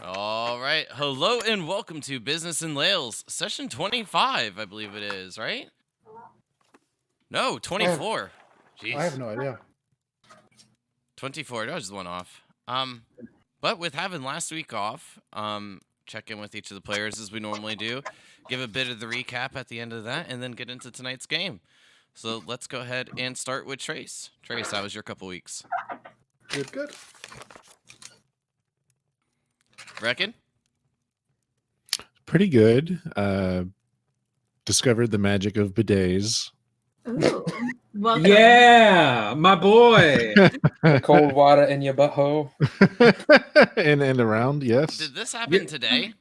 All right. Hello and welcome to Business in Lahles, session 25, I believe it is, right? No, 24. Jeez. I have no idea. 24. That was one off. But with having last week off, check in with each of the players as we normally do, give a bit of the recap at the end of that, and then get into tonight's game. So let's go ahead and start with Trace. Trace, how was your couple weeks? Good. Reckon? Pretty good. Discovered the magic of bidets. Ooh. Welcome. Yeah, my boy. Cold water in your butthole. and around, yes. Did this happen today?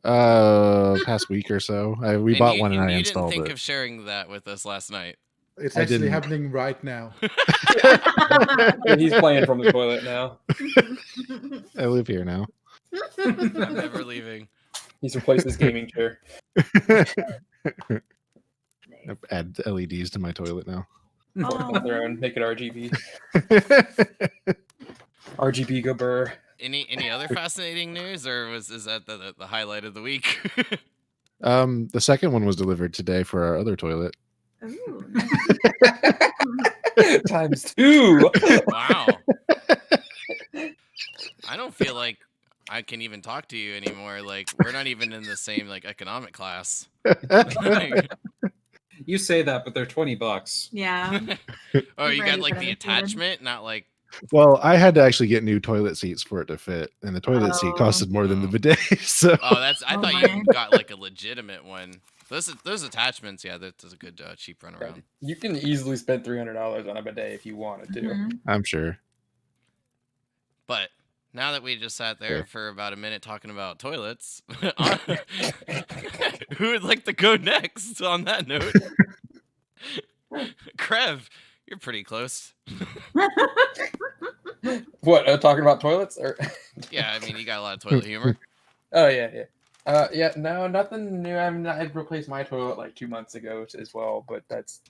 Past week or so. We bought one and I you installed didn't think it. of sharing that with us last night. It's I actually didn't. happening right now. He's playing from the toilet now. I live here now. I'm never leaving. He's replaced his gaming chair. I add LEDs to my toilet now. On their own, make it RGB. RGB go burr. Any other fascinating news, or is that the highlight of the week? The second one was delivered today for our other toilet. Ooh. Times 2. Wow. I don't feel like I can even talk to you anymore. Like, we're not even in the same economic class. Like, You say that, but they're $20. Yeah. oh, you got Right, like right, the right. attachment, not like. Well, I had to actually get new toilet seats for it to fit, and the toilet seat Oh. costed more than the bidet. So Oh, that's. I Oh thought my. you got like a legitimate one. Those attachments, yeah, that's a good cheap run around. You can easily spend $300 on a bidet if you wanted to. Mhm. I'm sure. But now that we just sat there Sure. for about a minute talking about toilets, who would like to go next on that note? Krev, you're pretty close. What, talking about toilets? Or Yeah, I mean, you got a lot of toilet humor. Oh, yeah. Yeah, no, nothing new. I've replaced my toilet like 2 months ago as well, but that's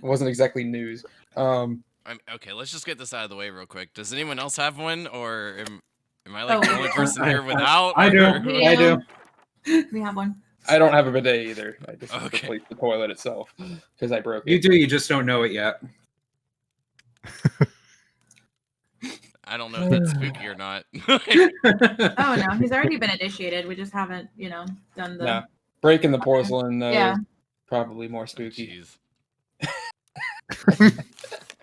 wasn't exactly news. Okay, let's just get this out of the way real quick. Does anyone else have one, or am I like the only person here without? I do. or- Yeah. I do. We have one. I don't have a bidet either. I just Okay. replaced the toilet itself because I broke You it. do. You just don't know it yet. I don't know if that's spooky or not. Oh no, he's already been initiated. We just haven't, done the. Nah, breaking the porcelain though Yeah. is probably more spooky. Jeez.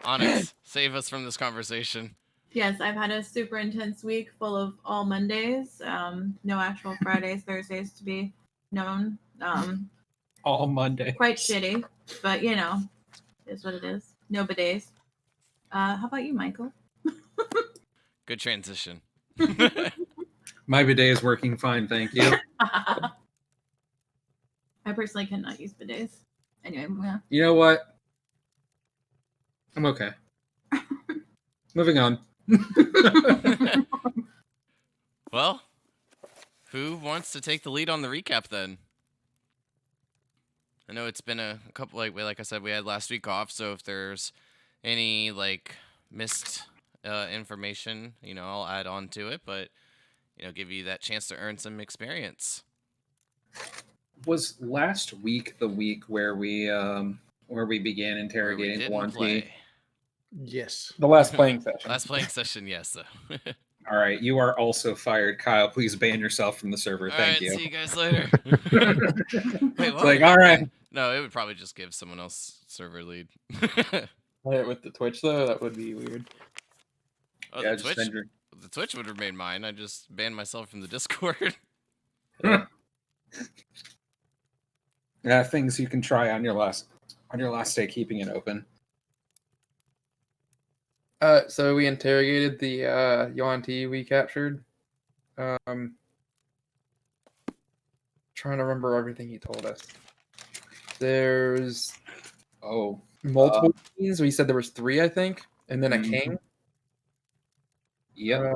Onyx, save us from this conversation. Yes, I've had a super intense week full of all Mondays. No actual Fridays, Thursdays to be known. All Monday. Quite shitty, but is what it is. No bidets. How about you, Michael? Good transition. My bidet is working fine, thank you. I personally cannot use bidets. Anyway, yeah. You know what? I'm okay. Moving on. Well, who wants to take the lead on the recap then? I know it's been a couple, like I said, we had last week off, so if there's any missed information, I'll add on to it, but give you that chance to earn some experience. Was last week the week where we began Where we interrogating didn't One play. Yes. The last playing session. Last playing session, yes. Though. All right, you are also fired, Kyle. Please ban yourself from the server. All Thank right, you. see you guys later. Wait, It's what? like, all right. No, it would probably just give someone else server lead. With the Twitch though, that would be weird. Oh, Yeah, the just Twitch. send your- The Twitch would remain mine. I just banned myself from the Discord. Things you can try on your last day, keeping it open. So we interrogated the Yuan-Ti we captured. Trying to remember everything he told us. There's multiple queens. We said there was 3, I think, and then a Mhm. king. Yep.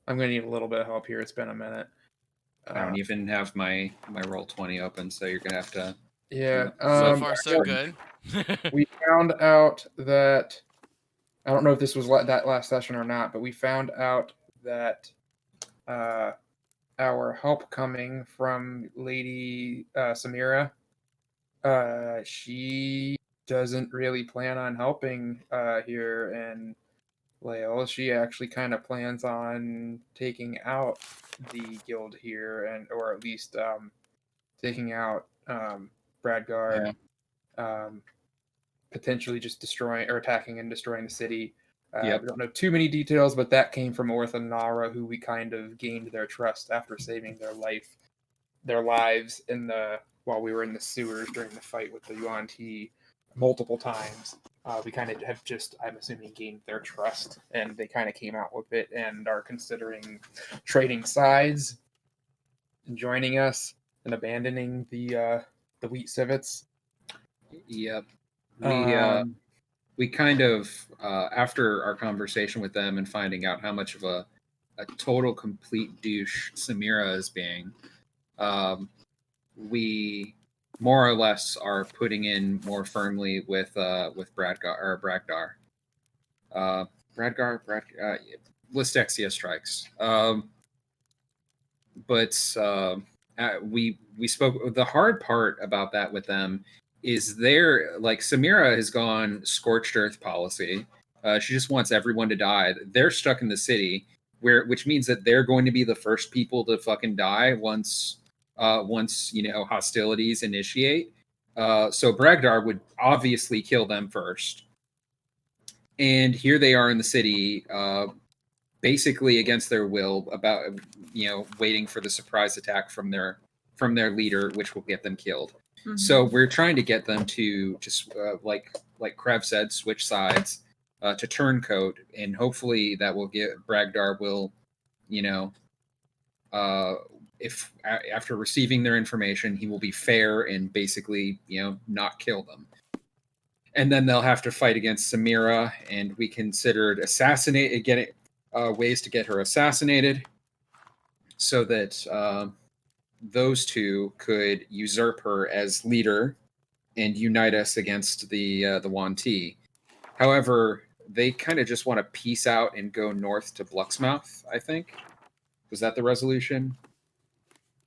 I'm gonna need a little bit of help here. It's been a minute. I don't even have my Roll20 open, so you're gonna have to. Yeah. So far, so good. We found out that I don't know if this was that last session or not, but we found out that our help coming from Lady Samira, she doesn't really plan on helping here in Lahles. She actually kind of plans on taking out the guild here, or at least taking out Bradgar, potentially just destroying or attacking and destroying the city. Yep. We don't know too many details, but that came from Ortha and Nara, who we kind of gained their trust after saving their lives while we were in the sewers during the fight with the Yuan Ti multiple times. We kind of have just, I'm assuming, gained their trust, and they kind of came out with it and are considering trading sides and joining us and abandoning the wheat civets. Yep. Um, We kind of, after our conversation with them and finding out how much of a total complete douche Samira is being, we more or less are putting in more firmly with Bragdar. Listexia strikes. But we spoke. The hard part about that with them is Samira has gone scorched earth policy. She just wants everyone to die. They're stuck in the city, which means that they're going to be the first people to fucking die once hostilities initiate. So Bragdar would obviously kill them first. And here they are in the city, basically against their will, waiting for the surprise attack from their leader, which will get them killed. Mm-hmm. So we're trying to get them to just like Krev said, switch sides, to turncoat, and hopefully that will get Bragdar will, if after receiving their information, he will be fair and basically, not kill them. And then they'll have to fight against Samira, and we considered ways to get her assassinated, so that those two could usurp her as leader and unite us against the Yuan Ti. However, they kind of just want to peace out and go north to Bluxmouth, I think. Was that the resolution?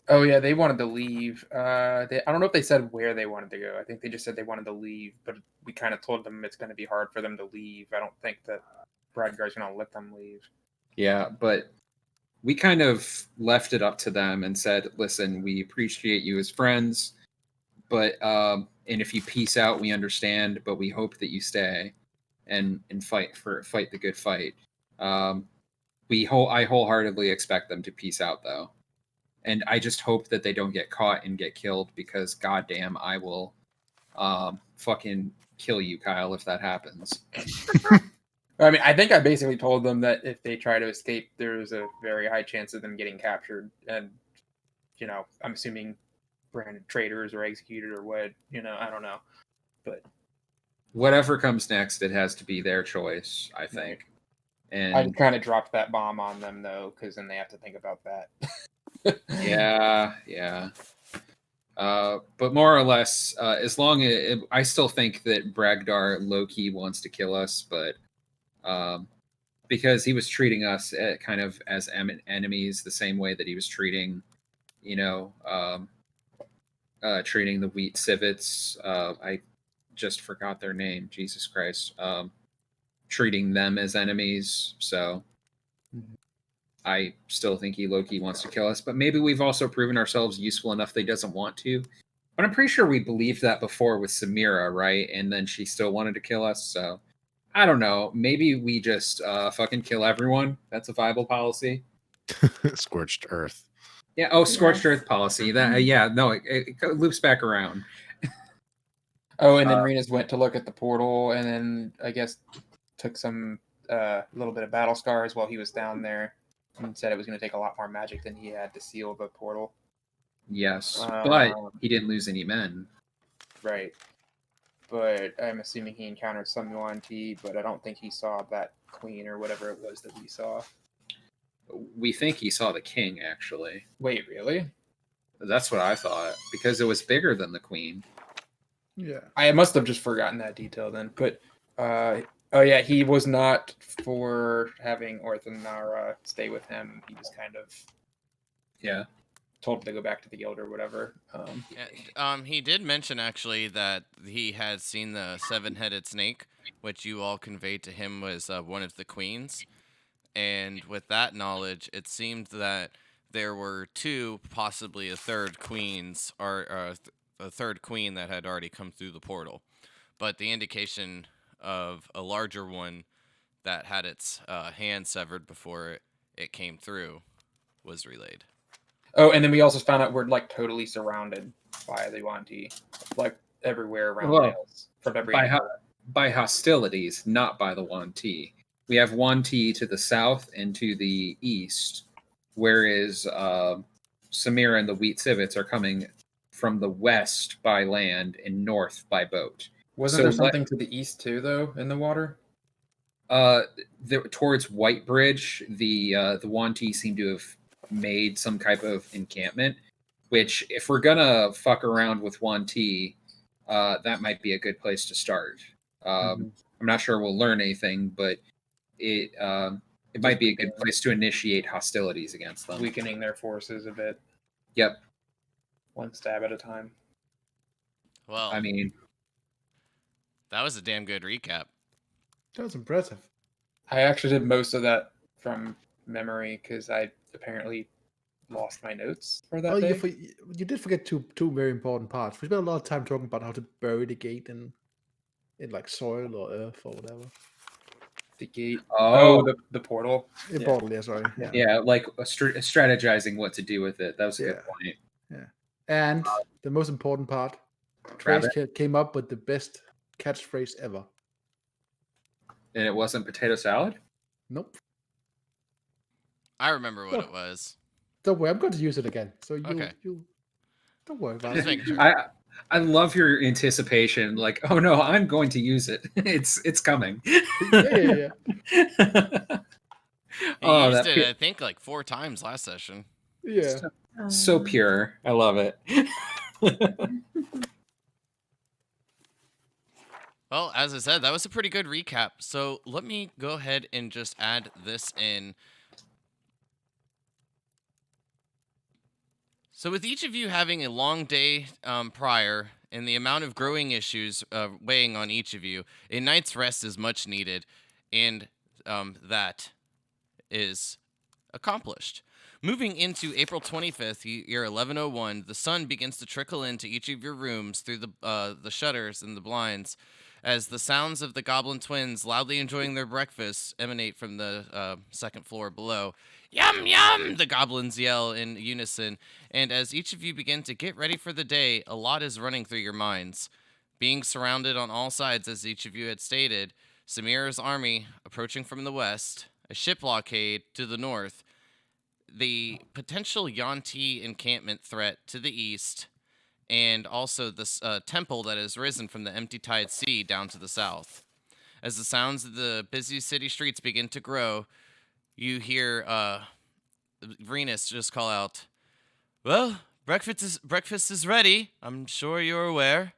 Oh yeah, they wanted to leave. I don't know if they said where they wanted to go. I think they just said they wanted to leave, but we kind of told them it's going to be hard for them to leave. I don't think that Bradgar's going to let them leave. Yeah, but we kind of left it up to them and said, listen, we appreciate you as friends, but and if you peace out, we understand, but we hope that you stay and fight the good fight. I wholeheartedly expect them to peace out, though. And I just hope that they don't get caught and get killed, because goddamn, I will fucking kill you, Kyle, if that happens. I mean, I think I basically told them that if they try to escape, there's a very high chance of them getting captured. And, I'm assuming branded traitors or executed or what, I don't know. But whatever comes next, it has to be their choice, I think. And I kind of dropped that bomb on them, though, because then they have to think about that. Yeah. But more or less, as long as I still think that Bragdar low-key wants to kill us, but because he was treating us kind of as enemies, the same way that he was treating, treating the wheat civets. I just forgot their name. Jesus Christ. Treating them as enemies. So I still think he low-key wants to kill us, but maybe we've also proven ourselves useful enough that he doesn't want to. But I'm pretty sure we believed that before with Samira, right? And then she still wanted to kill us. So I don't know. Maybe we just fucking kill everyone. That's a viable policy. Scorched earth. Yeah. Oh, scorched earth policy. That it loops back around. Oh, and then Renas went to look at the portal, and then I guess took some little bit of battle scars while he was down there, and said it was going to take a lot more magic than he had to seal the portal. Yes, but he didn't lose any men. Right. But I'm assuming he encountered some Yuan Ti, but I don't think he saw that queen or whatever it was that we saw. We think he saw the king, actually. Wait, really? That's what I thought, because it was bigger than the queen. Yeah. I must have just forgotten that detail then. But Oh yeah, he was not for having Orth and Nara stay with him. He just kind of Yeah. told him to go back to the guild or whatever. He did mention actually that he had seen the seven-headed snake, which you all conveyed to him was one of the queens. And with that knowledge, it seemed that there were two, possibly a third queens, or a third queen that had already come through the portal. But the indication of a larger one that had its hand severed before it came through was relayed. Oh, and then we also found out we're like totally surrounded by the Yuan-Ti, like everywhere around Well, Lahles, from every By, angle. by hostilities, not by the Yuan-Ti. We have Yuan-Ti to the south and to the east, whereas Samira and the Wheat Civets are coming from the west by land and north by boat. Wasn't so there let- something to the east too, though, in the water? Towards White Bridge, the Yuan-Ti seem to have made some type of encampment. Which, if we're gonna fuck around with Yuan-Ti, that might be a good place to start. I'm not sure we'll learn anything, but it might be a good place to initiate hostilities against them. Weakening their forces a bit, Yep. one stab at a time. Well, I mean, that was a damn good recap. That was impressive. I actually did most of that from memory because I apparently lost my notes for that Oh, day. you did forget two very important parts. We spent a lot of time talking about how to bury the gate in like soil or earth or whatever. The gate. oh, The portal. Important, yeah, sorry. yeah, like strategizing what to do with it. That was a good point. And the most important part, Trace came up with the best catchphrase ever. And it wasn't potato salad? Nope. I remember what it was. Don't worry, I'm going to use it again. So Okay. you don't worry about Just it. making sure. I love your anticipation. Like, oh no, I'm going to use it. It's coming. yeah. He Oh, used that it, pu- I think, like 4 times last session. Yeah. so pure. I love it. Well, as I said, that was a pretty good recap. So let me go ahead and just add this in. So with each of you having a long day prior and the amount of growing issues weighing on each of you, a night's rest is much needed, and that is accomplished. Moving into April 25th, year 1101, the sun begins to trickle into each of your rooms through the shutters and the blinds, as the sounds of the goblin twins loudly enjoying their breakfast emanate from the second floor below. Yum, yum, the goblins yell in unison, and as each of you begin to get ready for the day, a lot is running through your minds. Being surrounded on all sides, as each of you had stated, Samira's army approaching from the west, a ship blockade to the north, the potential Yuan-Ti encampment threat to the east, and also this temple that has risen from the empty tide sea down to the south. As the sounds of the busy city streets begin to grow, you hear Venus just call out, "Well, breakfast is ready. I'm sure you're aware."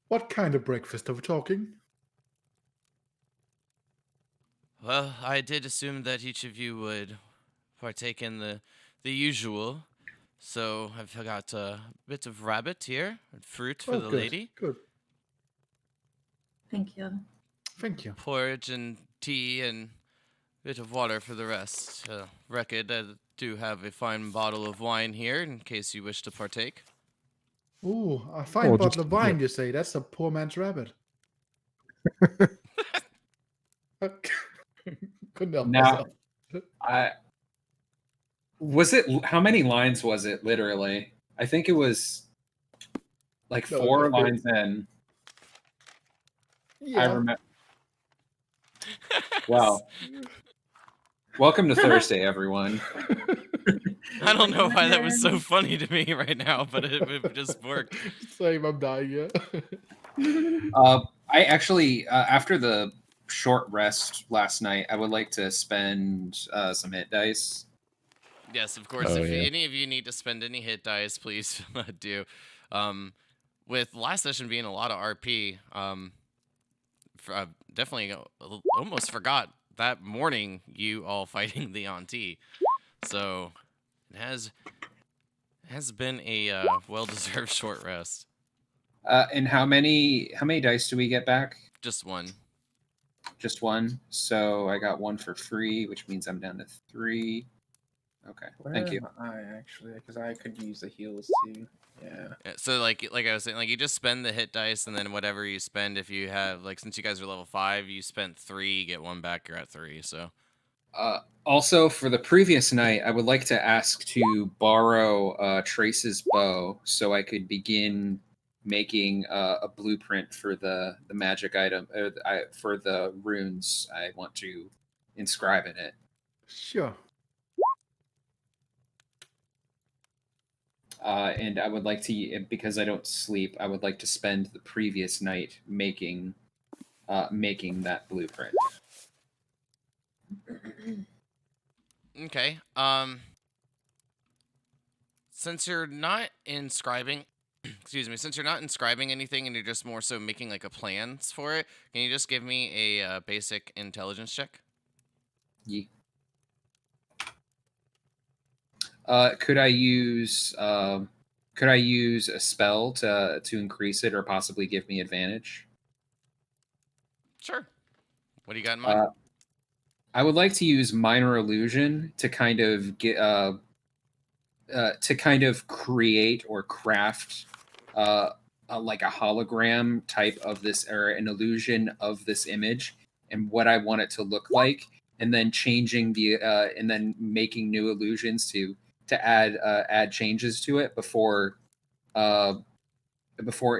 What kind of breakfast are we talking? Well, I did assume that each of you would partake in the usual. So I've got a bit of rabbit here, and fruit for the good. lady, Good. Thank you. Thank you. porridge and tea, and a bit of water for the rest. Record, I do have a fine bottle of wine here in case you wish to partake. Ooh, a fine Oh, bottle just- of wine, you say? That's a poor man's rabbit. Couldn't help Now- myself. How many lines was it literally? I think it was like No, 4 it was- lines in. I Yeah. remember. Wow. Welcome to Thursday, everyone. I don't know why that was so funny to me right now, but it just worked. Same, I'm dying, yeah. I actually, after the short rest last night, I would like to spend some hit dice. Yes, of course. Oh, If yeah. any of you need to spend any hit dice, please do. with last session being a lot of RP, definitely almost forgot that morning you all fighting the Auntie. So it has been a well-deserved short rest. And how many dice do we get back? Just one. Just one. So I got one for free, which means I'm down to 3. Okay, thank you. Where am I actually? Because I could use the heals too. Yeah. Yeah, so like I was saying, like you just spend the hit dice, and then whatever you spend, if you have like since you guys are level 5, you spent 3, you get 1 back. You're at 3. So Also, for the previous night, I would like to ask to borrow Trace's bow so I could begin making a blueprint for the magic item for the runes I want to inscribe in it. Sure. And I would like to, because I don't sleep, I would like to spend the previous night making that blueprint. okay. Since you're not inscribing, excuse me, since you're not inscribing anything and you're just more so making like a plans for it, can you just give me a basic intelligence check? Ye- Could I use a spell to increase it or possibly give me advantage? Sure. What do you got in mind? I would like to use minor illusion to kind of get to kind of create or craft like a hologram type of this, or an illusion of this image and what I want it to look like, and then changing the and then making new illusions to add changes to it before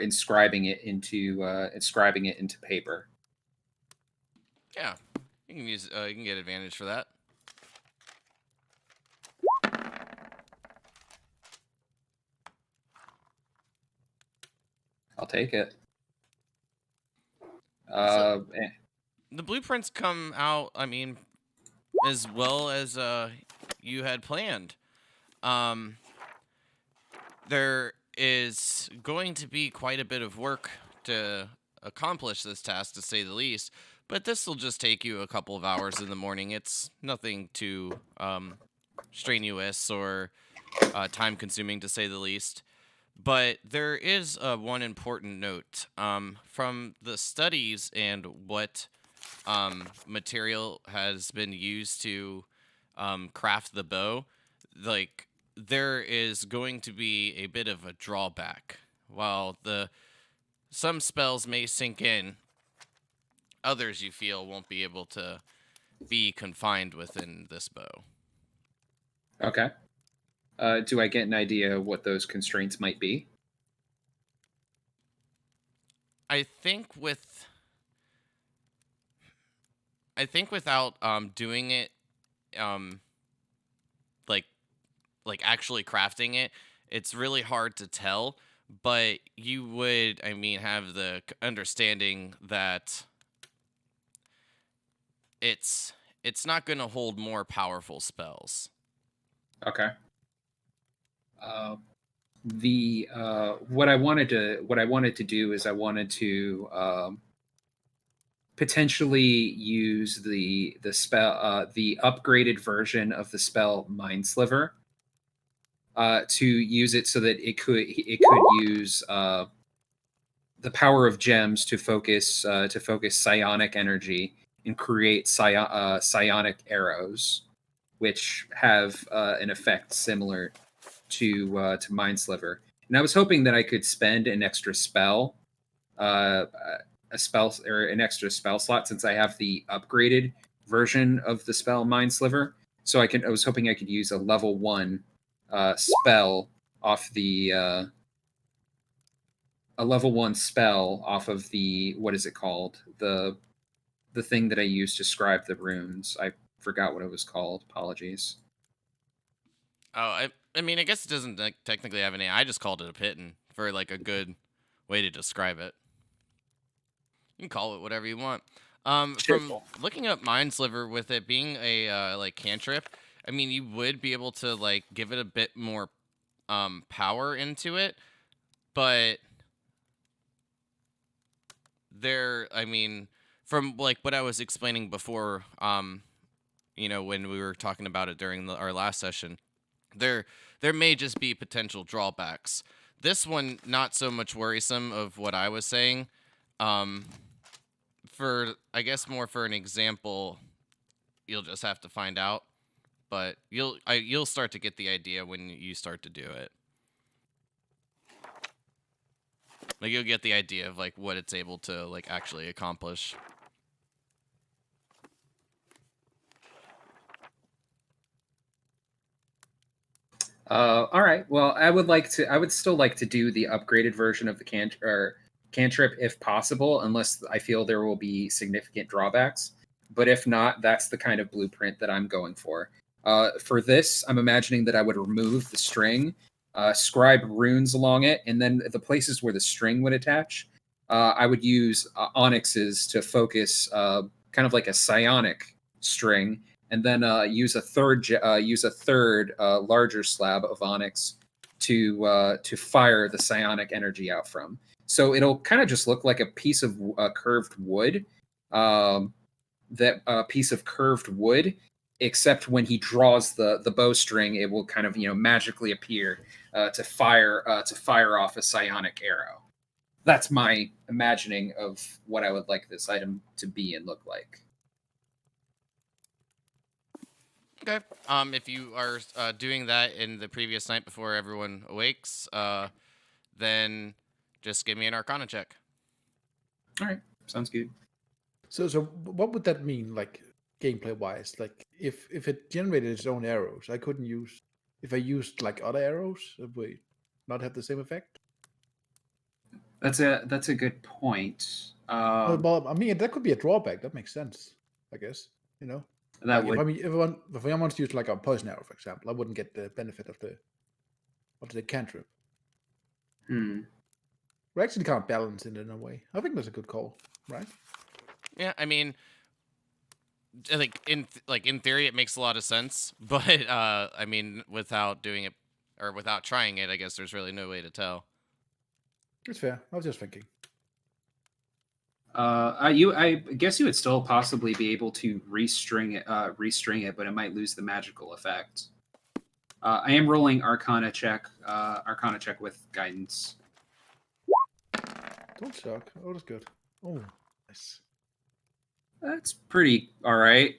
inscribing it into paper. Yeah, you can use you can get advantage for that. I'll take it. The blueprints come out, I mean, as well as you had planned. There is going to be quite a bit of work to accomplish this task, to say the least, but this will just take you a couple of hours in the morning. It's nothing too strenuous or time-consuming, to say the least. But there is one important note from the studies and what material has been used to craft the bow. Like, there is going to be a bit of a drawback. While some spells may sink in, others you feel won't be able to be confined within this bow. Okay. Do I get an idea what those constraints might be? I think without doing it like actually crafting it, it's really hard to tell, but you would, I mean, have the understanding that it's not going to hold more powerful spells. Okay. What I wanted to do is I wanted to potentially use the spell, the upgraded version of the spell Mind Sliver, to use it so that it could use the power of gems to focus psionic energy and create psionic arrows, which have an effect similar to Mind Sliver. And I was hoping that I could spend an extra spell, an extra spell slot, since I have the upgraded version of the spell Mind Sliver. So I was hoping I could use a level 1 spell off the a level 1 spell off of the, what is it called? The thing that I used to scribe the runes. I forgot what it was called. Apologies. Oh, I mean, I guess it doesn't technically have any. I just called it a piton for like a good way to describe it. You can call it whatever you want. From looking up Mind Sliver, with it being a like cantrip, I mean, you would be able to like give it a bit more power into it, but I mean, from like what I was explaining before, you know, when we were talking about it during our last session, there may just be potential drawbacks. This one, not so much worrisome of what I was saying. For I guess more for an example, you'll just have to find out, but you'll start to get the idea when you start to do it. Like you'll get the idea of like what it's able to like actually accomplish. All right. Well, I would still like to do the upgraded version of the cantrip if possible, unless I feel there will be significant drawbacks. But if not, that's the kind of blueprint that I'm going for. For this, I'm imagining that I would remove the string, scribe runes along it, and then the places where the string would attach, I would use onyxes to focus, kind of like a psionic string, and then use a third larger slab of onyx to fire the psionic energy out from. So it'll kind of just look like a piece of curved wood. That piece of curved wood, except when he draws the bowstring, it will kind of magically appear to fire off a psionic arrow. That's my imagining of what I would like this item to be and look like. Okay. If you are doing that in the previous night before everyone awakes, then just give me an Arcana check. All right, sounds good. So what would that mean, like gameplay wise? Like if it generated its own arrows, I couldn't use. If I used like other arrows, it would not have the same effect. That's a good point. Well, I mean that could be a drawback. That makes sense, I guess. You know, That like would. if I want to use like a poison arrow, for example, I wouldn't get the benefit of the cantrip. We're actually kind of balancing it in a way. I think that's a good call, right? Yeah, I mean, like in theory, it makes a lot of sense, but I mean, without doing it or without trying it, I guess there's really no way to tell. It's fair. I was just thinking. I guess you would still possibly be able to restring it, but it might lose the magical effect. I am rolling Arcana check with guidance. Don't suck. Oh, that's good. Oh, nice. That's pretty all right.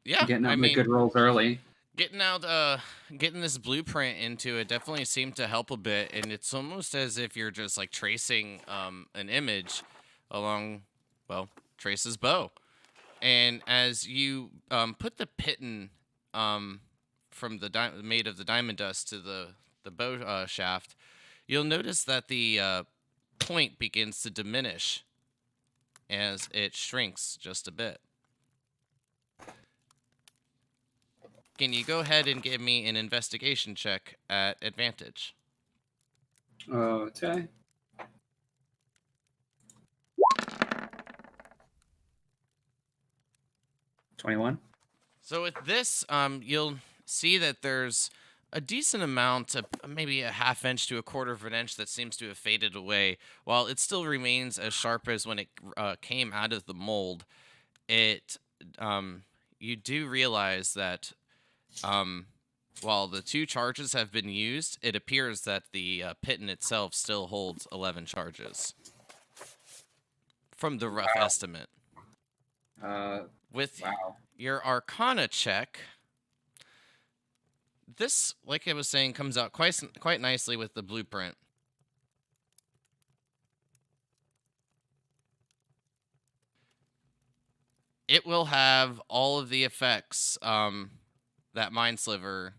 Yeah, Getting out I my mean, good rolls early. getting this blueprint into it definitely seemed to help a bit, and it's almost as if you're just like tracing an image along, well, Trace's bow. And as you put the pitten from the made of the diamond dust to the bow shaft, you'll notice that the point begins to diminish as it shrinks just a bit. Can you go ahead and give me an investigation check at advantage? Okay. $21. So with this, you'll see that there's a decent amount, of maybe a half inch to a quarter of an inch, that seems to have faded away. While it still remains as sharp as when it came out of the mold, it you do realize that while the 2 charges have been used, it appears that the pitten itself still holds 11 charges. From the rough estimate. With your Arcana check, this, like I was saying, comes out quite nicely with the blueprint. It will have all of the effects that Mind Sliver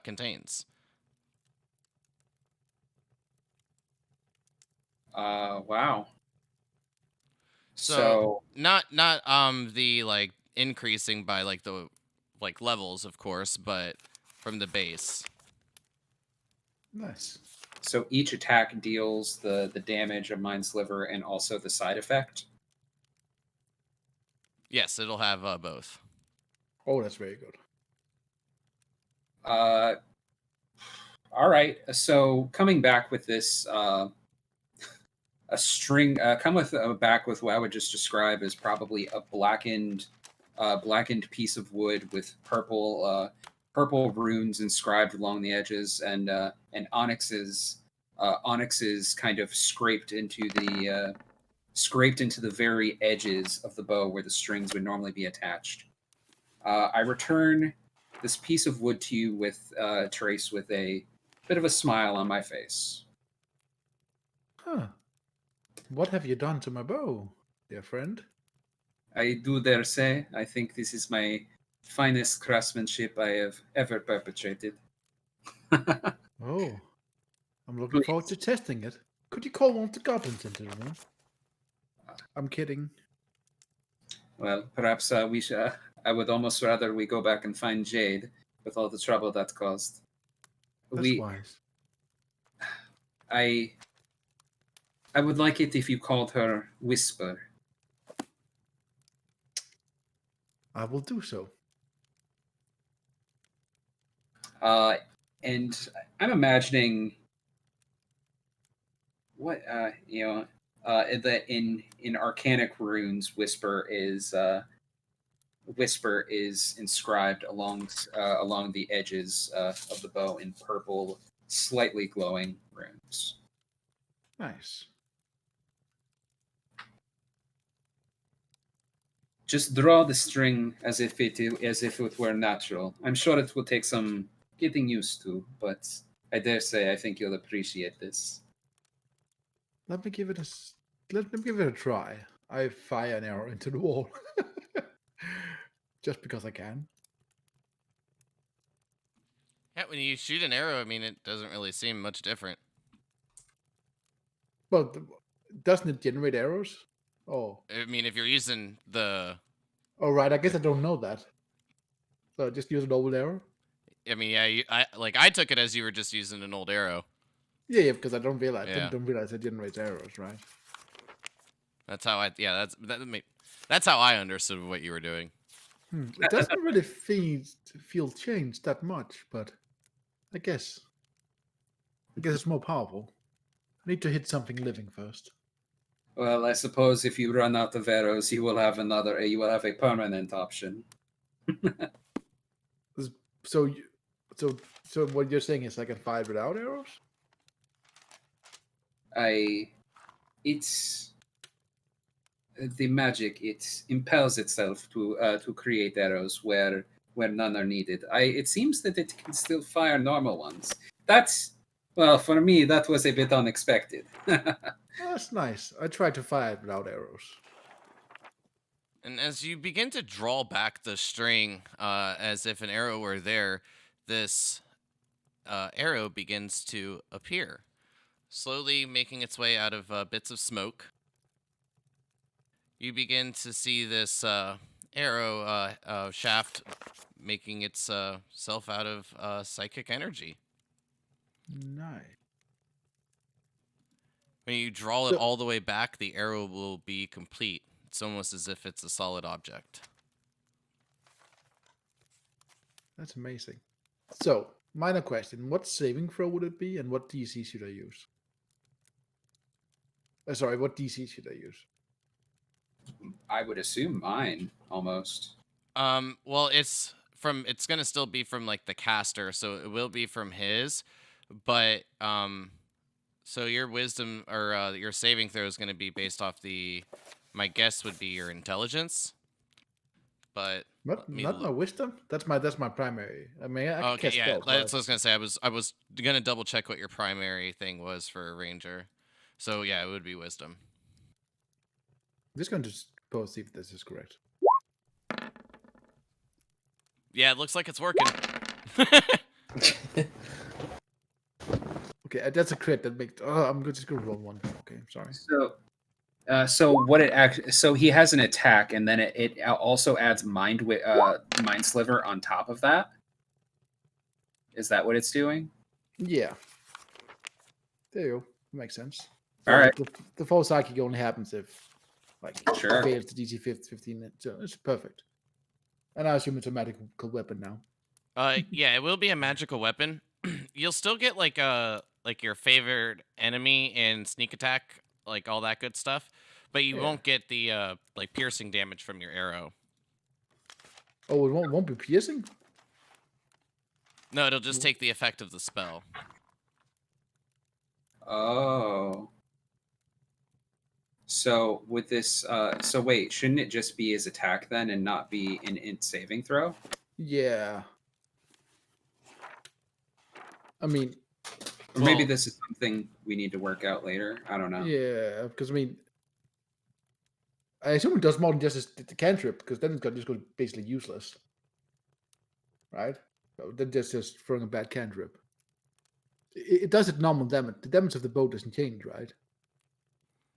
contains. Wow. So not the like increasing by like the like levels, of course, but from the base. Nice. So each attack deals the damage of Mind Sliver and also the side effect. Yes, it'll have both. Oh, that's very good. All right. So coming back with this a string come with back with what I would just describe as probably a blackened piece of wood with purple runes inscribed along the edges, and onyxes kind of scraped into the very edges of the bow where the strings would normally be attached. I return this piece of wood to you with Trace with a bit of a smile on my face. Huh. What have you done to my bow, dear friend? I do dare say, I think this is my finest craftsmanship I have ever perpetrated. Oh, I'm looking forward to testing it. Could you call one of the goblins into the room? I'm kidding. Well, perhaps we should. I would almost rather we go back and find Jade with all the trouble that caused. That's wise. I would like it if you called her Whisper. I will do so. And I'm imagining what that in arcanic runes, Whisper is inscribed along the edges of the bow in purple, slightly glowing runes. Nice. Just draw the string as if it were natural. I'm sure it will take some getting used to, but I dare say I think you'll appreciate this. Let me give it a try. I fire an arrow into the wall. Just because I can. Yeah, when you shoot an arrow, I mean, it doesn't really seem much different. Well, doesn't it generate arrows? Oh. I mean, if you're using the... Oh, right. I guess I don't know that. So just use an old arrow? I mean, yeah, I took it as you were just using an old arrow. Yeah, because I don't realize. Yeah. Don't realize it generates arrows, right? That's how that's how I understood what you were doing. It doesn't really feel changed that much, but I guess it's more powerful. I need to hit something living first. Well, I suppose if you run out of arrows, you will have a permanent option. So what you're saying is I can fire without arrows? It's the magic. It impels itself to create arrows where none are needed. It seems that it can still fire normal ones. Well, for me, that was a bit unexpected. That's nice. I tried to fire it without arrows. And as you begin to draw back the string, as if an arrow were there, this arrow begins to appear, slowly making its way out of bits of smoke. You begin to see this arrow shaft making itself out of psychic energy. Nice. When you draw it all the way back, the arrow will be complete. It's almost as if it's a solid object. That's amazing. So, minor question. What saving throw would it be, and what DC should I use? Sorry, what DC should I use? I would assume mine, almost. Well, it's gonna still be from like the caster, so it will be from his, but so your wisdom or your saving throw is gonna be based off my guess would be your intelligence, but Not my wisdom. That's my primary. I mean, I can okay, cast yeah, spells, that's what I was gonna say. I was gonna double check what your primary thing was for a ranger, so yeah, it would be wisdom. I'm just going to suppose see if this is correct. Yeah, it looks like it's working. Okay, that's a crit. That makes. Oh, I'm just going to roll one. Okay, I'm sorry. So he has an attack, and then it also adds mind sliver on top of that. Is that what it's doing? Yeah. There you go. Makes sense. All right. The full psychic only happens if, Sure. it fails the DC 15. So it's perfect. And I assume it's a magical weapon now. Yeah, it will be a magical weapon. You'll still get like your favorite enemy in sneak attack like all that good stuff, but you Yeah. won't get the like piercing damage from your arrow. Oh, it won't be piercing? No, it'll just take the effect of the spell. Oh. So with this, so wait, shouldn't it just be his attack then, and not be an int saving throw? Yeah. I mean, Or maybe Well- this is something we need to work out later. I don't know. yeah, because I mean, I assume it does more than just the cantrip, because then it's just going to be basically useless. Right? So then just throwing a bad cantrip. It does it normal damage. The damage of the bow doesn't change, right?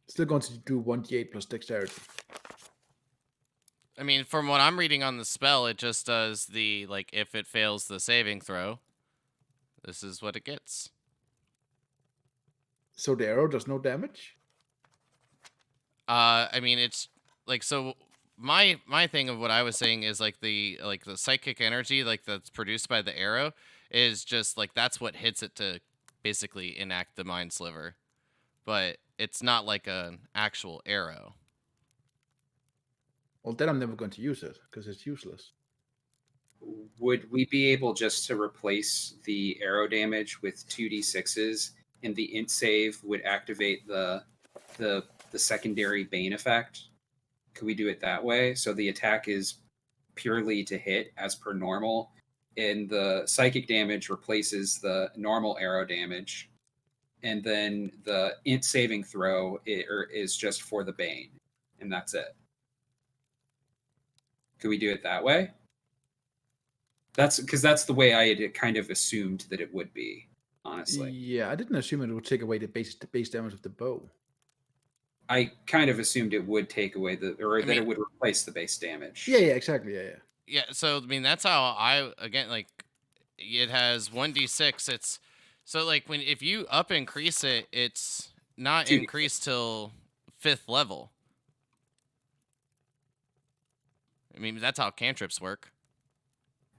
It's still going to do 1d8 plus dexterity. I mean, from what I'm reading on the spell, it just does the, like, if it fails the saving throw, this is what it gets. So the arrow does no damage? I mean, it's like, so my thing of what I was saying is like the psychic energy like that's produced by the arrow is just like that's what hits it to basically enact the mind sliver, but it's not like an actual arrow. Well, then I'm never going to use it, because it's useless. Would we be able just to replace the arrow damage with 2d6s, and the int save would activate the secondary bane effect? Could we do it that way? So the attack is purely to hit as per normal, and the psychic damage replaces the normal arrow damage, and then the int saving throw is just for the bane, and that's it. Could we do it that way? That's because that's the way I had kind of assumed that it would be, honestly. Yeah, I didn't assume it would take away the base damage of the bow. I kind of assumed it would take away that mean- it would replace the base damage. Yeah, exactly. Yeah. Yeah, so I mean that's how I again like it has 1d6. It's so like if you up increase it, it's not 2d6. increased till 5th level. I mean that's how cantrips work.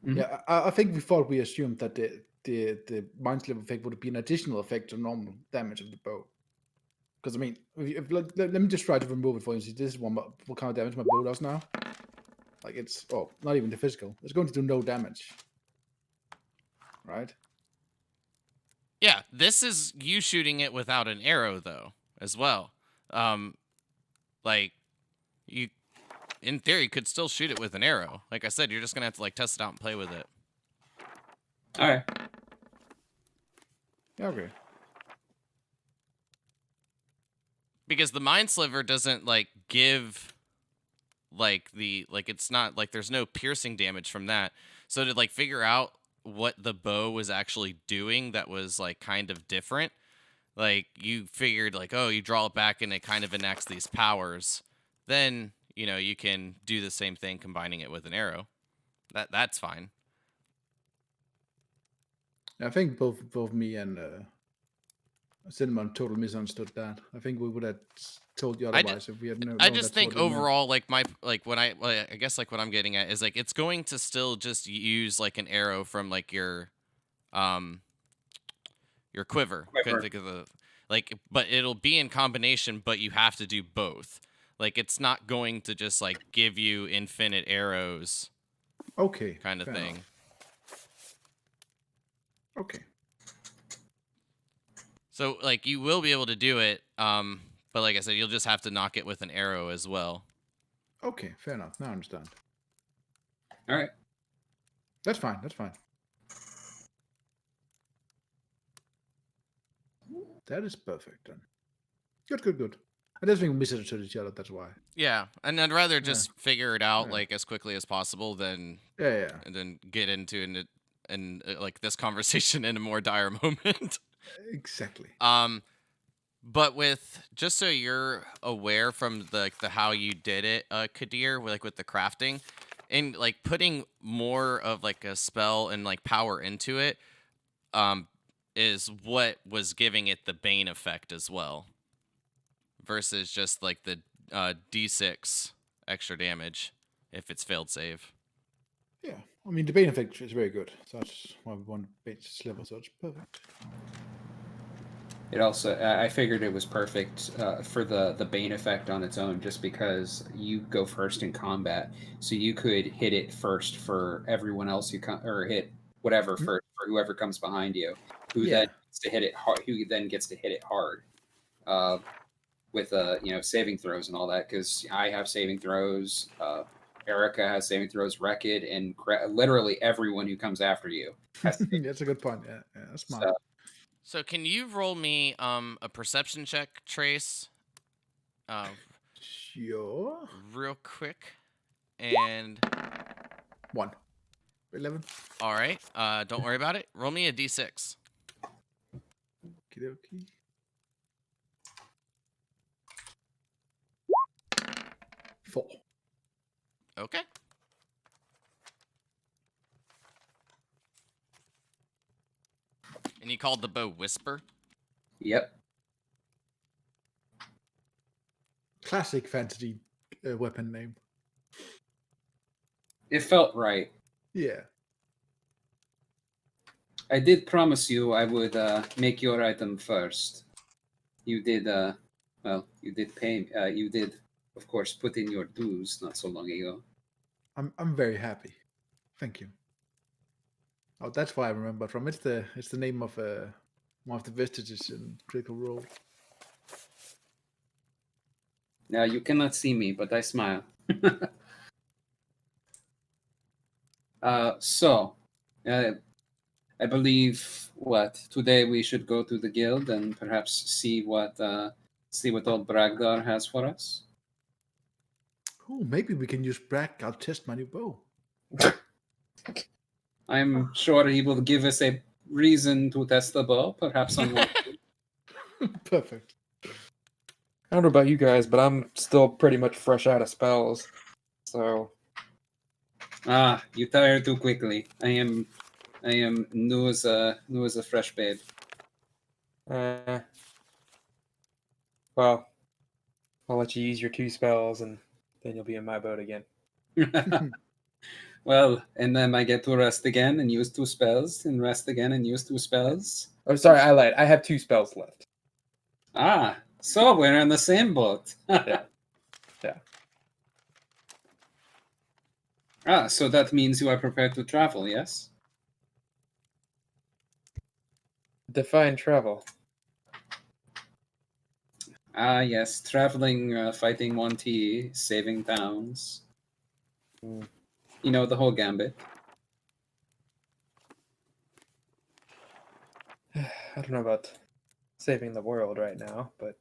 Mhm. Yeah, I think we thought we assumed that the mind slip effect would be an additional effect to normal damage of the bow. Because I mean, let me just try to remove it for you. See, this is what kind of damage my bow does now. Like it's not even the physical. It's going to do no damage. Right? Yeah, this is you shooting it without an arrow though, as well. Like you in theory could still shoot it with an arrow. Like I said, you're just gonna have to like test it out and play with it. All right. Yeah. Okay. Because the mind sliver doesn't like give like it's not like there's no piercing damage from that. So to like figure out what the bow was actually doing that was like kind of different, like you figured like, oh, you draw it back and it kind of enacts these powers, then you can do the same thing combining it with an arrow. That's fine. I think both me and Cinnamon totally misunderstood that. I think we would have told you otherwise if we had known. I just that's think what it meant. overall, like I guess like what I'm getting at is like it's going to still just use like an arrow from like your quiver. Couldn't think of the but it'll be in combination, but you have to do both. Like it's not going to just like give you infinite arrows Okay. kind of fair thing. enough. Okay. So like you will be able to do it, but like I said, you'll just have to knock it with an arrow as well. Okay. Fair enough. Now I understand. All right. That's fine. That's fine. That is perfect then. Good. I just think we misunderstood each other. That's why. Yeah, and I'd rather just figure it out Yeah. like as quickly as possible than Yeah. and then get into like this conversation in a more dire moment. Exactly. But with just so you're aware from the how you did it, Kadir, with the crafting, and like putting more of like a spell and like power into it, is what was giving it the bane effect as well, versus just like the D6 extra damage if it's failed save. Yeah. I mean, the bane effect is very good. So that's why we want base sliver. So it's perfect. It also, I figured it was perfect for the Bane effect on its own, just because you go first in combat, so you could hit it first for everyone else or hit whatever first for whoever comes behind you, who then gets to hit it hard, who then gets to hit it hard, with saving throws and all that. Because I have saving throws, Erica has saving throws, Wrecked, and literally everyone who comes after you has to That's a good point. Yeah, that's smart. So can you roll me a perception check, Trace? Sure. Real quick. And 1. 11. all right. Don't worry about it. Roll me a d6. Okie 4. Okay. And you called the bow Whisper? Yep. Classic fantasy weapon name. It felt right. Yeah. I did promise you I would make your item first. You did, you did pay. You did, of course, put in your dues not so long ago. I'm very happy. Thank you. Oh, that's why I remember from. It's the name of one of the vestiges in Critical Role. Now you cannot see me, but I smile. I believe today we should go to the guild and perhaps see what old Bragdar has for us. Oh, maybe we can use Bragg. I'll test my new bow. I'm sure he will give us a reason to test the bow, perhaps on one. Perfect. I don't know about you guys, but I'm still pretty much fresh out of spells. So You tire too quickly. I am new as a fresh babe. well, I'll let you use your 2 spells, and then you'll be in my boat again. Well, and then I get to rest again and use 2 spells, and rest again and use 2 spells. Oh, sorry, I lied. I have 2 spells left. So we're in the same boat. Yeah. So that means you are prepared to travel, yes? Define travel. Yes, traveling, fighting 1T, saving towns. You know, the whole gambit. I don't know about saving the world right now, but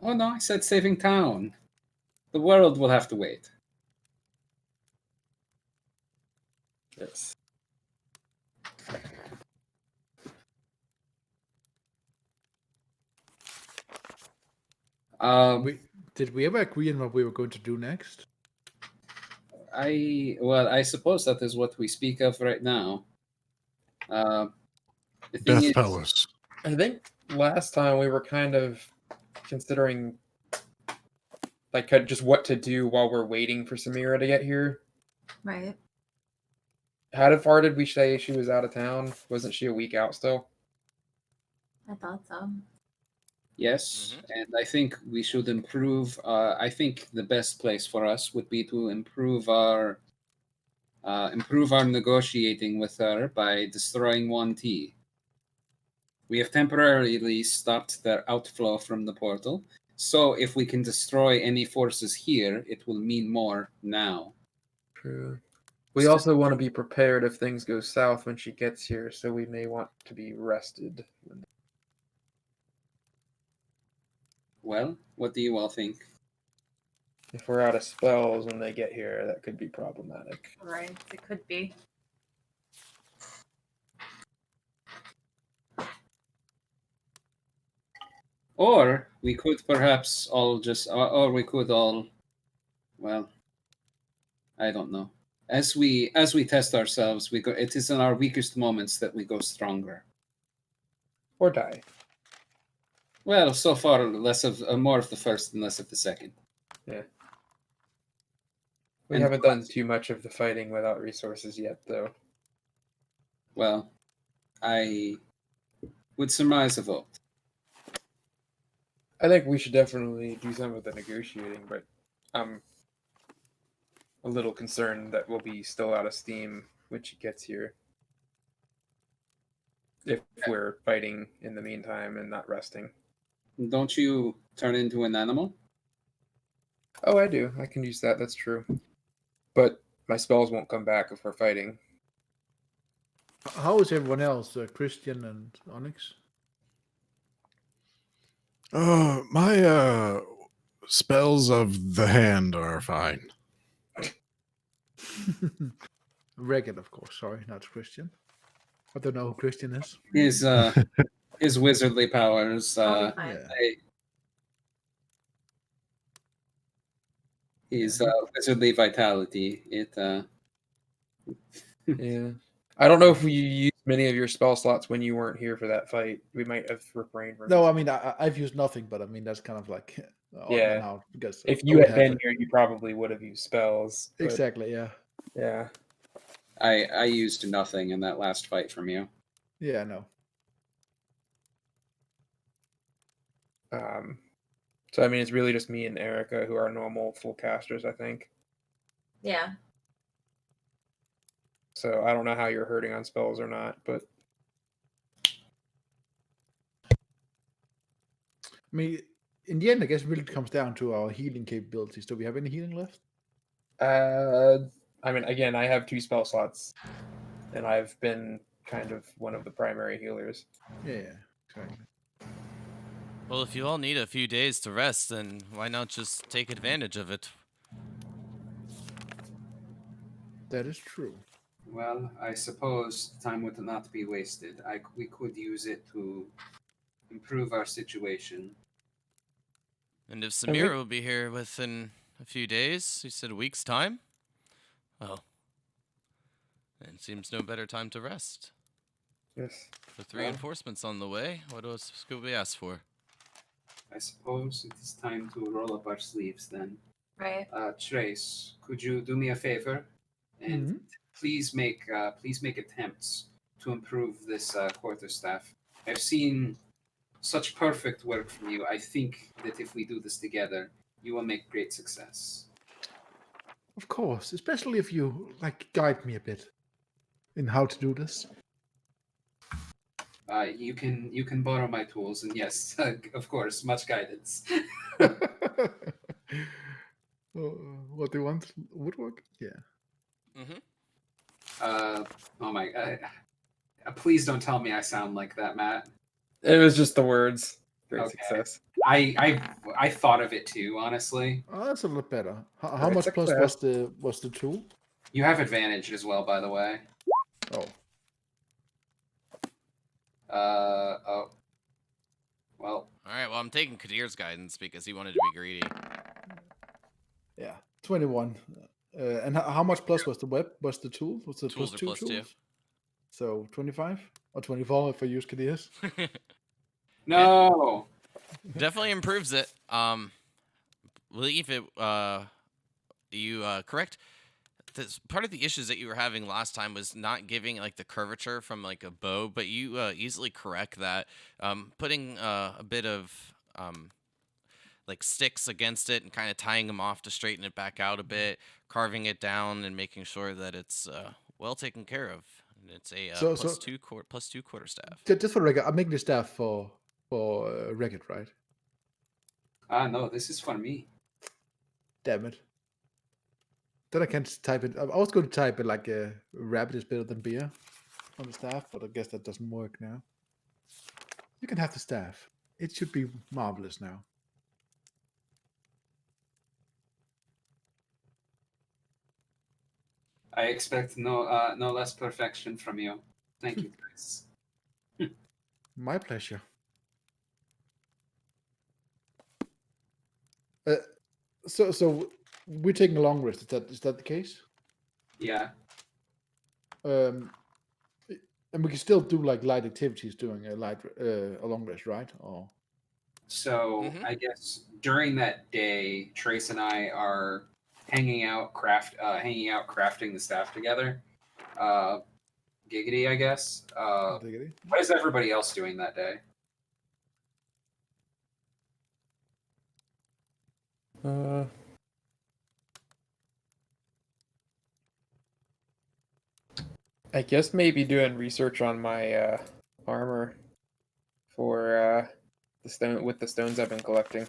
Oh no, I said saving town. The world will have to wait. yes. Did we ever agree on what we were going to do next? I suppose that is what we speak of right now. The thing Death is, Palace. I think last time we were kind of considering like just what to do while we're waiting for Samira to get here. Right. How far did we say she was out of town? Wasn't she a week out still? I thought so. yes, and I think we should improve. I think the best place for us would be to improve our negotiating with her by destroying 1T. We have temporarily stopped their outflow from the portal, so if we can destroy any forces here, it will mean more now. True. We also want to be prepared if things go south when she gets here, so we may want to be rested. Well, what do you all think? If we're out of spells when they get here, that could be problematic. Right. It could be. Or we could perhaps all or we could all, well, I don't know. As we test ourselves, we go. It is in our weakest moments that we go stronger. Or die. Well, so far more of the first and less of the second. Yeah. We And haven't done too much of the fighting without resources yet, though. Well, I would surmise a vote. I think we should definitely do some of the negotiating, but I'm a little concerned that we'll be still out of steam when she gets here. If we're fighting in the meantime and not resting. Don't you turn into an animal? Oh, I do. I can use that. That's true. But my spells won't come back if we're fighting. How is everyone else? Christian and Onyx? My spells of the hand are fine. Regan, of course. Sorry, not Christian. I don't know who Christian is. His wizardly powers. I'll be fine. Yeah. His wizardly vitality. Yeah. I don't know if you used many of your spell slots when you weren't here for that fight. We might have refrained from No, it. I mean I've used nothing, but I mean that's kind of like odd Yeah. now because If I you would had have been it. here, you probably would have used spells. But Exactly. Yeah. yeah. I used nothing in that last fight from you. Yeah. I know. So I mean, it's really just me and Erica who are normal full casters, I think. Yeah. So I don't know how you're hurting on spells or not, but I mean, in the end, I guess it really comes down to our healing capabilities. Do we have any healing left? I mean, again, I have 2 spell slots, and I've been kind of one of the primary healers. Yeah. Exactly. Well, if you all need a few days to rest, then why not just take advantage of it? That is true. Well, I suppose time would not be wasted. We could use it to improve our situation. And if And we- Samira will be here within a few days, you said a week's time? Oh. It seems no better time to rest. Yes. With reinforcements on the way, what else could we ask for? I suppose it is time to roll up our sleeves then. Right. Trace, could you do me a favor and Mhm. please make attempts to improve this quarterstaff? I've seen such perfect work from you. I think that if we do this together, you will make great success. Of course, especially if you guide me a bit in how to do this. You can borrow my tools, and yes, of course, much guidance. What do you want? Woodwork? Yeah. Mm-hmm. Oh my god! Please don't tell me I sound like that, Matt. It was just the words. Great Okay. success. I thought of it too, honestly. Oh, that's a lot better. How Right, much plus success. was the tool? You have advantage as well, by the way. Oh, Oh. Well, All right, well, I'm taking Kadir's guidance because he wanted to be greedy. yeah, 21. And how much plus was the web? Was the tool? Was it Tools plus are two plus two. tools? So 25 or 24 if I use Kadir's. no. Definitely improves it. Believe it. You correct. This part of the issues that you were having last time was not giving like the curvature from like a bow, but you easily correct that. Putting a bit of like sticks against it and kind of tying them off to straighten it back out a bit, carving it down and making sure that it's well taken care of. And it's a So- plus so- two quarterstaff. Just for record, I'm making the staff for Reggit, right? No, this is for me. Damn it. Then I can't type it. I was going to type it like rabbit is better than beer on the staff, but I guess that doesn't work now. You can have the staff. It should be marvelous now. I expect no less perfection from you. Thank you, guys. My pleasure. So we're taking a long rest. Is that the case? Yeah. And we can still do like light activities during a long rest, right? Or So Mhm. I guess during that day, Trace and I are hanging out, crafting the staff together. Giggity, I guess. diggity. What is everybody else doing that day? I guess maybe doing research on my armor for the stone with the stones I've been collecting.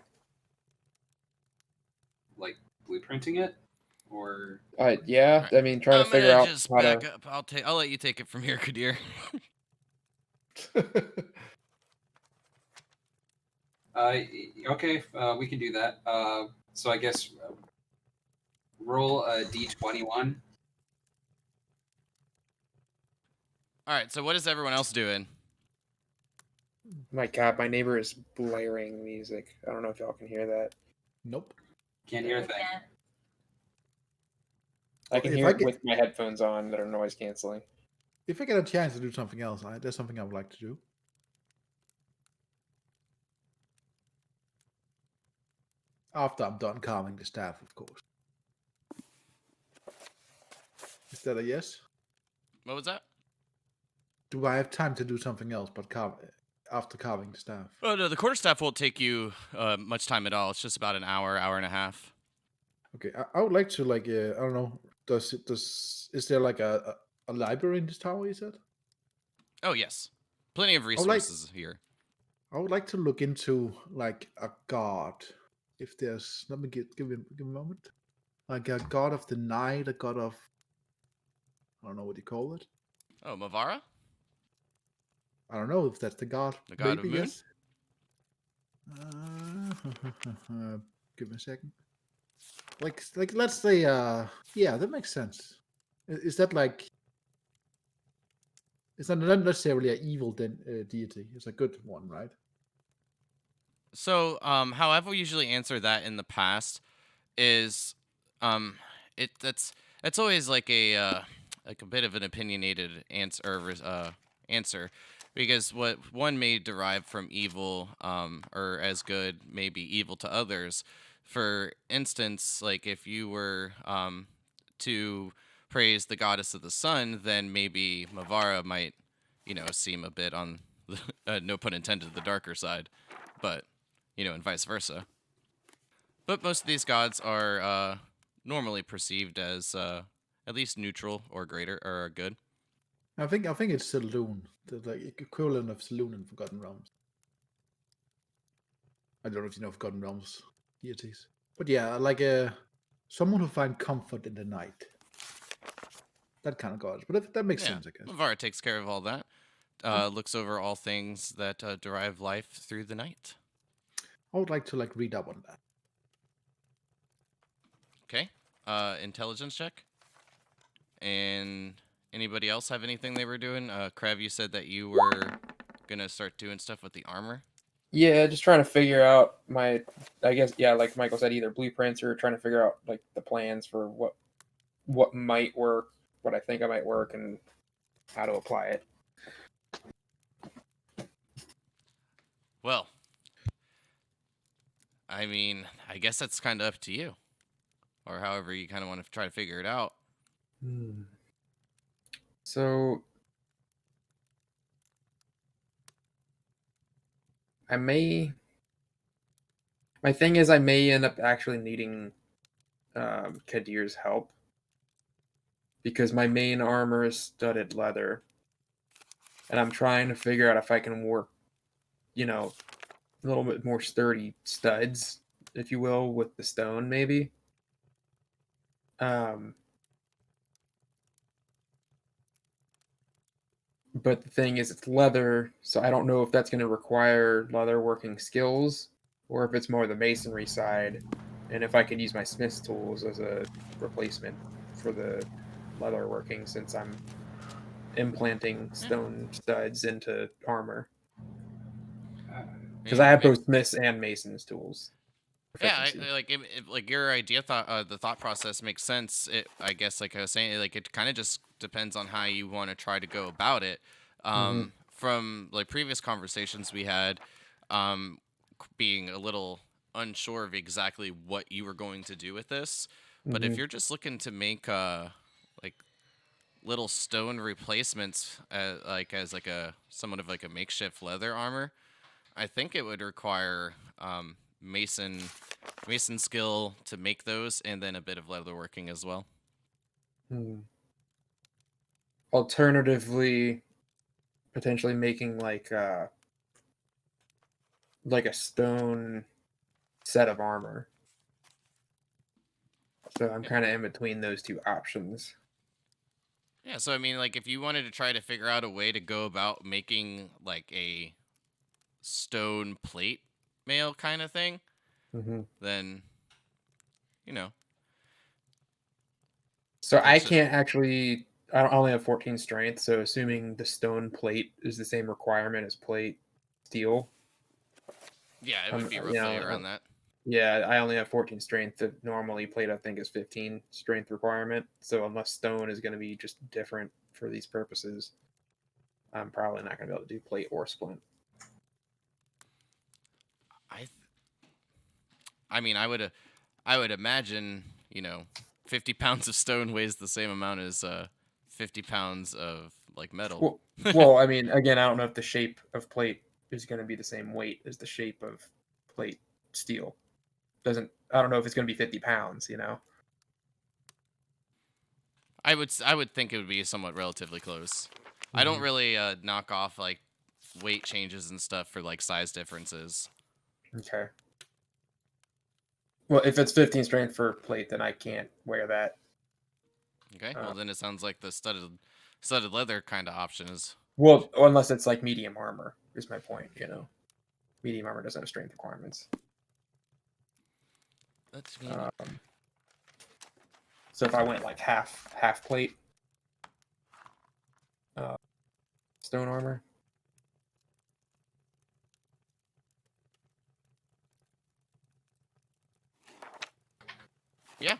Like blueprinting it, or Yeah, Alright. I mean, trying to I'm figure gonna out just how back to. up. I'll let you take it from here, Kadir. okay, we can do that. So I guess roll a d21. All right. So what is everyone else doing? My God, my neighbor is blaring music. I don't know if y'all can hear that. Nope. Can't hear a I thing. can't. I can If hear I it get- with my headphones on that are noise canceling. If I get a chance to do something else, there's something I would like to do. After I'm done carving the staff, of course. Is that a yes? What was that? Do I have time to do something else but after carving the staff? Oh no, the quarterstaff won't take you much time at all. It's just about an hour, hour and a half. Okay, I would like to I don't know. Is there like a library in this tower? You said. Oh yes, plenty of would like- resources here. I would like to look into like a god. If there's, let me give me a moment. Like a god of the night, a god of, I don't know what you call it. Oh, Mavara, I don't know if that's the god. the god of Maybe, moon. yes. Give me a second. Like let's say, yeah, that makes sense. Is that like? It's not necessarily an evil deity. It's a good one, right? So, how I've usually answered that in the past is, that's always like a bit of an opinionated answer, because what one may derive from evil, or as good may be evil to others. For instance, like if you were to praise the goddess of the sun, then maybe Mavara might, seem a bit on the, no pun intended, the darker side, but and vice versa. But most of these gods are normally perceived as at least neutral or greater or good. I think it's Saloon, the equivalent of Saloon in Forgotten Realms. I don't know if you know Forgotten Realms deities, but yeah, like someone who finds comfort in the night. That kind of gods, but that makes Yeah, sense, I guess. Mavara takes care of all that. Looks over all things that derive life through the night. I would like to read up on that. Okay. Intelligence check. And anybody else have anything they were doing? Krev, you said that you were gonna start doing stuff with the armor. Yeah, just trying to figure out I guess, yeah, like Michael said, either blueprints or trying to figure out like the plans for what might work, what I think I might work, and how to apply it. Well, I mean, I guess that's kind of up to you, or however you kind of want to try to figure it out. So my thing is I may end up actually needing Kadir's help, because my main armor is studded leather, and I'm trying to figure out if I can work, a little bit more sturdy studs, if you will, with the stone, maybe. But the thing is, it's leather, so I don't know if that's going to require leather working skills, or if it's more the masonry side, and if I can use my smith's tools as a replacement for the leather working, since I'm implanting stone studs into armor. Because I have both smith's and mason's tools. Yeah, Proficiency. like your idea, the thought process makes sense. I guess, like I was saying, like it kind of just depends on how you want to try to go about it. From like previous conversations we had, being a little unsure of exactly what you were going to do with this, but if you're just looking to make like little stone replacements, as like a somewhat of like a makeshift leather armor, I think it would require mason mason skill to make those, and then a bit of leatherworking as well. Alternatively, potentially making like a stone set of armor. So I'm kind of in between those two options. Yeah, so I mean, like, if you wanted to try to figure out a way to go about making like a stone plate mail kind of thing, then you know. So I It's just- can't actually. I only have 14 strength. So assuming the stone plate is the same requirement as plate steel. Yeah, it would be roughly around that. Yeah, I only have 14 strength. The normally plate I think is 15 strength requirement. So unless stone is going to be just different for these purposes, I'm probably not going to be able to do plate or splint. I mean, I would imagine, 50 pounds of stone weighs the same amount as 50 pounds of like metal. Well, I mean, again, I don't know if the shape of plate is going to be the same weight as the shape of plate steel. I don't know if it's going to be 50 pounds, I would think it would be somewhat relatively close. I don't really knock off like weight changes and stuff for like size differences. Okay. Well, if it's 15 strength for plate, then I can't wear that. Okay, well then it sounds like the studded leather kind of option is. Well, unless it's like medium armor, is my point, Medium armor doesn't have strength requirements. That's me. So if I went like half plate stone armor. Yeah,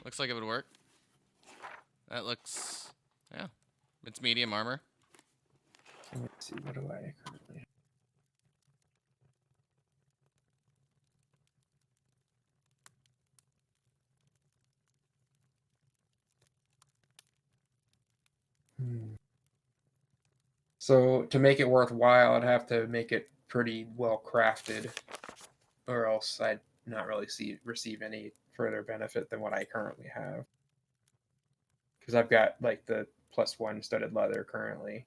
looks like it would work. That looks, yeah, it's medium armor. Let's see, what do I currently? So to make it worthwhile, I'd have to make it pretty well crafted, or else I'd not really receive any further benefit than what I currently have. Because I've got like the +1 studded leather currently,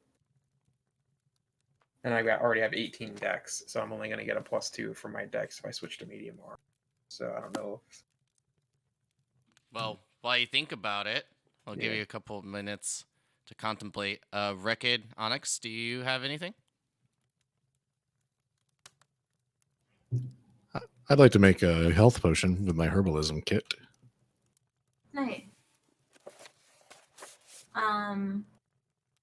and already have 18 decks, so I'm only going to get a +2 for my decks if I switch to medium armor. So I don't know. Well, while you think about it, I'll give you a couple of minutes to contemplate. Rekid, Onyx, do you have anything? I'd like to make a health potion with my herbalism kit. Nice.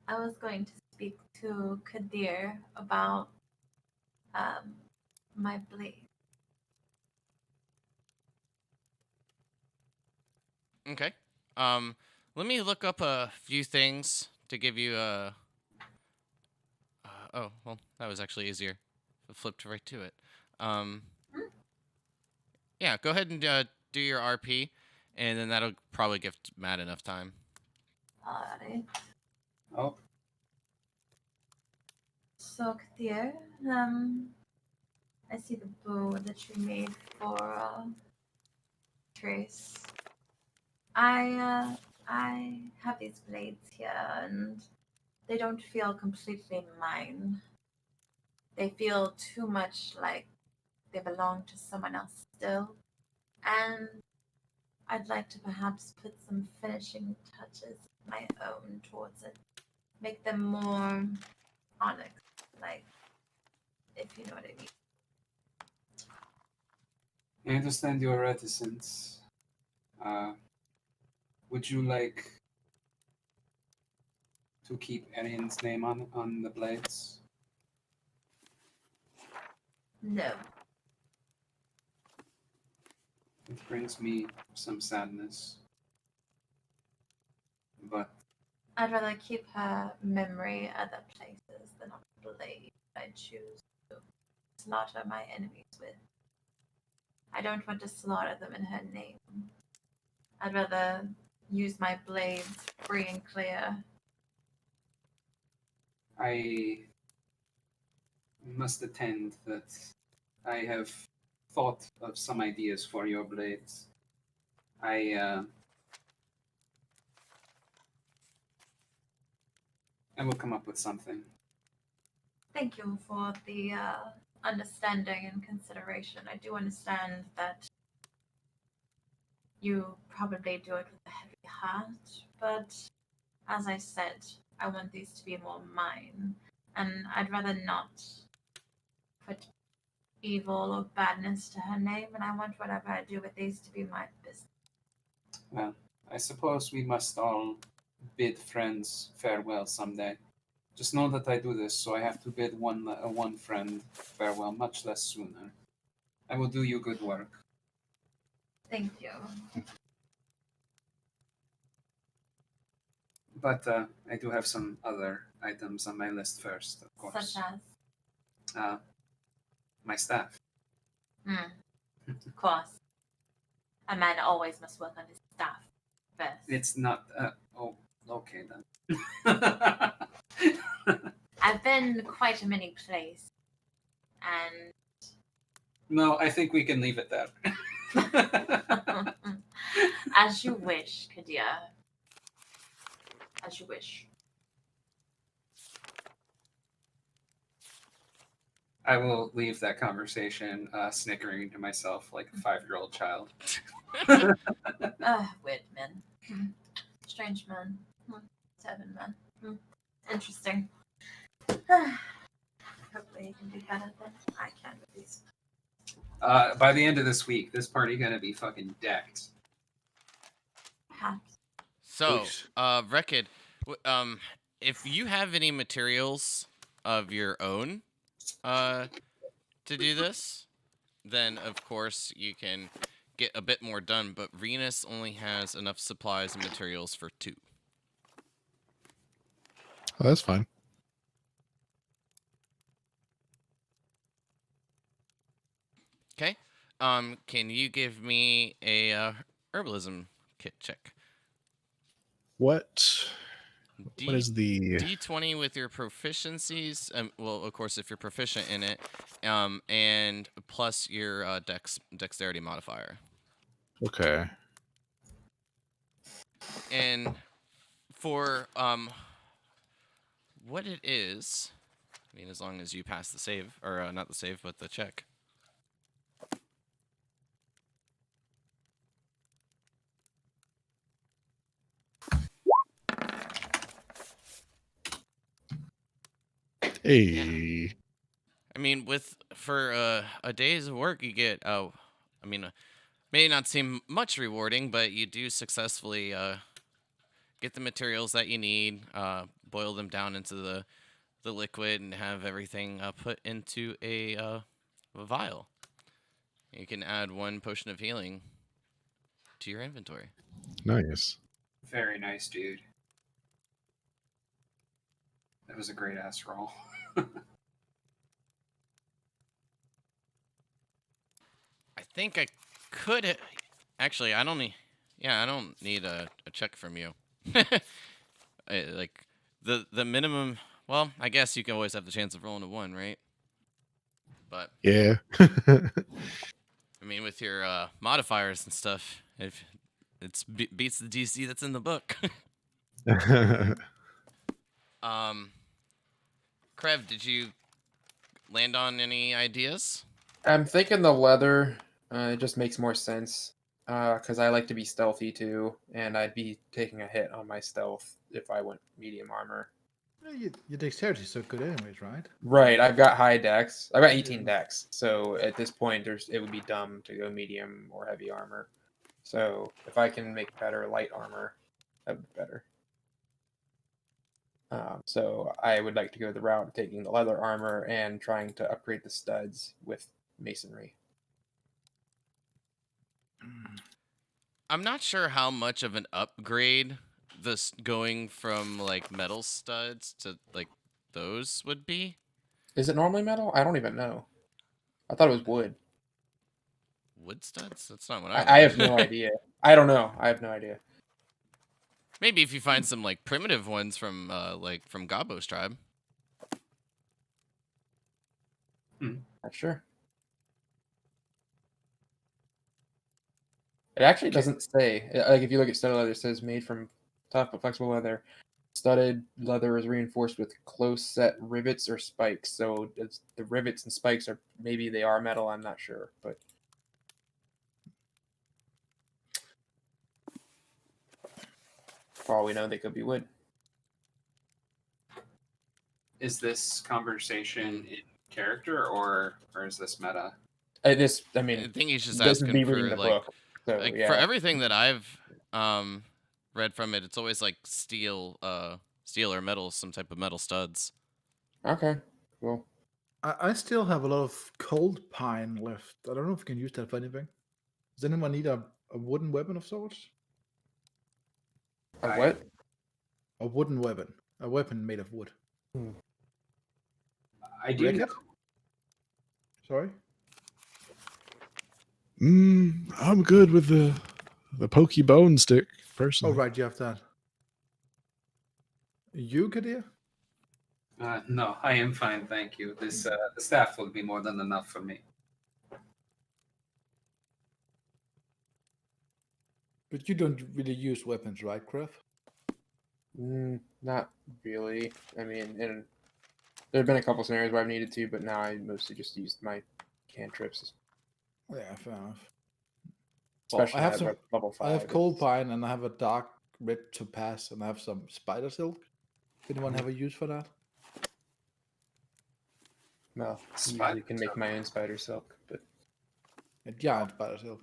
I was going to speak to Kadir about my blade. Okay. Let me look up a few things to give you a. Oh, well, that was actually easier. I flipped right to it. Yeah, go ahead and do your RP, and then that'll probably give Matt enough time. Alright. Oh, So Kadir, I see the bow that you made for Trace. I have these blades here, and they don't feel completely mine. They feel too much like they belong to someone else still. And I'd like to perhaps put some finishing touches of my own towards it. Make them more onyx, like, if you know what I mean. I understand your reticence. Would you like to keep Arian's name on the blades? No. It brings me some sadness. But I'd rather keep her memory other places than on a blade I choose to slaughter my enemies with. I don't want to slaughter them in her name. I'd rather use my blades free and clear. I must attend that I have thought of some ideas for your blades. I will come up with something. Thank you for the understanding and consideration. I do understand that you probably do it with a heavy heart, but as I said, I want these to be more mine, and I'd rather not put evil or badness to her name, and I want whatever I do with these to be my business. Well, I suppose we must all bid friends farewell someday. Just know that I do this, so I have to bid one friend farewell much less sooner. I will do you good work. Thank you. But I do have some other items on my list first, of course. Such as? My staff. Of course. A man always must work on his staff first. It's not. Oh, okay then. I've been quite a many places, and No, I think we can leave it there. as you wish, Kadia. As you wish. I will leave that conversation snickering to myself like a 5-year-old child. Weird men. Strange men. 7 men. Interesting. Hopefully you can do better than I can with these. By the end of this week, this party gonna be fucking decked. Perhaps. So, Oops. Rekid, if you have any materials of your own to do this, then of course you can get a bit more done, but Venus only has enough supplies and materials for 2. Oh, that's fine. Okay. Can you give me a herbalism kit check? What is the D20 with your proficiencies? Well, of course, if you're proficient in it, and plus your dexterity modifier. okay? And for what it is, I mean, as long as you pass the save, or not the save, but the check. Hey, I mean, for a day's work, you get I mean, may not seem much rewarding, but you do successfully get the materials that you need, boil them down into the liquid, and have everything put into a vial. You can add 1 potion of healing to your inventory. nice. Very nice, dude. That was a great ass roll. I think I could actually. I don't need. Yeah, I don't need a check from you. Like the minimum. Well, I guess you can always have the chance of rolling a 1, right? But Yeah. I mean, with your modifiers and stuff, if beats the DC that's in the book. Krev, did you land on any ideas? I'm thinking the leather. It just makes more sense because I like to be stealthy too, and I'd be taking a hit on my stealth if I went medium armor. Your dexterity is so good, anyways, right? Right, I've got high dex. I've got 18 dex, so at this point, it would be dumb to go medium or heavy armor. So if I can make better light armor, that would be better. So I would like to go the route of taking the leather armor and trying to upgrade the studs with masonry. I'm not sure how much of an upgrade this going from like metal studs to like those would be. Is it normally metal? I don't even know. I thought it was wood. Wood studs? That's not what I have no idea. I don't know. I have no idea. Maybe if you find some like primitive ones from from Gabo's tribe. Not sure. It actually doesn't say. Like if you look at studded leather, it says made from tough but flexible leather. Studded leather is reinforced with close set rivets or spikes. So the rivets and spikes are maybe they are metal. I'm not sure, but for all we know, they could be wood. Is this conversation in character or is this meta? I I mean, think he's just this would be asking reading for the like, book. So for yeah, everything that I've read from it, it's always like steel or metal, some type of metal studs. okay, cool. I still have a lot of cold pine left. I don't know if we can use that for anything. Does anyone need a wooden weapon of sorts? A what? A wooden weapon. A weapon made of wood. I do know. Ricket? Sorry? I'm good with the pokey bone stick, Oh, personally. right, you have that. You, Kadir? No, I am fine, thank you. This the staff will be more than enough for me. But you don't really use weapons, right, Kref? Not really. I mean, and there have been a couple scenarios where I've needed to, but now I mostly just used my cantrips. Yeah, fair enough. Especially I have now some. at level 5. I have cold pine and I have a dark red topaz and I have some spider silk. Anyone have a use for that? Well, Spider usually can make my own spider silk, but A giant spider silk.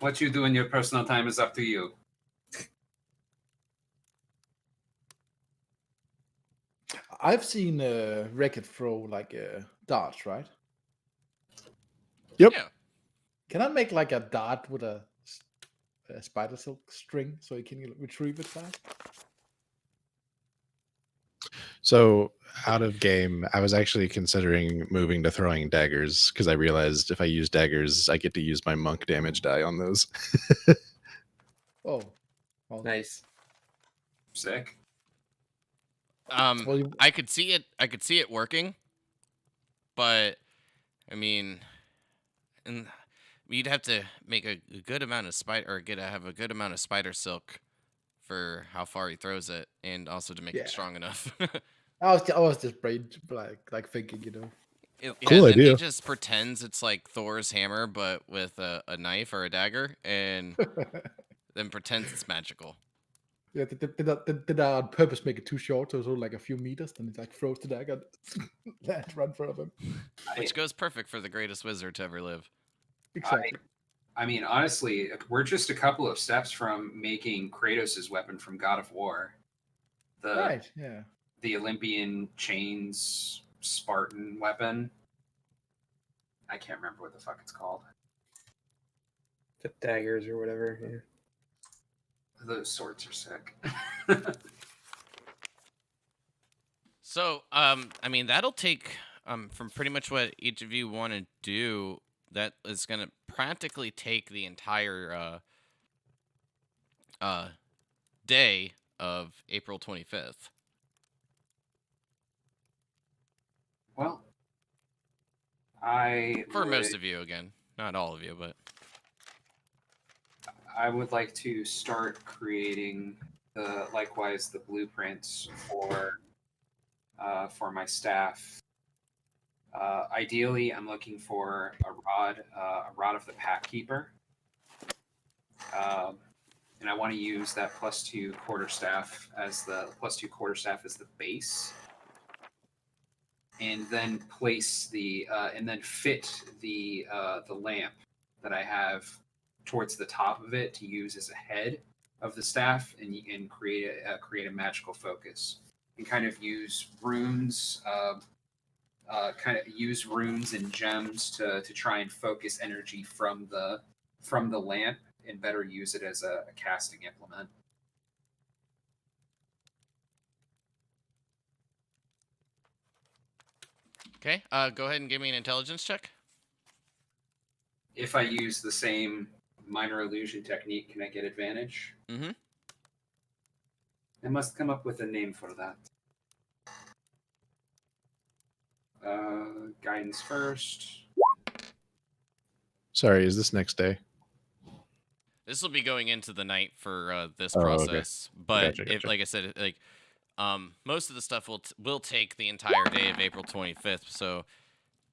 What you do in your personal time is up to you. I've seen Wreckit throw like darts, right? Yep. Yeah. Can I make like a dart with a spider silk string so you can retrieve it fast? So out of game, I was actually considering moving to throwing daggers because I realized if I use daggers, I get to use my monk damage die on those. Oh, well, nice. Sick. well, you, I could see it working, but I mean, and you'd have to make a good amount of have a good amount of spider silk for how far he throws it, and also to make Yeah. it strong enough. I was just brain like thinking, you know. Cool Then he idea. just pretends it's like Thor's hammer, but with a knife or a dagger, and then pretends it's magical. Yeah, did I on purpose make it too short, so it's only like a few meters, then it like throws the dagger and run in front of him. Which goes perfect for the greatest wizard to ever live. Exactly. I mean, honestly, we're just a couple of steps from making Kratos' weapon from God of War. Right, yeah. The Olympian chains Spartan weapon. I can't remember what the fuck it's called. The daggers or whatever. Yeah. Those swords are sick. So, I mean, that'll take from pretty much what each of you want to do. That is going to practically take the entire day of April 25th. Well, For most of you, again, not all of you, but I would like to start creating likewise the blueprints for my staff. Ideally, I'm looking for a rod of the Pack Keeper, and I want to use that +2 quarterstaff as the base, and then place and then fit the lamp that I have towards the top of it to use as a head of the staff, and create a magical focus, and kind of use runes. Use runes and gems to try and focus energy from the lamp and better use it as a casting implement. okay. Go ahead and give me an intelligence check. If I use the same minor illusion technique, can I get advantage? Mm-hmm. I must come up with a name for that. Guidance first. Sorry, is this next day? This will be going into the night for this Oh, okay. process, but Gotcha, if, gotcha. like I said, like most of the stuff will take the entire day of April 25th. So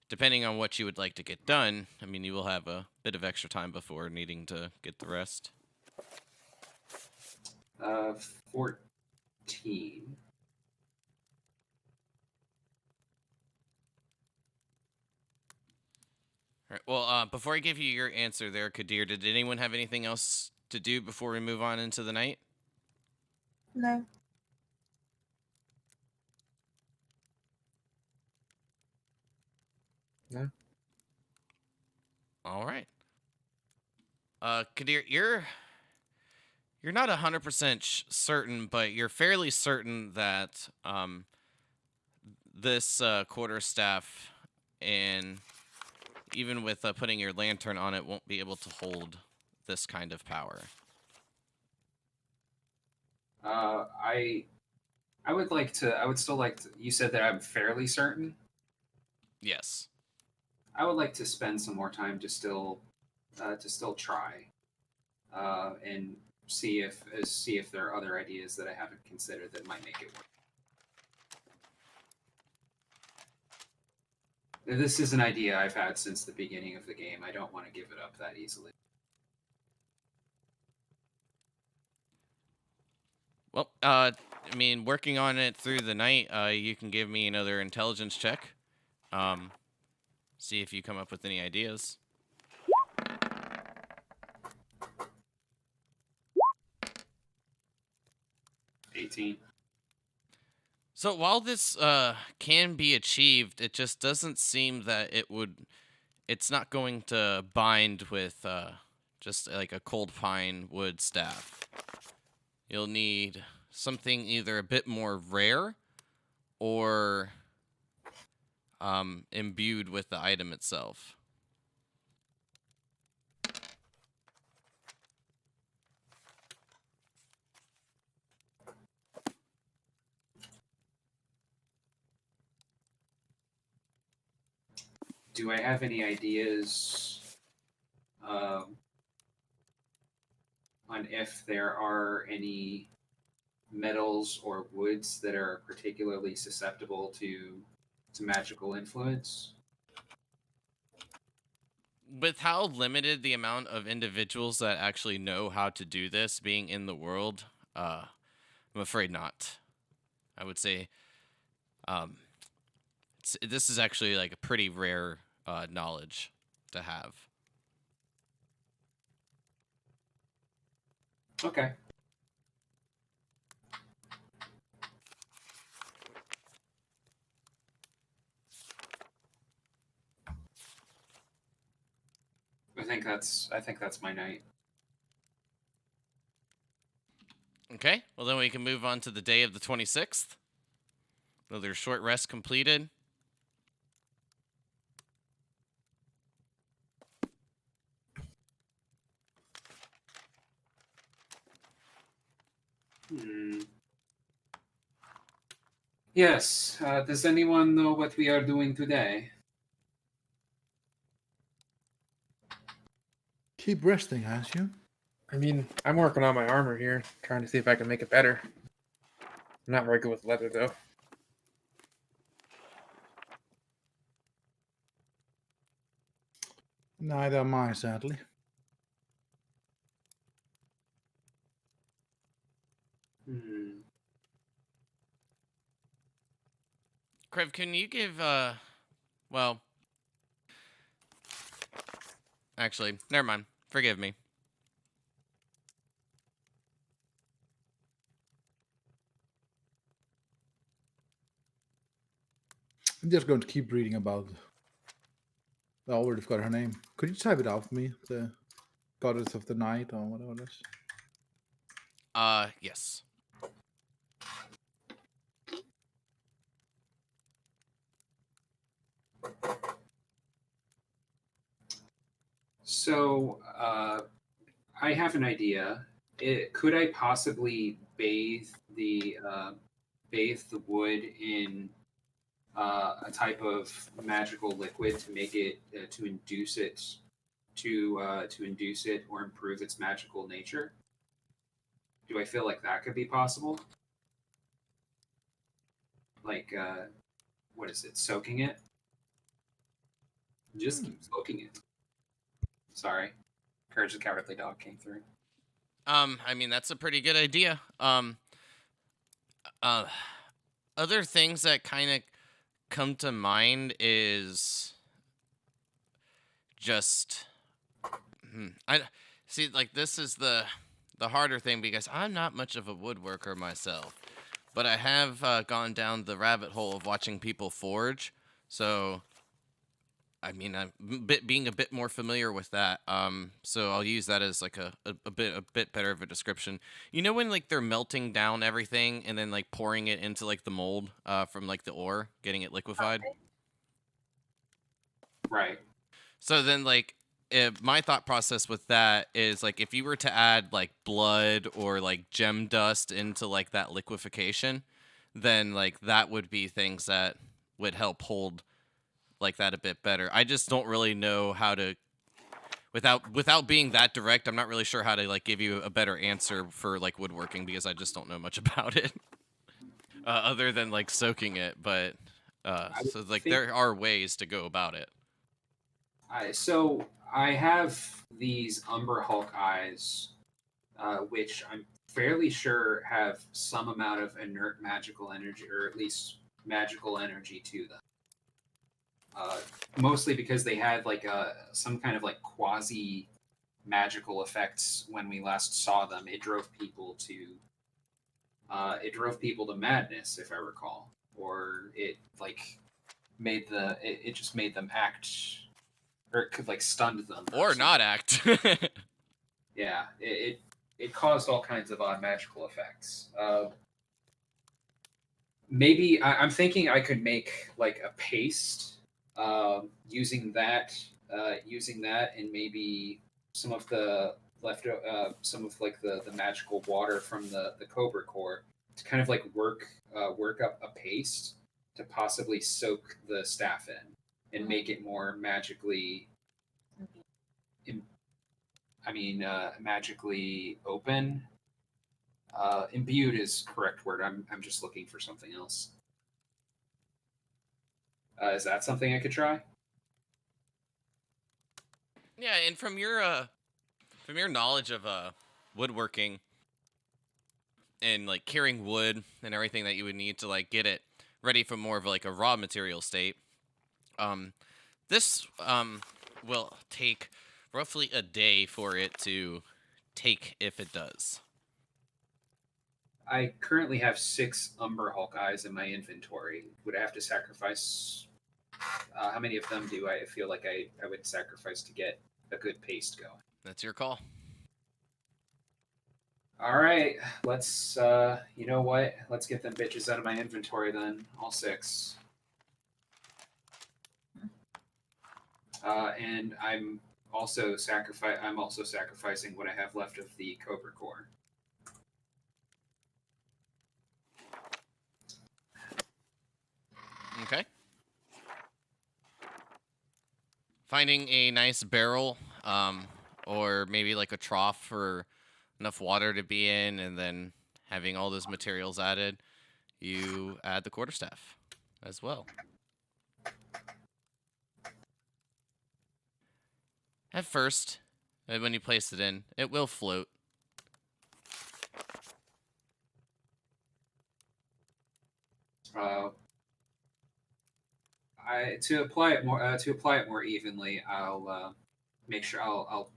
depending on what you would like to get done, I mean, you will have a bit of extra time before needing to get the rest. 14. All right. Well, before I give you your answer there, Kadir, did anyone have anything else to do before we move on into the night? No. No. All right. Kadir, you're not 100% certain, but you're fairly certain that this quarterstaff, and even with putting your lantern on it, won't be able to hold this kind of power. I would like to. I would still like to. You said that I'm fairly certain. Yes. I would like to spend some more time to still try, and see if there are other ideas that I haven't considered that might make it work. This is an idea I've had since the beginning of the game. I don't want to give it up that easily. Well, I mean, working on it through the night, you can give me another intelligence check. See if you come up with any ideas. So while this can be achieved, it just doesn't seem that it's not going to bind with just like a cold pine wood staff. You'll need something either a bit more rare or imbued with the item itself. Do I have any ideas on if there are any metals or woods that are particularly susceptible to magical influence? With how limited the amount of individuals that actually know how to do this being in the world, I'm afraid not. I would say this is actually like a pretty rare knowledge to have. Okay. I think that's my night. Okay, well then we can move on to the day of the 26th. Another short rest completed. Yes. Does anyone know what we are doing today? Keep resting, has you? I mean, I'm working on my armor here, trying to see if I can make it better. I'm not very good with leather, though. Neither am I, sadly. Krev, can you give well, actually, never mind. Forgive me. I'm just going to keep reading about. I already forgot her name. Could you type it out for me? The goddess of the night or whatever it is. Yes. So, I have an idea. Could I possibly bathe the wood in a type of magical liquid to make it to induce it to induce it or improve its magical nature? Do I feel like that could be possible? Like, what is it? Soaking it? Just keep soaking it. Sorry, Courage the Cowardly Dog came through. I mean, that's a pretty good idea. Other things that kind of come to mind is just, I see, like, this is the harder thing because I'm not much of a woodworker myself, but I have gone down the rabbit hole of watching people forge. So, I mean, I'm being a bit more familiar with that. So I'll use that as like a bit better of a description. You know when like they're melting down everything and then like pouring it into like the mold from like the ore, getting it liquefied. Right. So then like my thought process with that is like if you were to add like blood or like gem dust into like that liquefaction, then like that would be things that would help hold like that a bit better. I just don't really know how to without being that direct. I'm not really sure how to like give you a better answer for like woodworking because I just don't know much about it other than like soaking it. But so like there are ways to go about it. So I have these Umber Hulk eyes, which I'm fairly sure have some amount of inert magical energy, or at least magical energy to them. Mostly because they had like some kind of like quasi magical effects when we last saw them. It drove people to madness, if I recall, or it like it just made them act, or it could like stunned them, or not act. Yeah, it caused all kinds of magical effects. Maybe I'm thinking I could make like a paste using that, and maybe some of the some of like the magical water from the cobra core to kind of like work up a paste to possibly soak the staff in and make it more magically. Magically open. Imbued is correct word. I'm just looking for something else. Is that something I could try? Yeah, and from your knowledge of woodworking and like curing wood and everything that you would need to like get it ready for more of like a raw material state, this will take roughly a day for it to take if it does. I currently have 6 Umber Hulk eyes in my inventory. Would I have to sacrifice? How many of them do I feel like I would sacrifice to get a good paste going? That's your call. All right, let's. You know what? Let's get them bitches out of my inventory then. All 6. And I'm also sacrificing what I have left of the Cobra Core. Okay. Finding a nice barrel, or maybe like a trough for enough water to be in, and then having all those materials added, you add the quarterstaff as well. At first, when you place it in, it will float. To apply it more evenly, I'll make sure I'll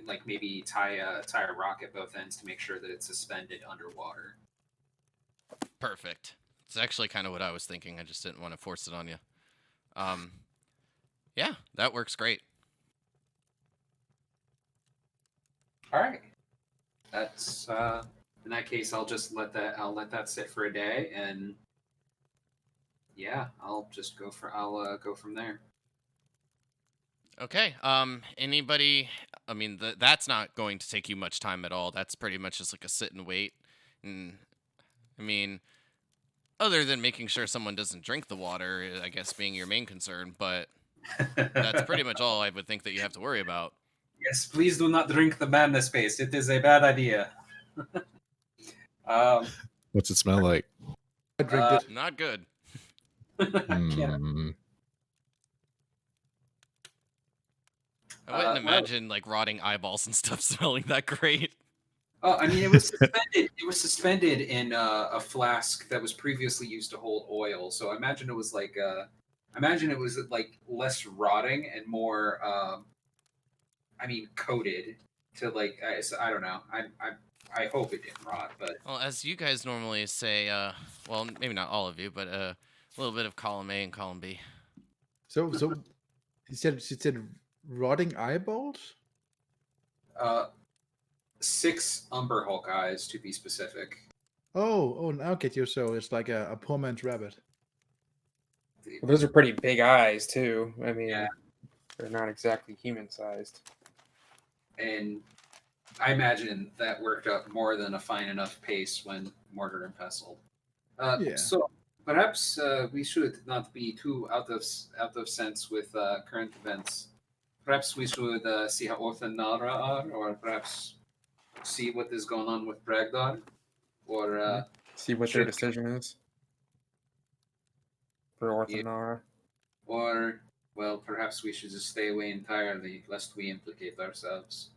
like maybe tie a rock at both ends to make sure that it's suspended underwater. Perfect. It's actually kind of what I was thinking. I just didn't want to force it on you. Yeah, that works great. All right. That's in that case, I'll let that sit for a day, and yeah, I'll go from there. Okay. Anybody? I mean, that's not going to take you much time at all. That's pretty much just like a sit and wait. And I mean, other than making sure someone doesn't drink the water, I guess being your main concern, but that's pretty much all I would think that you have to worry about. Yes, please do not drink the madness paste. It is a bad idea. What's it smell like? I drink Uh, it. Not good. I can't. Hmm. I wouldn't Well, imagine like rotting eyeballs and stuff smelling that great. I mean, it was suspended. It was suspended in a flask that was previously used to hold oil. So I imagine it was like, less rotting and more, coated to like. I don't know. I hope it didn't rot, but Well, as you guys normally say, well, maybe not all of you, but a little bit of column A and column B. So he said rotting eyeballs. 6 Umber Hulk eyes to be specific. Oh, now I get you. So it's like a poor man's rabbit. Well, those are pretty big eyes too. I mean, Yeah. they're not exactly human-sized. And I imagine that worked up more than a fine enough pace when mortar and pestle. Yeah. So perhaps we should not be too out of sense with current events. Perhaps we should see how Orth and Nara are, or perhaps see what is going on with Bragdar, or See what their Should- decision is for Orthanara. or well, perhaps we should just stay away entirely, lest we implicate ourselves.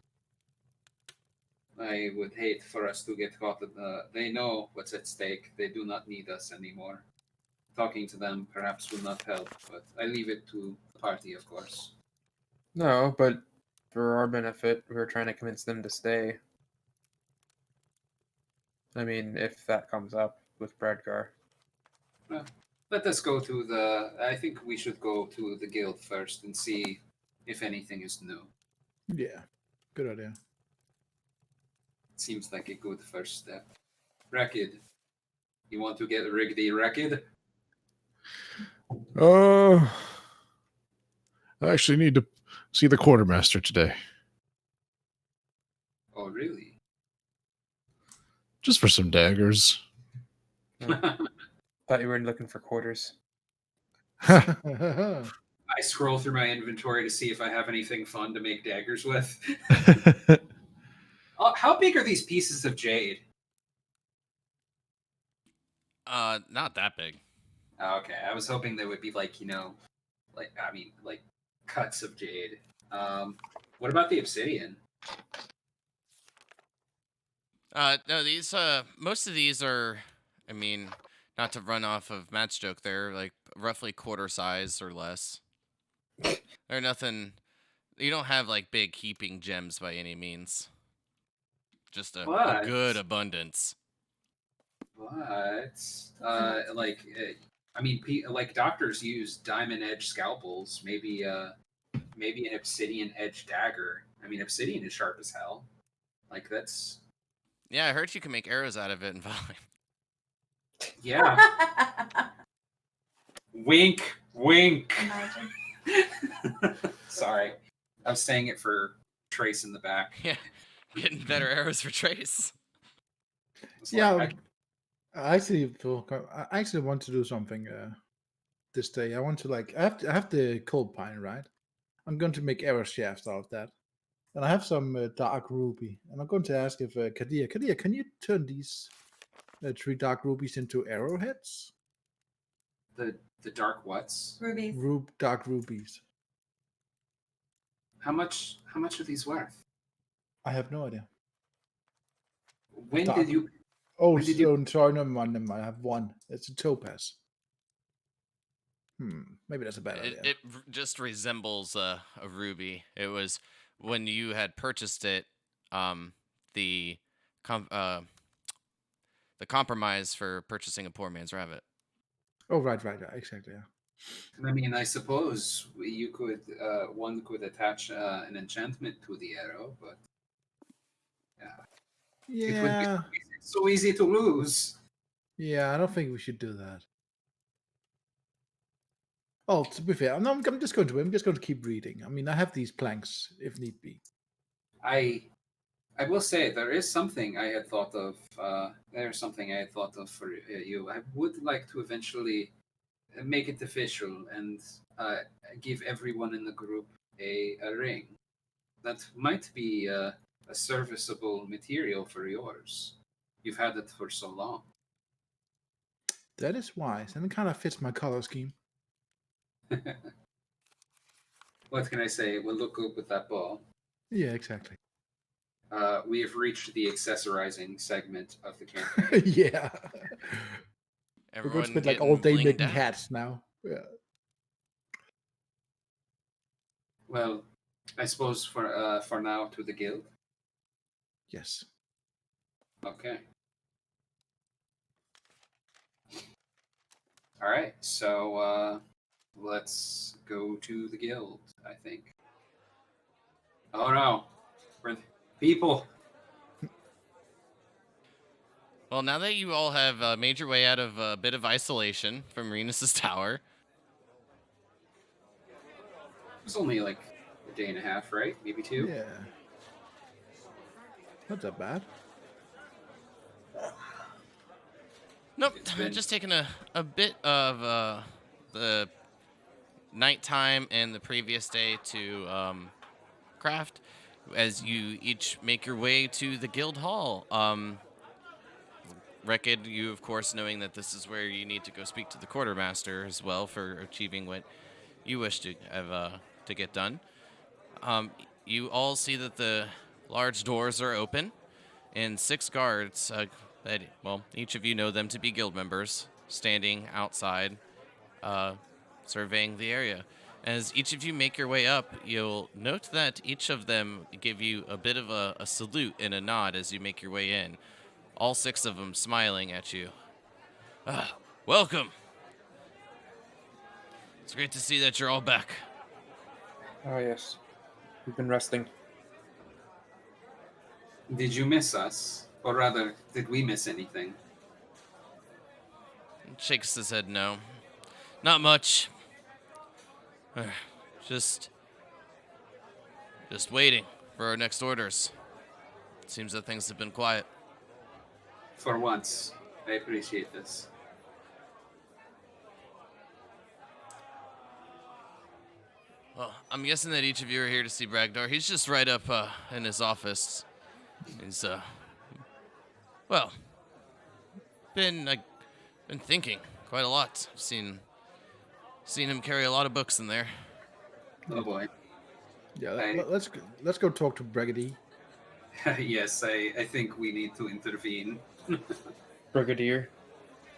I would hate for us to get caught. They know what's at stake. They do not need us anymore. Talking to them perhaps will not help, but I leave it to the party, of course. No, but for our benefit, we're trying to convince them to stay. I mean, if that comes up with Bradgar. Let us go to the. I think we should go to the guild first and see if anything is new. Yeah. Good idea. It seems like a good first step. Rakid, you want to get riggedy Rakid? I actually need to see the quartermaster today, Oh, really? just for some daggers. Thought you were looking for quarters. I scroll through my inventory to see if I have anything fun to make daggers with. How big are these pieces of jade? Not that big. Okay, I was hoping they would be like cuts of jade. What about the obsidian? No, these most of these are, I mean, not to run off of Matt's joke, they're like roughly quarter size or less. They're nothing. You don't have like big heaping gems by any means. Just a What? good abundance. But like doctors use diamond edge scalpels. Maybe an obsidian edge dagger. I mean, obsidian is sharp as hell. Like that's Yeah, I heard you can make arrows out of it in Valheim. yeah. Wink, wink. Imagine. Sorry, I was saying it for Trace in the back. Yeah, getting better arrows for Trace. It's Yeah. like, I actually want to do something this day. I want to I have the cold pine, right? I'm going to make arrow shafts out of that, and I have some dark ruby. And I'm going to ask if Kadia, can you turn these 3 dark rubies into arrowheads? the dark what's? Rubies. Dark rubies. How much are these worth? I have no idea. When Dark- did you? Oh, When did you- sorry, never mind. I have one. It's a topaz. Maybe that's a bad idea. It just resembles a ruby. It was when you had purchased it, the compromise for purchasing a poor man's rabbit. Oh, right, exactly. Yeah. I mean, I suppose you could. One could attach an enchantment to the arrow, but it would be Yeah. so easy to lose. Yeah, I don't think we should do that. Oh, to be fair, I'm just going to keep reading. I mean, I have these planks if need be. I will say there is something I had thought of. There's something I had thought of for you. I would like to eventually make it official and give everyone in the group a ring. That might be a serviceable material for yours. You've had it for so long. That is wise, and it kind of fits my color scheme. What can I say? It will look good with that ball. Yeah, exactly. We have reached the accessorizing segment of the campaign. Yeah. We're going to spend like all day blinged making out. hats now. Yeah. Well, I suppose for now to the guild. Yes. Okay. All right. So let's go to the guild. I think. Oh no, we're people. Well, now that you all have made your way out of a bit of isolation from Renus's tower, It was only like a day and a half, right? Maybe 2. Yeah. Not that bad. nope, It's been- just taking a bit of the nighttime and the previous day to craft as you each make your way to the guild hall. Rekid, you of course knowing that this is where you need to go speak to the quartermaster as well for achieving what you wish to have to get done. You all see that the large doors are open, and 6 guards, that each of you know them to be guild members, standing outside, surveying the area. As each of you make your way up, you'll note that each of them give you a bit of a salute and a nod as you make your way in. All 6 of them smiling at you. Welcome. It's great to see that you're all back. Oh, yes. We've been resting. Did you miss us, or rather, did we miss anything? Shakes his head no. Not much. Just waiting for our next orders. Seems that things have been quiet. For once, I appreciate this. Well, I'm guessing that each of you are here to see Bragdar. He's just right up in his office. He's been thinking quite a lot. I've seen him carry a lot of books in there. Oh boy. Yeah. Hey. Let's go talk to Brigady. Yes, I think we need to intervene. Brigadier.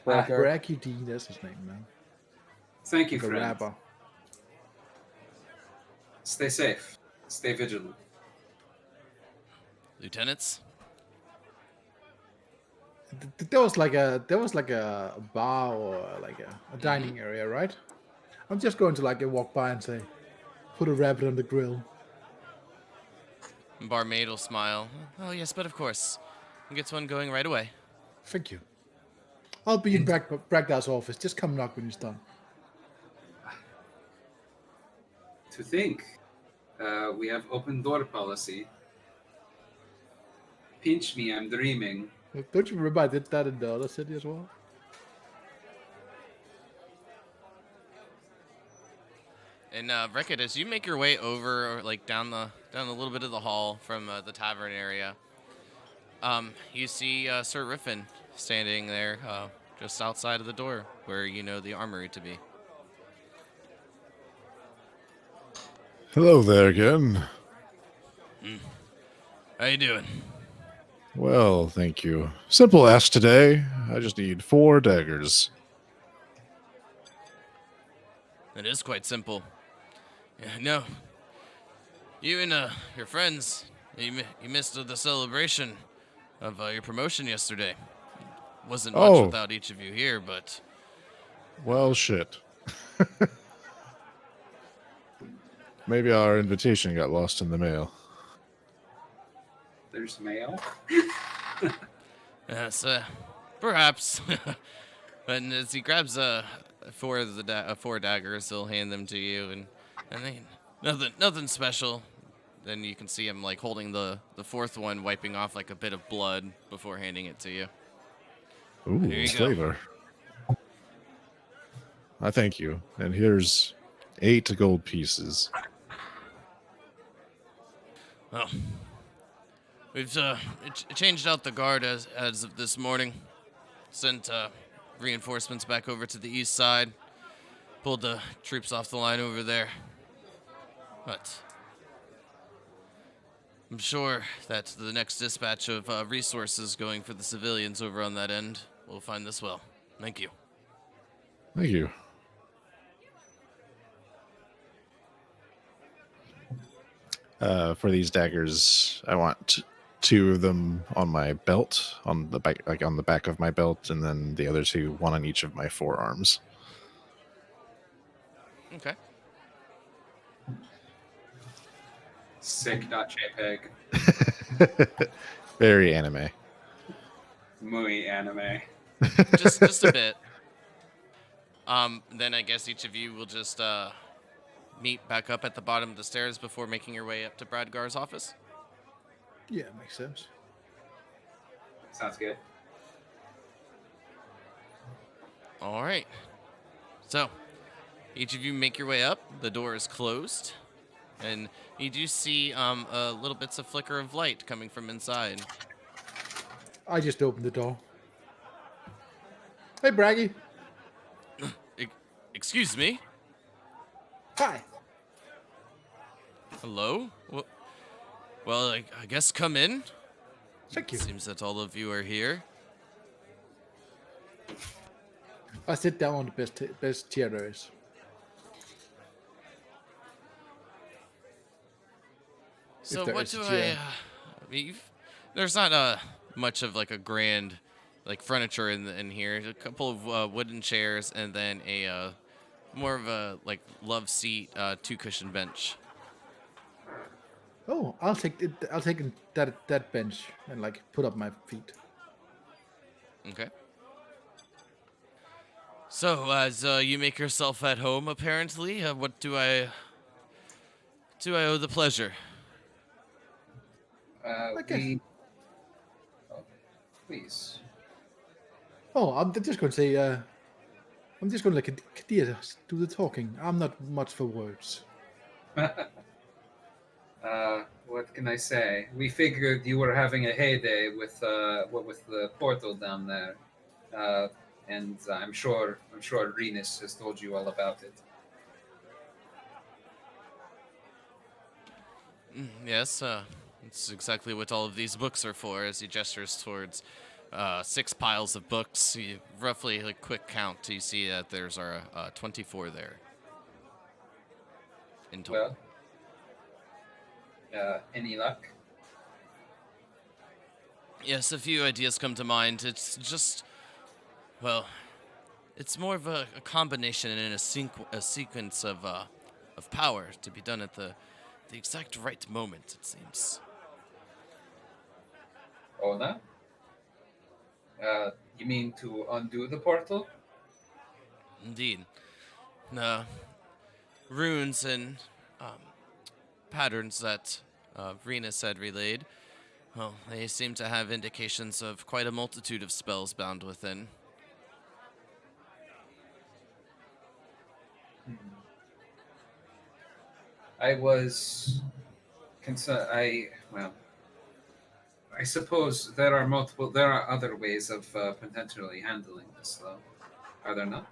Bragady, that's his name, man. Thank you, Like a friend. rapper. Stay safe. Stay vigilant. Lieutenants? There was like a bar or like a dining area, right? I'm just going to like walk by and say, put a rabbit on the grill. Barmaid will smile. Oh yes, but of course. Gets one going right away. Thank you. I'll be in Bragdar's office. Just come knock when he's done. To think, we have open door policy. Pinch me, I'm dreaming. Don't you remember I did that in the other city as well? And Rekid, as you make your way over, like down a little bit of the hall from the tavern area, you see Sir Riffin standing there, just outside of the door, where you know the armory to be. Hello there again. How you doing? Well, thank you. Simple ask today. I just need 4 daggers. It is quite simple. Yeah, no. You and your friends, you missed the celebration of your promotion yesterday. Wasn't much Oh. without each of you here, but Well, shit. Maybe our invitation got lost in the mail. There's mail. yes, perhaps. And as he grabs 4 daggers, he'll hand them to you, and they, nothing special. Then you can see him like holding the 4th one, wiping off like a bit of blood before handing it to you. Ooh, There you go. flavor. I thank you. And here's 8 gold pieces. Well, we've changed out the guard as of this morning. Sent reinforcements back over to the east side. Pulled the troops off the line over there. But I'm sure that the next dispatch of resources going for the civilians over on that end will find this well. Thank you. Thank you. For these daggers, I want two of them on my belt, on the back, like on the back of my belt, and then the other two, one on each of my forearms. Okay. Sick.jpg. Very anime. Muy anime. Just a bit. Then I guess each of you will just meet back up at the bottom of the stairs before making your way up to Bradgar's office. Yeah, makes sense. Sounds good. All right. So, each of you make your way up. The door is closed, and you do see little bits of flicker of light coming from inside. I just opened the door. Hey, Braggy. Excuse me. Hi. Hello. Well, I guess come in. Thank you. Seems that all of you are here. I sit down on the best chair there is. So there what is a do chair. there's not much of like a grand like furniture in here. A couple of wooden chairs and then a more of a like love seat, two cushion bench. Oh, I'll take it. I'll take that bench and like put up my feet. Okay. So as you make yourself at home, apparently, what do I owe the pleasure? Okay. Oh, please. Oh, I'm just going to say. I'm just going to let Kadia do the talking. I'm not much for words. What can I say? We figured you were having a heyday with the portal down there, and I'm sure Renus has told you all about it. Yes, it's exactly what all of these books are for. As he gestures towards 6 piles of books, roughly a quick count, you see that there's 24 there in total. Well, any luck? Yes, a few ideas come to mind. It's just, well, it's more of a combination and a sequence of power to be done at the exact right moment, it seems. Ona? You mean to undo the portal? Indeed. Runes and patterns that Venus had relayed, well, they seem to have indications of quite a multitude of spells bound within. I was concerned. I suppose there are other ways of potentially handling this, though. Are there not?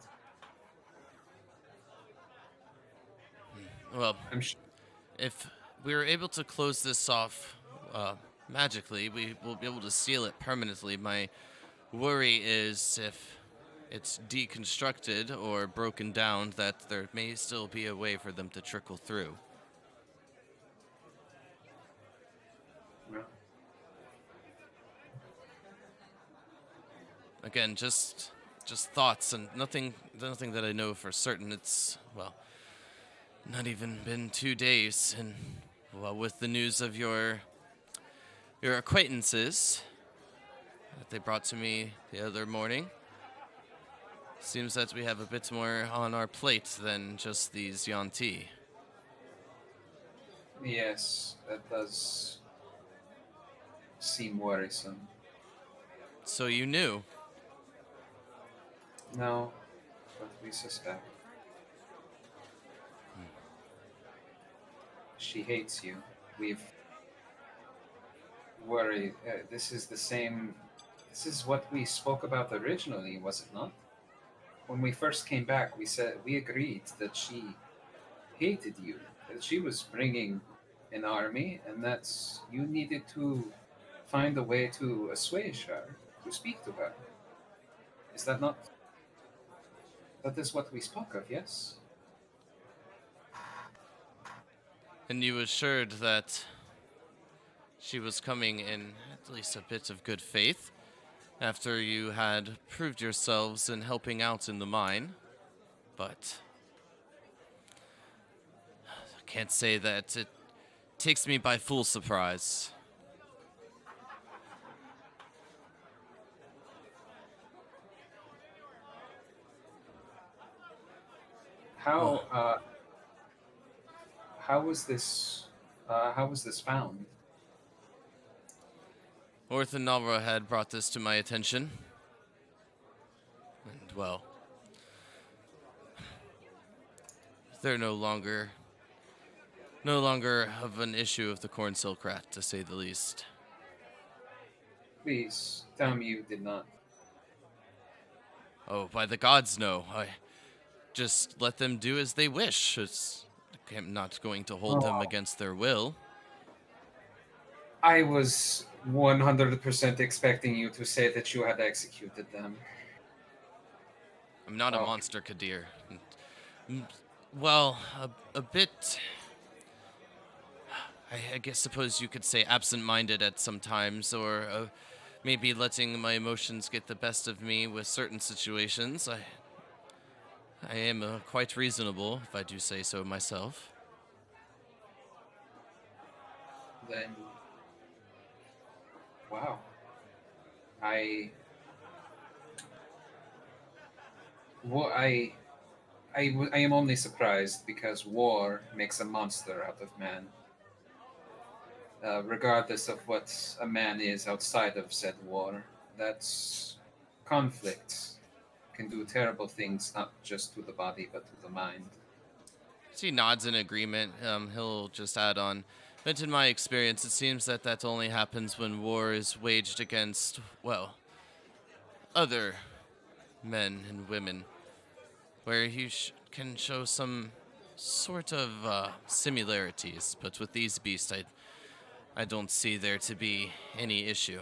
Well, I'm sure. if we were able to close this off magically, we will be able to seal it permanently. My worry is if it's deconstructed or broken down, that there may still be a way for them to trickle through. Well, Again, just thoughts and nothing that I know for certain. It's, well, not even been 2 days, and well, with the news of your acquaintances that they brought to me the other morning, seems that we have a bit more on our plate than just these Yuan-Ti. yes, that does seem worrisome. So you knew? No, but we suspect. She hates you. worry. This is the same. This is what we spoke about originally, was it not? When we first came back, we agreed that she hated you, that she was bringing an army, and that you needed to find a way to assuage her, to speak to her. Is that not? That is what we spoke of, yes? And you assured that she was coming in at least a bit of good faith after you had proved yourselves in helping out in the mine. But I can't say that it takes me by full surprise. How how was this how was this found? Orthan Nalra had brought this to my attention. And, well, they're no longer of an issue of the Corn Silk Rat, to say the least. Please tell me you did not. Oh, by the gods, no. I just let them do as they wish. I'm not going to hold them against their will. I was 100% expecting you to say that you had executed them. I'm not a Okay. monster, Kadir. Well, a bit. I guess suppose you could say absent-minded at some times, or maybe letting my emotions get the best of me with certain situations. I am quite reasonable, if I do say so myself. Then, wow. I Well, I am only surprised because war makes a monster out of man. Regardless of what a man is outside of said war, that's conflict can do terrible things not just to the body but to the mind. She nods in agreement. He'll just add on. But in my experience, it seems that only happens when war is waged against, well, other men and women, where you can show some sort of similarities. But with these beasts, I don't see there to be any issue.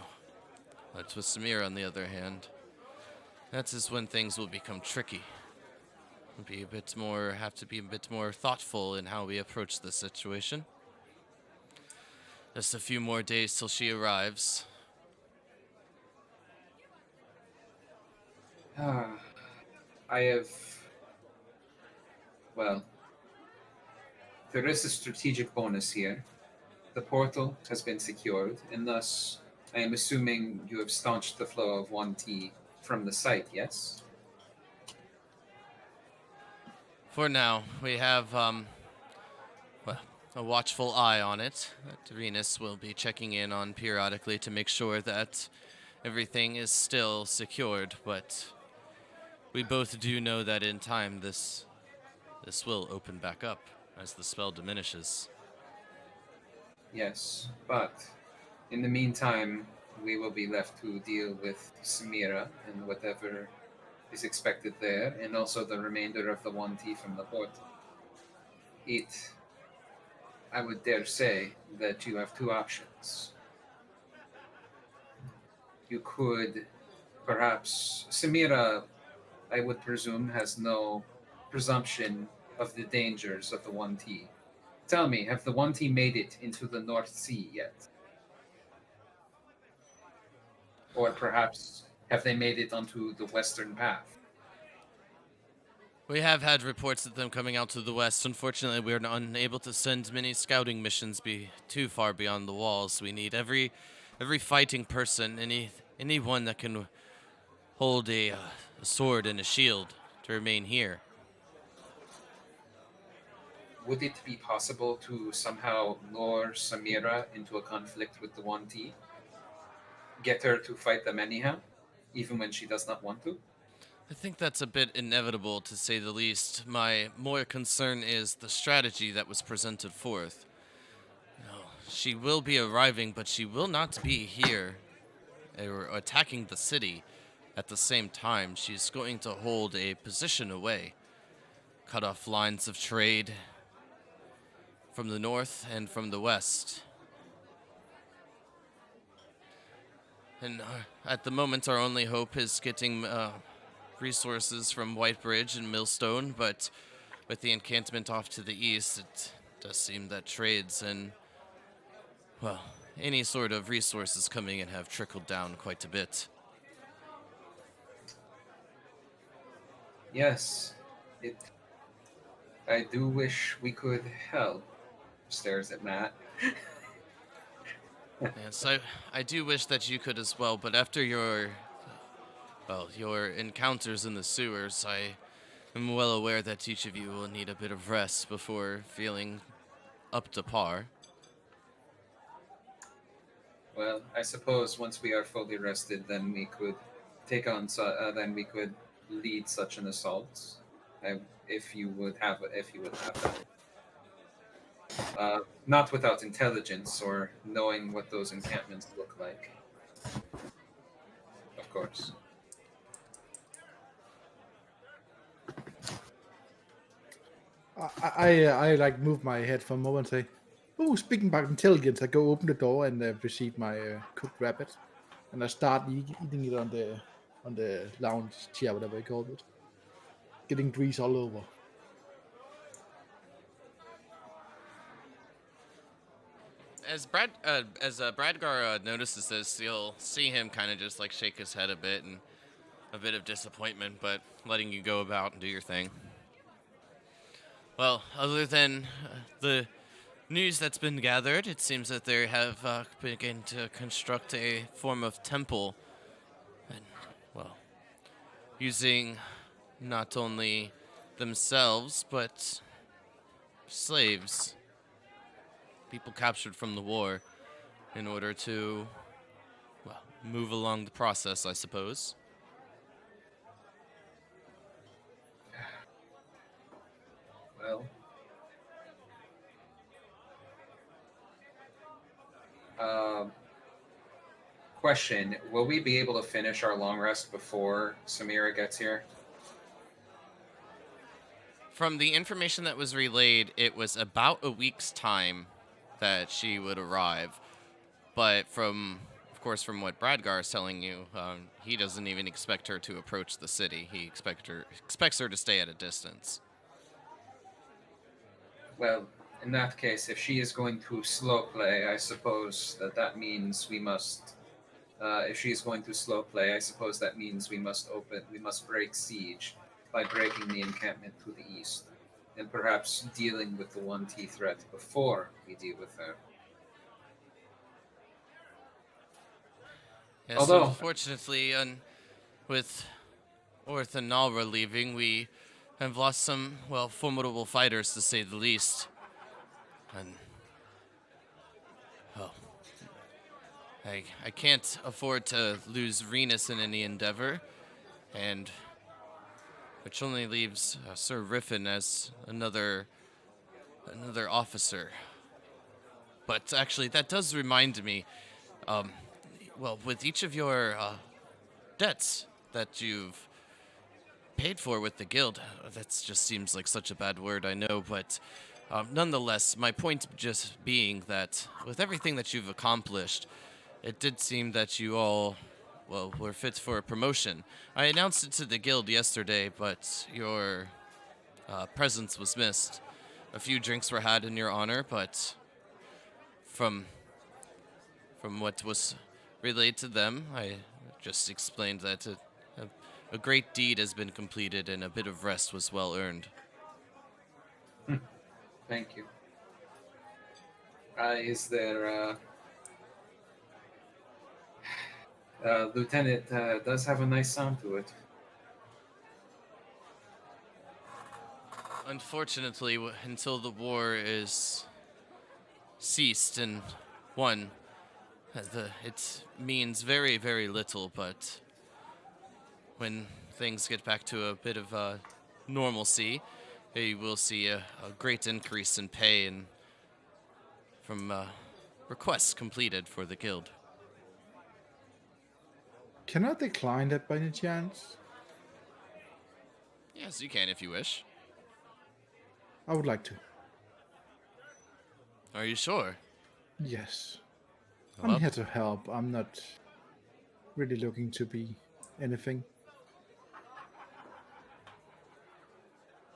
But with Samir, on the other hand, that is when things will become tricky. We'll be have to be a bit more thoughtful in how we approach the situation. Just a few more days till she arrives. I have. Well, there is a strategic bonus here. The portal has been secured, and thus I am assuming you have staunched the flow of 1T from the site, yes? For now, we have well, a watchful eye on it. Venus will be checking in on periodically to make sure that everything is still secured, but we both do know that in time this will open back up as the spell diminishes. Yes, but in the meantime, we will be left to deal with Samira and whatever is expected there, and also the remainder of the 1T from the portal. I would dare say that you have two options. You could perhaps, Samira, I would presume, has no presumption of the dangers of the 1T. Tell me, have the 1T made it into the North Sea yet? Or perhaps have they made it onto the Western Path? We have had reports of them coming out to the west. Unfortunately, we are unable to send many scouting missions too far beyond the walls. We need every fighting person, anyone that can hold a sword and a shield to remain here. Would it be possible to somehow lure Samira into a conflict with the 1T? Get her to fight them anyhow, even when she does not want to? I think that's a bit inevitable, to say the least. My more concern is the strategy that was presented forth. she will be arriving, but she will not be here or attacking the city at the same time. She's going to hold a position away, cut off lines of trade from the north and from the west. And at the moment, our only hope is getting resources from Whitebridge and Millstone, but with the encampment off to the east, it does seem that trades and, well, any sort of resources coming in have trickled down quite a bit. Yes, it. I do wish we could help. Stares at Matt. Yes, I do wish that you could as well, but after your encounters in the sewers, I am well aware that each of you will need a bit of rest before feeling up to par. Well, I suppose once we are fully rested, then we could take on. Then we could lead such an assault. If you would have that. Not without intelligence or knowing what those encampments look like. Of course. I like move my head for a moment and say, "Oh, speaking about intelligence," I go open the door and receive my cooked rabbit, and I start eating it on the lounge chair, whatever I call it, getting grease all over. As Bradgar notices this, you'll see him kind of just like shake his head a bit and a bit of disappointment, but letting you go about and do your thing. Well, other than the news that's been gathered, it seems that they have begun to construct a form of temple, and well, using not only themselves but slaves, people captured from the war, in order to, well, move along the process, I suppose. Well. Question: will we be able to finish our long rest before Samira gets here? From the information that was relayed, it was about a week's time that she would arrive. But of course, from what Bradgar is telling you, he doesn't even expect her to approach the city. He expects her to stay at a distance. Well, in that case, if she is going to slow play, I suppose that means we must. If she is going to slow play, I suppose that means we must break siege by breaking the encampment to the east, and perhaps dealing with the 1T threat before we deal with her. Yes, Although, unfortunately, with Orth and Nalra leaving, we have lost some, well, formidable fighters, to say the least. And, well, I can't afford to lose Renus in any endeavor, and which only leaves Sir Riffin as another officer. But actually, that does remind me, well, with each of your debts that you've paid for with the guild, that just seems like such a bad word, I know, but nonetheless, my point just being that with everything that you've accomplished, it did seem that you all, well, were fit for a promotion. I announced it to the guild yesterday, but your presence was missed. A few drinks were had in your honor, but from what was relayed to them, I just explained that a great deed has been completed and a bit of rest was well earned. thank you. Is there Lieutenant does have a nice sound to it. Unfortunately, until the war is ceased and won, it means very, very little, but when things get back to a bit of normalcy, you will see a great increase in pay, and from requests completed for the guild. Can I decline that by any chance? Yes, you can if you wish. I would like to. Are you sure? Yes. I'm Well, here to help. I'm not really looking to be anything.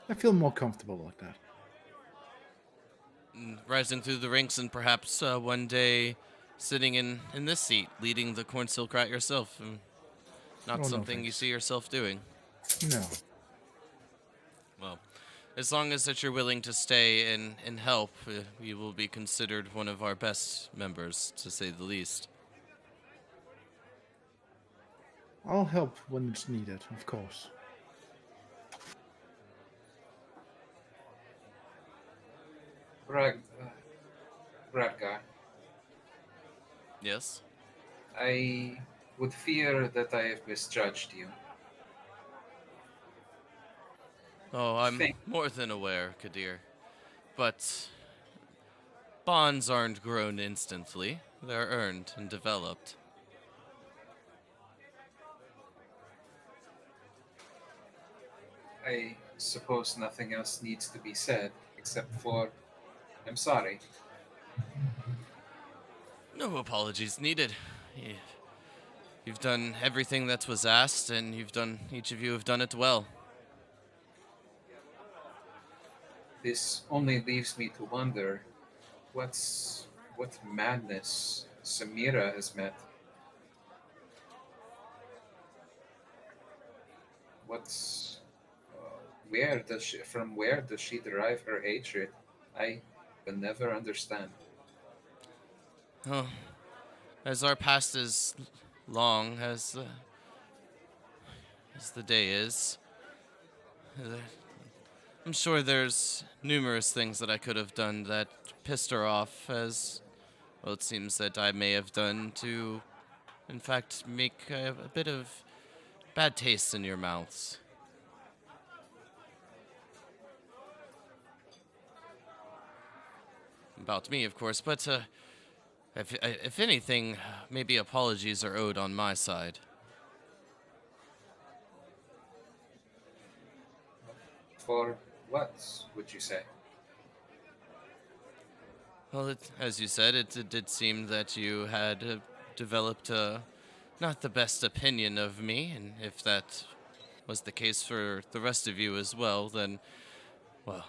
I feel more comfortable like that. rising through the ranks and perhaps one day sitting in this seat, leading the corn silk rat yourself. Not Oh, no, something you thanks. see yourself doing. No. Well, as long as that you're willing to stay and help, you will be considered one of our best members, to say the least. I'll help when it's needed, of course. Bradgar, Yes? I would fear that I have misjudged you. Oh, I'm Think more than aware, Kadir. But bonds aren't grown instantly. They're earned and developed. I suppose nothing else needs to be said except for I'm sorry. No apologies needed. You've done everything that was asked, and each of you have done it well. This only leaves me to wonder what madness Samira has met. What's from where does she derive her hatred? I will never understand. Oh, as our past is long as the day is, uh, I'm sure there's numerous things that I could have done that pissed her off, as well, it seems that I may have done to, in fact, make a bit of bad taste in your mouths. About me, of course, but if anything, maybe apologies are owed on my side. For what would you say? Well, as you said, it did seem that you had developed not the best opinion of me, and if that was the case for the rest of you as well, then, well,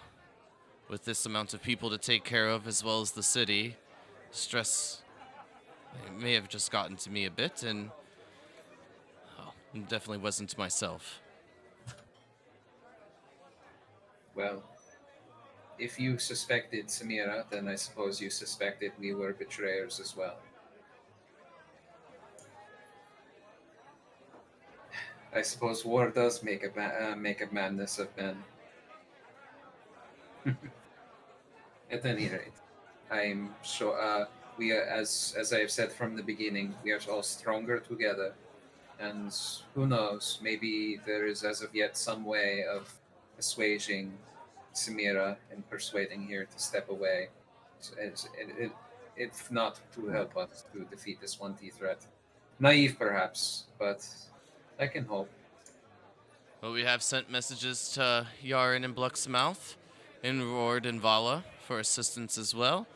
with this amount of people to take care of as well as the city, stress may have just gotten to me a bit, and definitely wasn't myself. Well, if you suspected Samira, then I suppose you suspected we were betrayers as well. I suppose war does make make a madness of men. At any rate, I'm sure we are, as I have said from the beginning, we are all stronger together. And who knows? Maybe there is, as of yet, some way of assuaging Samira and persuading her to step away. If not to help us to defeat this 1T threat. Naive, perhaps, but I can hope. Well, we have sent messages to Yaren and Blucksmouth, and Rord and Vala for assistance as well.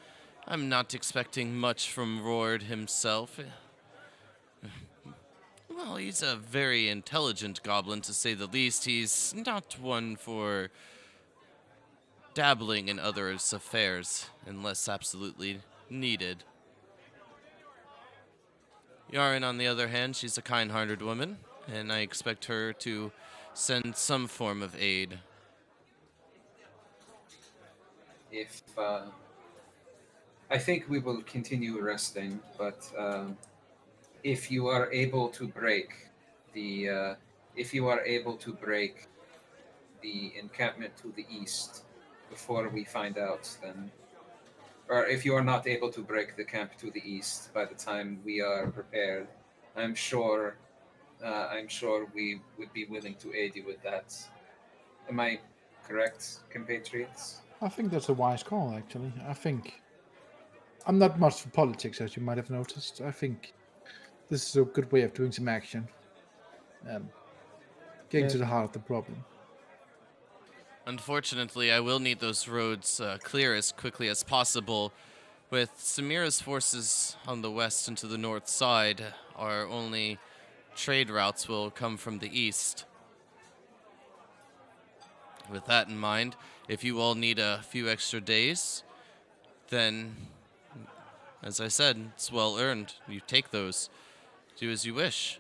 I'm not expecting much from Rord himself. Well, he's a very intelligent goblin, to say the least. He's not one for dabbling in others' affairs unless absolutely needed. Yaren, on the other hand, she's a kind-hearted woman, and I expect her to send some form of aid. If I think we will continue resting, but if you are able to break the encampment to the east before we find out, then, or if you are not able to break the camp to the east by the time we are prepared, I'm sure we would be willing to aid you with that. Am I correct, compatriots? I think that's a wise call, actually. I think I'm not much for politics, as you might have noticed. I think this is a good way of doing some action and getting to the heart of the problem. Unfortunately, I will need those roads clear as quickly as possible. With Samira's forces on the west and to the north side, our only trade routes will come from the east. With that in mind, if you all need a few extra days, then, as I said, it's well earned. You take those. Do as you wish.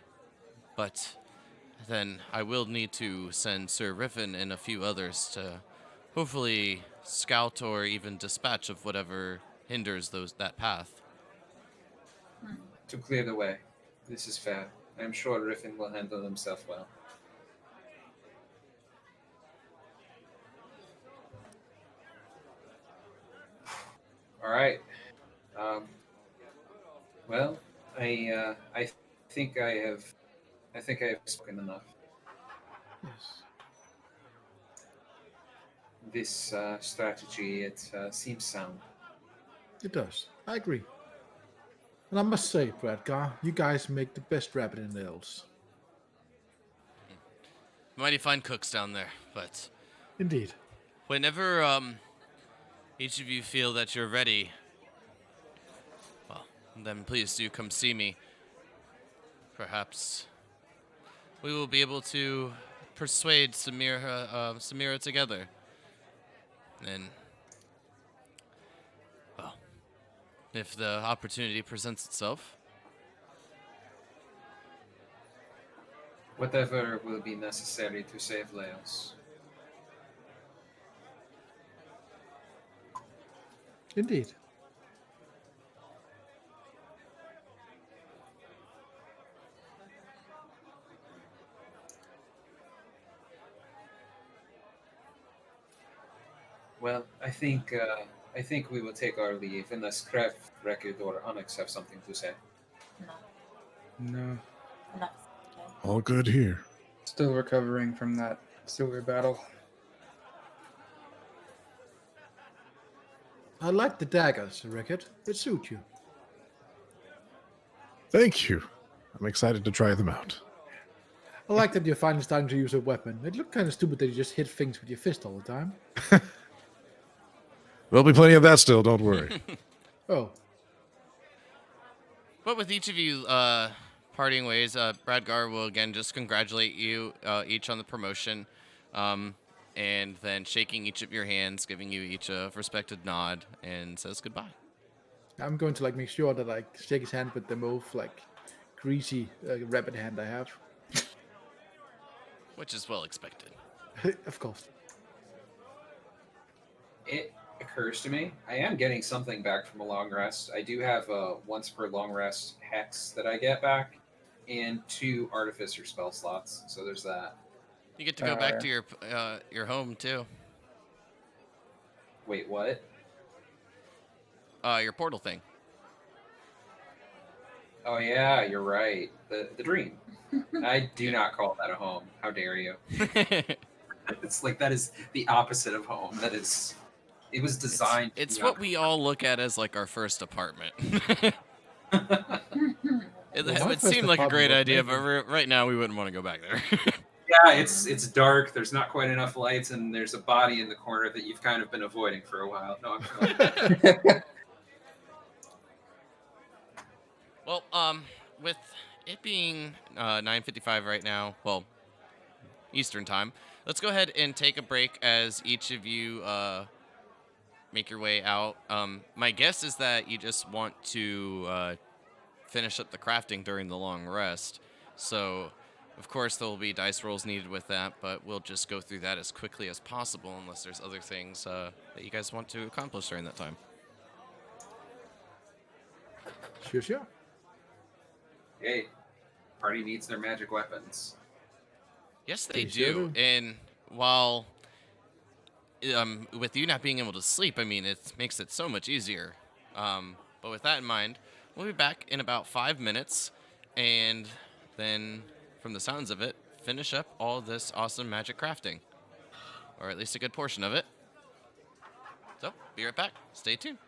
But then I will need to send Sir Riffin and a few others to hopefully scout or even dispatch of whatever hinders that path. To clear the way. This is fair. I'm sure Riffin will handle himself well. All right. Well, I think I have spoken enough. Yes. This strategy, it seems sound. It does. I agree. And I must say, Bradgar, you guys make the best rabbit in the Elves. Mighty fine cooks down there, but Indeed. whenever each of you feel that you're ready, well, then please do come see me. Perhaps we will be able to persuade Samira together. And, well, if the opportunity presents itself. Whatever will be necessary to save Lahles. Indeed. Well, I think we will take our leave unless Krev, Rekid, or Onyx have something to say. No, No. enough. All good here. Still recovering from that sewer battle. I like the daggers, Rickard. It suits you. Thank you. I'm excited to try them out. I like that you're finally starting to use a weapon. It looked kind of stupid that you just hit things with your fist all the time. There'll be plenty of that still, don't worry. Oh, But with each of you parting ways, Bradgar will again just congratulate you each on the promotion, and then shaking each of your hands, giving you each a respected nod, and says goodbye. I'm going to make sure that I shake his hand with the most greasy rabbit hand I have. Which is well expected. Of course. It occurs to me, I am getting something back from a long rest. I do have a once per long rest hex that I get back, and 2 artificer spell slots. So there's that. You get to go back to your home too. Wait, what? Your portal thing. Oh yeah, you're right. The dream. I do not call that a home. How dare you? It's like that is the opposite of home. That is. It was designed. It's what we all look at as our first apartment. It my would first seem like a apartment great was idea, amazing. but right now we wouldn't want to go back there. Yeah, it's dark. There's not quite enough lights, and there's a body in the corner that you've kind of been avoiding for a while. No, I'm Well, with it being 9:55 right now, well, Eastern time, let's go ahead and take a break as each of you make your way out. My guess is that you just want to finish up the crafting during the long rest. So, of course, there will be dice rolls needed with that, but we'll just go through that as quickly as possible unless there's other things that you guys want to accomplish during that time. Sure. Hey, party needs their magic weapons. Yes, they They sure do. do. And while with you not being able to sleep, I mean, it makes it so much easier. But with that in mind, we'll be back in about 5 minutes, and then, from the sounds of it, finish up all this awesome magic crafting, or at least a good portion of it. So, be right back. Stay tuned.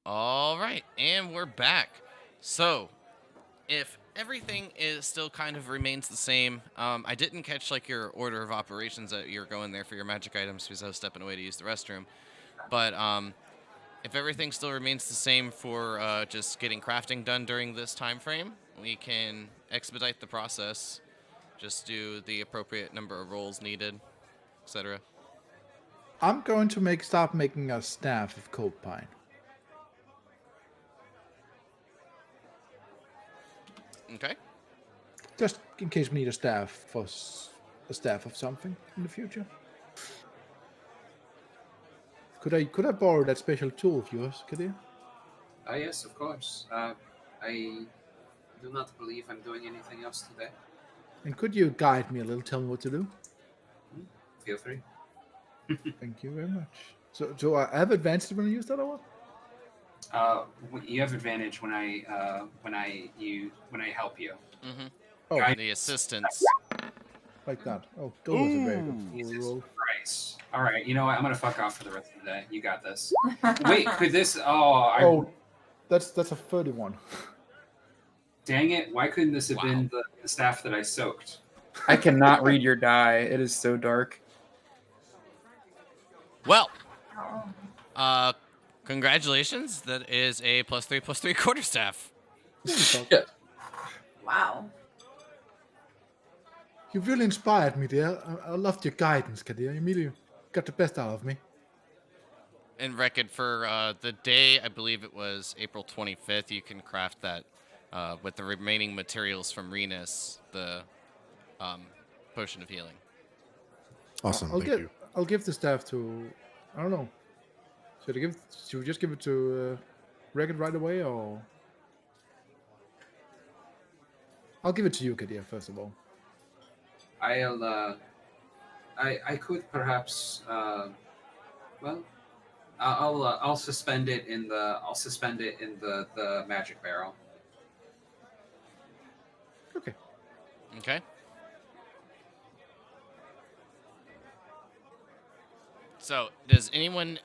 All right, and we're back. So, if everything is still kind of remains the same, I didn't catch like your order of operations that you're going there for your magic items because I was stepping away to use the restroom. But if everything still remains the same for just getting crafting done during this time frame, we can expedite the process. Just do the appropriate number of rolls needed, etc. I'm going to start making a staff of cold pine. Okay. Just in case we need a staff for a staff of something in the future. Could I borrow that special tool of yours, Kadir? Yes, of course. I do not believe I'm doing anything else today. And could you guide me a little, tell me what to do? Feel free. Thank you very much. So I have advantage when I use that or what? You have advantage when I help you. Mm-hmm. Oh, I- The assistance. like that. Oh, that was a very good Jesus roll. Christ. All right, you know what? I'm gonna fuck off for the rest of the day. You got this. Wait, could this? Oh, that's a 31. Dang it! Why couldn't this have Wow. been the staff that I soaked? I cannot read your die. It is so dark. Well, Oh. congratulations. That is a +3/+3 quarterstaff. Shit. Wow. You really inspired me there. I loved your guidance, Kadir. You really got the best out of me. And record for the day, I believe it was April 25th. You can craft that with the remaining materials from Renus, the potion of healing. Awesome. I'll Thank you. I'll give the staff to. I don't know. Should we just give it to Regan right away, or I'll give it to you, Kadir, first of all. I could perhaps well I'll suspend it in the magic barrel. Okay. Okay. So, does anyone,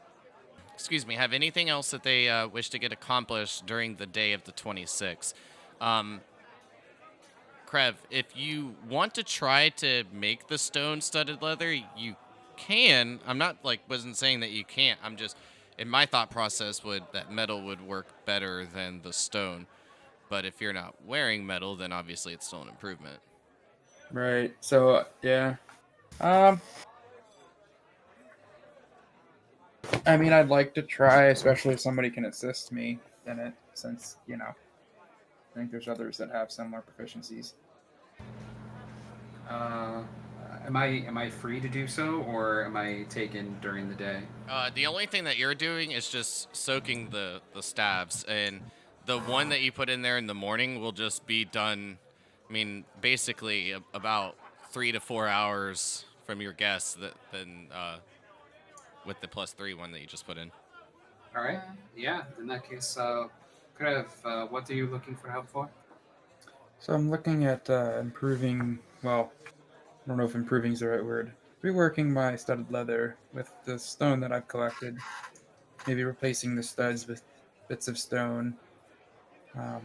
have anything else that they wish to get accomplished during the day of the 26th? Krev, if you want to try to make the stone-studded leather, you can. I'm not wasn't saying that you can't. I'm just, in my thought process, that metal would work better than the stone. But if you're not wearing metal, then obviously it's still an improvement. Right. So yeah. I mean, I'd like to try, especially if somebody can assist me in it, since I think there's others that have similar proficiencies. Am I free to do so, or am I taken during the day? The only thing that you're doing is just soaking the staves, and the one that you put in there in the morning will just be done. I mean, basically about 3 to 4 hours from your guess. Then with the +3 one that you just put in. All right. Yeah. In that case, what are you looking for help for? So I'm looking at improving. Well, I don't know if improving is the right word. Reworking my studded leather with the stone that I've collected. Maybe replacing the studs with bits of stone. I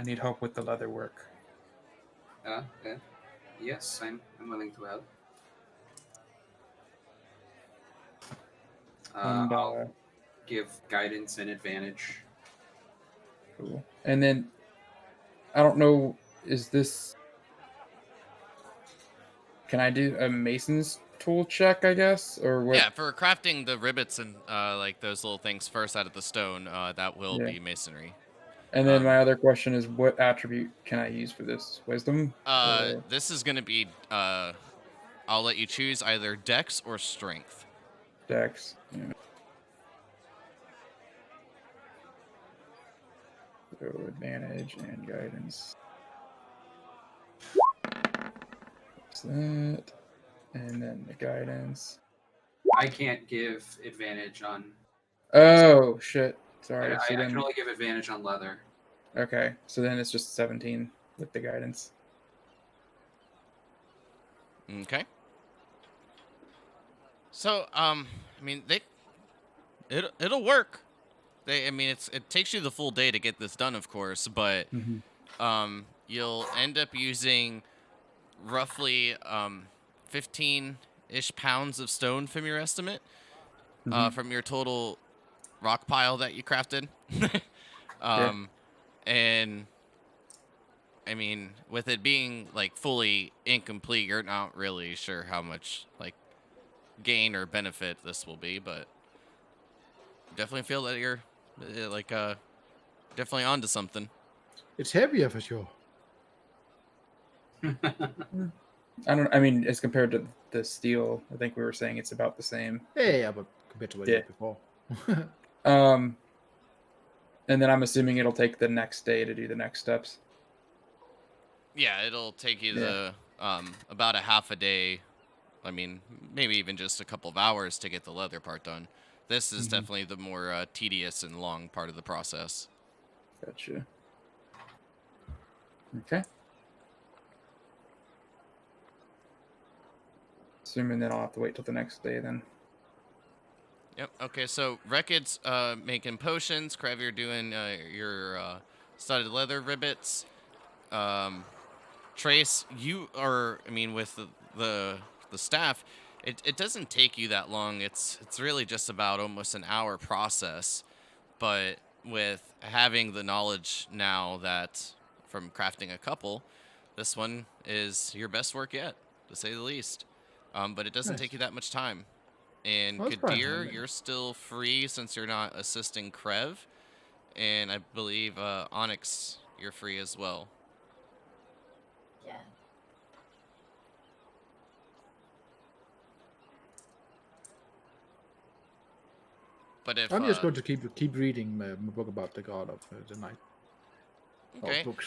need help with the leather work. Yeah. Yes, I'm willing to help. And I'll give guidance and advantage. cool. And then I don't know. Is this? Can I do a mason's tool check? I guess, or what? Yeah, for crafting the rivets and those little things first out of the stone, that will Yeah. be masonry. And then my other question is, what attribute can I use for this? Wisdom? Or This is gonna be I'll let you choose either Dex or Strength. Dex? Yeah. So advantage and guidance. What's that? And then the guidance. I can't give advantage on. Oh shit! Sorry. I So can then, only give advantage on leather. okay. So then it's just 17 with the guidance. Okay. So I mean it'll work. I mean, it takes you the full day to get this done, of course, but you'll end up using roughly 15-ish pounds of stone from your estimate, from your total rock pile that you crafted. And I mean, with it being like fully incomplete, you're not really sure how much like gain or benefit this will be, but definitely feel that you're definitely onto something. It's heavier for sure. I mean, as compared to the steel, I think we were saying it's about the same. Yeah, but compared to what you Yeah. had before. And then I'm assuming it'll take the next day to do the next steps. Yeah, it'll take you Yeah. about a half a day. I mean, maybe even just a couple of hours to get the leather part done. This is definitely the more tedious and long part of the process. Gotcha. Okay. Assuming that I'll have to wait till the next day then. Yep. Okay. So Reckitt's making potions. Krev, you're doing your studded leather ribbits. Trace, you are. I mean, with the staff, it doesn't take you that long. It's really just about almost an hour process. But with having the knowledge now that from crafting a couple, this one is your best work yet, to say the least. But it doesn't Nice. take you that much time. And Well, that's fine. Kadir, you're still free since you're not assisting Krev. And I believe Onyx, you're free as well. Yeah. But if I'm just going to keep reading my book about the God of the Night. okay, Or books.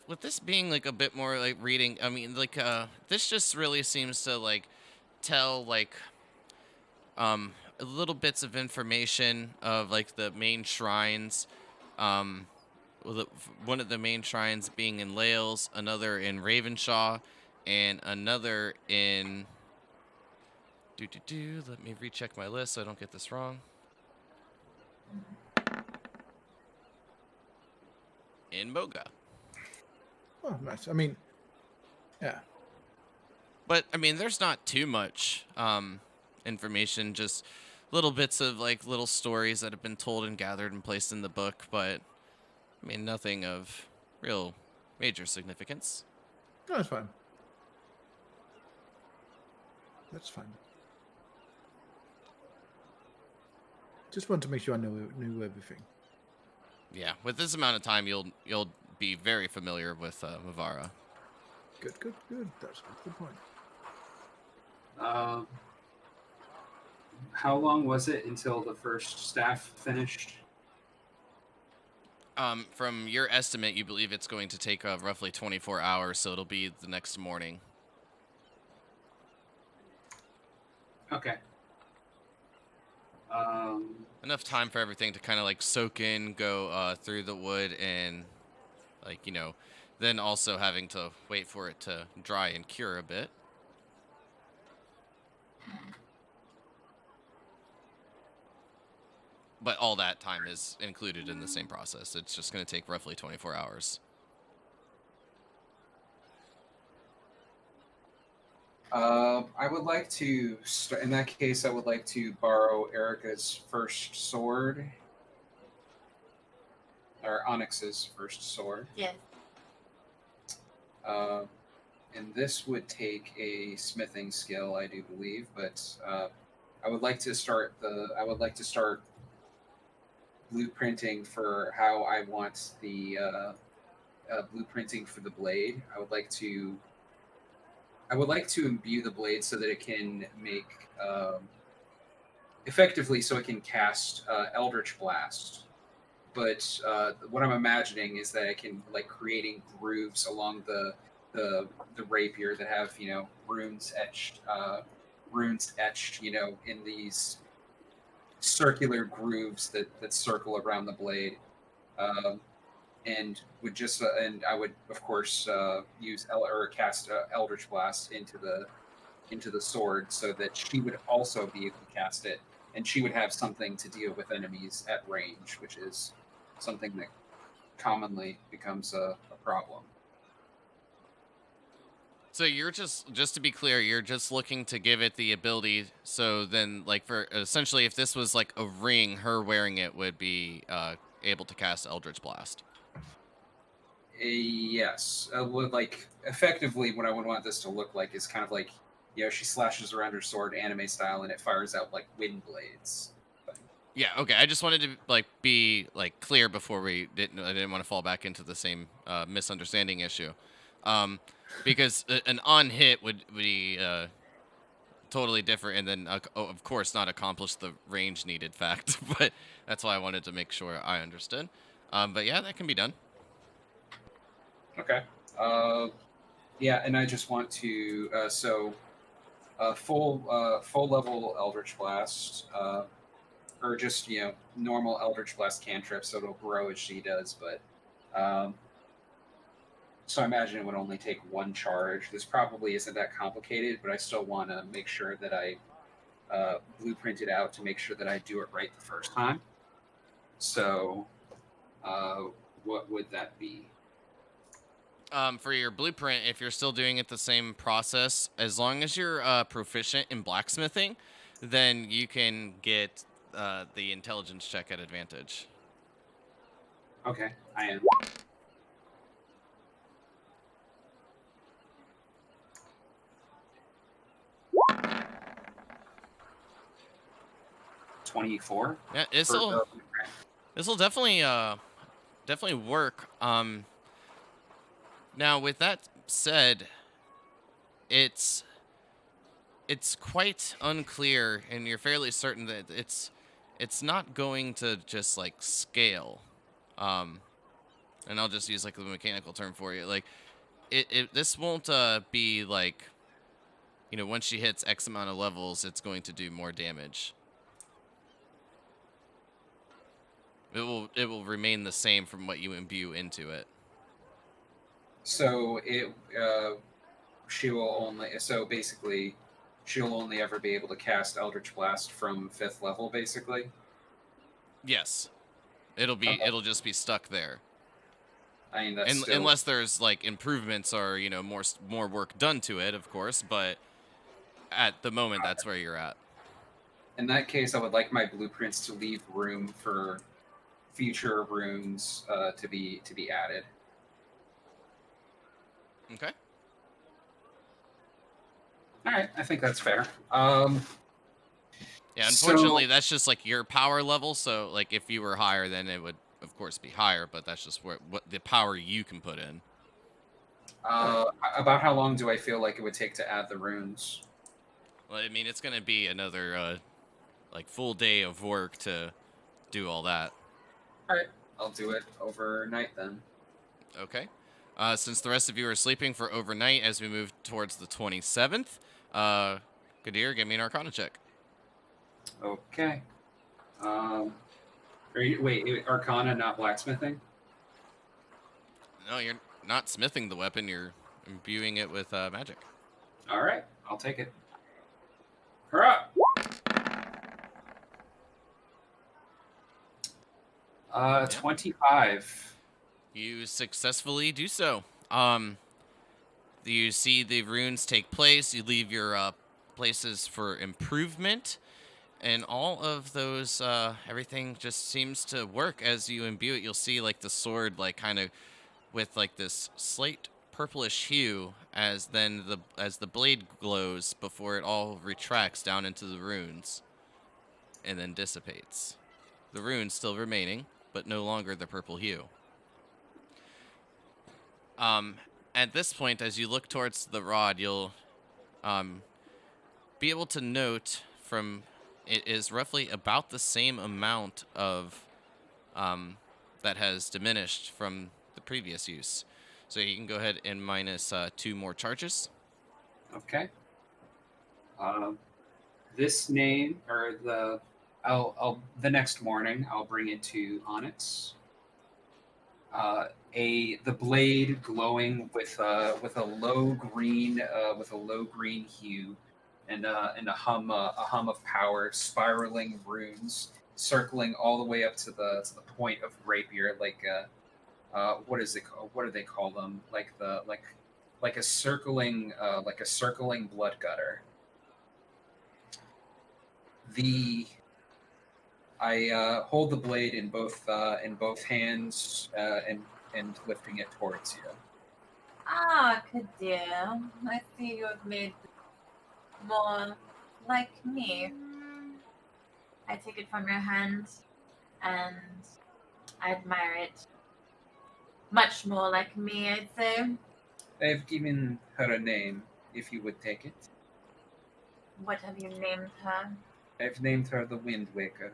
with this being like a bit more like reading, I mean like this just really seems to like tell like little bits of information of like the main shrines. One of the main shrines being in Lahles, another in Ravenshaw, and another in let me recheck my list so I don't get this wrong. In Moga. Oh, nice. I mean, yeah. But I mean, there's not too much information, just little bits of like little stories that have been told and gathered and placed in the book, but I mean, nothing of real major significance. No, that's fine. That's fine. Just want to make sure I knew everything. Yeah, with this amount of time, you'll be very familiar with Mavara. Good. That's a good point. How long was it until the first staff finished? From your estimate, you believe it's going to take roughly 24 hours, so it'll be the next morning. Okay. Enough time for everything to kind of like soak in, go through the wood, and like then also having to wait for it to dry and cure a bit. But all that time is included in the same process. It's just going to take roughly 24 hours. I would like to in that case, I would like to borrow Erica's first sword, or Onyx's first sword. Yes. And this would take a smithing skill, I do believe, but I would like to start blueprinting for how I want the blueprinting for the blade. I would like to imbue the blade so that it can make effectively, so it can cast Eldritch Blast. But what I'm imagining is that I can like creating grooves along the rapier that have runes etched in these circular grooves that circle around the blade, and I would of course use cast Eldritch Blast into the sword so that she would also be able to cast it and she would have something to deal with enemies at range, which is something that commonly becomes a problem. So you're just to be clear, you're just looking to give it the ability. So then, like, for essentially, if this was like a ring, her wearing it would be able to cast Eldritch Blast. Yes, like effectively, what I would want this to look like is kind of like, she slashes around her sword anime style, and it fires out like wind blades. Yeah. Okay. I just wanted to like be like clear before I didn't want to fall back into the same misunderstanding issue, because an on hit would be totally different, and then of course not accomplish the range needed fact. But that's why I wanted to make sure I understood. But yeah, that can be done. Okay. Yeah, and I just want to full level Eldritch Blast, or just normal Eldritch Blast cantrip, so it'll grow as she does. But so I imagine it would only take one charge. This probably isn't that complicated, but I still want to make sure that I blueprint it out to make sure that I do it right the first time. So, what would that be? For your blueprint, if you're still doing it the same process, as long as you're proficient in blacksmithing, then you can get the intelligence check at advantage. Okay, I am. $24. Yeah, this'll definitely work. Now with that said, it's quite unclear, and you're fairly certain that it's not going to just like scale. And I'll just use like the mechanical term for you. Like this won't be like, once she hits X amount of levels, it's going to do more damage. It will remain the same from what you imbue into it. So basically she'll only ever be able to cast Eldritch Blast from 5th level, basically. Yes, it'll just be stuck there. I mean, that's unless there's like improvements or more work done to it, of course. But at the moment, that's where you're at. In that case, I would like my blueprints to leave room for future runes to be added. Okay. All right, I think that's fair. Yeah, unfortunately, that's just like your power level. So, like, if you were higher, then it would, of course, be higher. But that's just what the power you can put in. About how long do I feel like it would take to add the runes? Well, I mean, it's gonna be another like full day of work to do all that. All right, I'll do it overnight then. Okay. Since the rest of you are sleeping for overnight, as we move towards the 27th, Qadir, give me an Arcana check. Okay. Wait, Arcana, not blacksmithing? No, you're not smithing the weapon. You're imbuing it with magic. All right, I'll take it. Hurrah! 25. You successfully do so. You see the runes take place. You leave your places for improvement, and all of those, everything just seems to work as you imbue it. You'll see like the sword, like kind of with like this slight purplish hue, as the blade glows before it all retracts down into the runes, and then dissipates. The runes still remaining, but no longer the purple hue. At this point, as you look towards the rod, you'll be able to note from it is roughly about the same amount of that has diminished from the previous use. So you can go ahead and minus 2 more charges. Okay. This name, or I'll the next morning I'll bring it to Onyx. The blade glowing with a low green hue, and a hum of power, spiraling runes, circling all the way up to the point of rapier, like what is it called? What do they call them? Like a circling blood gutter. I hold the blade in both hands and lifting it towards you. Ah, Kadir, I see you have made more like me. I take it from your hand, and I admire it. Much more like me, I'd say. I've given her a name, if you would take it. What have you named her? I've named her the Wind Waker.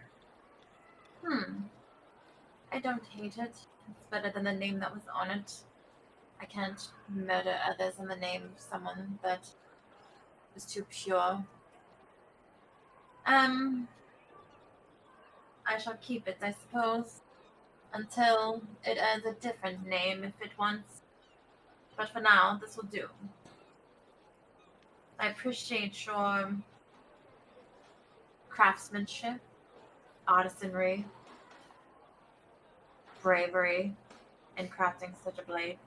I don't hate it. It's better than the name that was on it. I can't murder others in the name of someone that was too pure. I shall keep it, I suppose, until it earns a different name if it wants. But for now, this will do. I appreciate your craftsmanship, artisanry, bravery in crafting such a blade.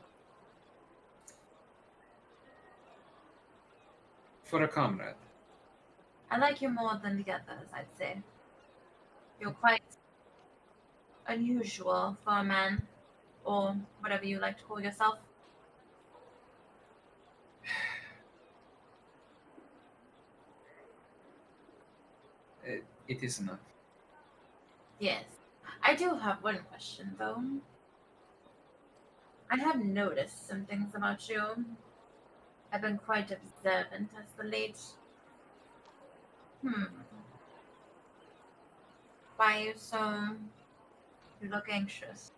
For a comrade. I like you more than the others, I'd say. You're quite unusual for a man, or whatever you like to call yourself. It is enough. Yes. I do have one question, though. I have noticed some things about you. I've been quite observant as the late. Why are you so... You look anxious.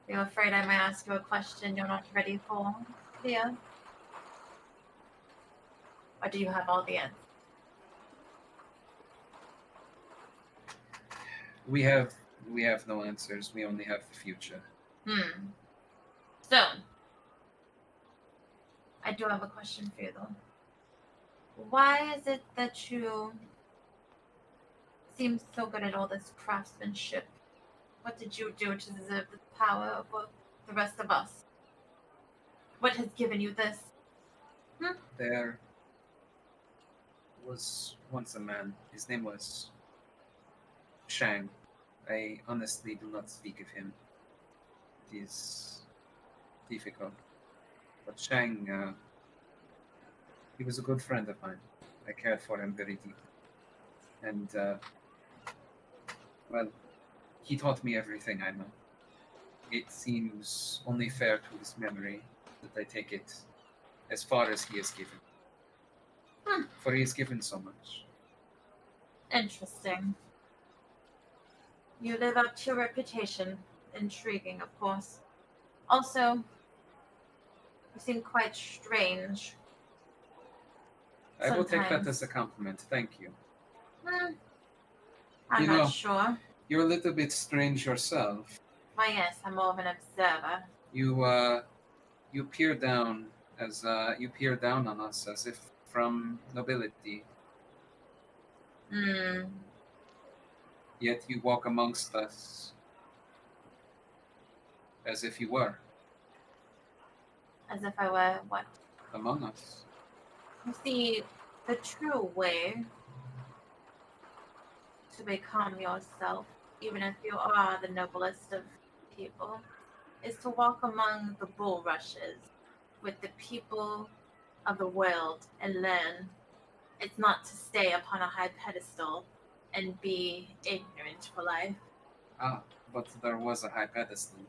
Are you afraid I might ask you a question you're not ready for? Yeah. Or do you have all the answers? We have no answers. We only have the future. So, I do have a question for you, though. Why is it that you seem so good at all this craftsmanship? What did you do to deserve the power over the rest of us? What has given you this? There was once a man. His name was Shang. I honestly do not speak of him. It is difficult. But Shang, he was a good friend of mine. I cared for him very deeply. And, well, he taught me everything I know. It seems only fair to his memory that I take it as far as he has given. For he has given so much. Interesting. You live up to your reputation. Intriguing, of course. Also, you seem quite strange. I will take that Sometimes. as a compliment. Thank you. I'm You not know- sure. You're a little bit strange yourself. Why, yes, I'm more of an observer. You peer down on us as if from nobility. Yet you walk amongst us as if you were As if I were, what? among us. You see, the true way to become yourself, even if you are the noblest of people, is to walk among the bulrushes with the people of the world and learn. It's not to stay upon a high pedestal and be ignorant for life. But there was a high pedestal.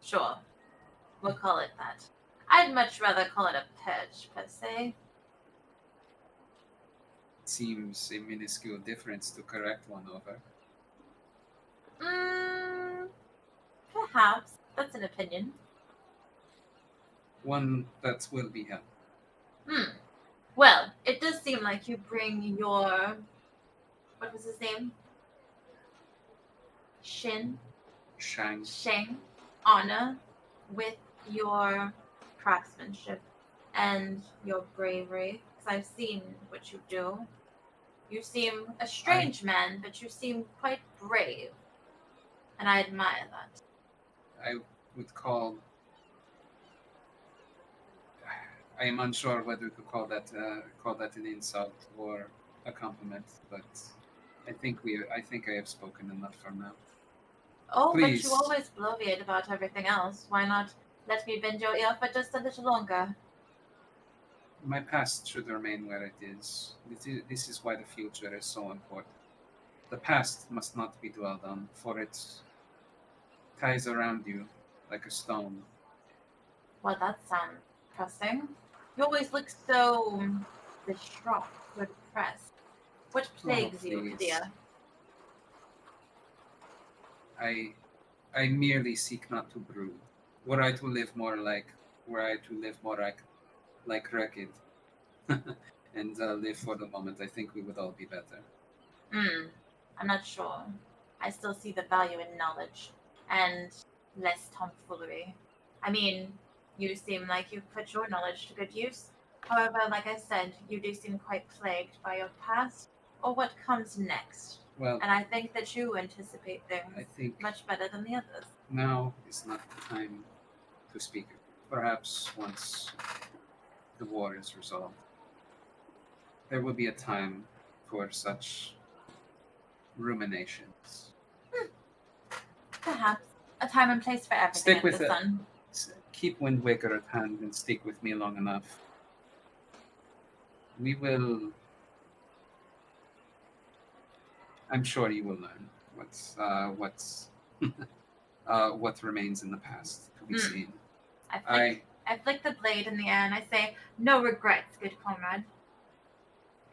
Sure, we'll call it that. I'd much rather call it a perch, per se. It seems a minuscule difference to correct one over. Perhaps. That's an opinion. One that will be held. Well, it does seem like you bring your... What was his name? Shang, honor with your craftsmanship and your bravery, because I've seen what you do. You seem a strange man, but you seem quite brave, and I admire that. I would call. I am unsure whether to call that an insult or a compliment, but I think I have spoken enough for now. Oh, Please. but you always bloviate about everything else. Why not let me bend your ear for just a little longer? My past should remain where it is. This is why the future is so important. The past must not be dwelled on, for it ties around you like a stone. Well, that sounds interesting. You always look so distraught, so depressed. What plagues you, please. dear? I merely seek not to brew. Were I to live more like Rekid, and live for the moment, I think we would all be better. I'm not sure. I still see the value in knowledge and less tomfoolery. I mean, you seem like you've put your knowledge to good use. However, like I said, you do seem quite plagued by your past or what comes next. Well, And I think that you anticipate I things think much better than the others. now is not the time to speak. Perhaps once the war is resolved, there will be a time for such ruminations. Perhaps. A time and place for everything Stick under with the it. sun. Keep Wind Waker at hand and stick with me long enough. We will. I'm sure you will learn what remains in the past to be seen. I flick the blade in the air and I say, "No regrets, good comrade."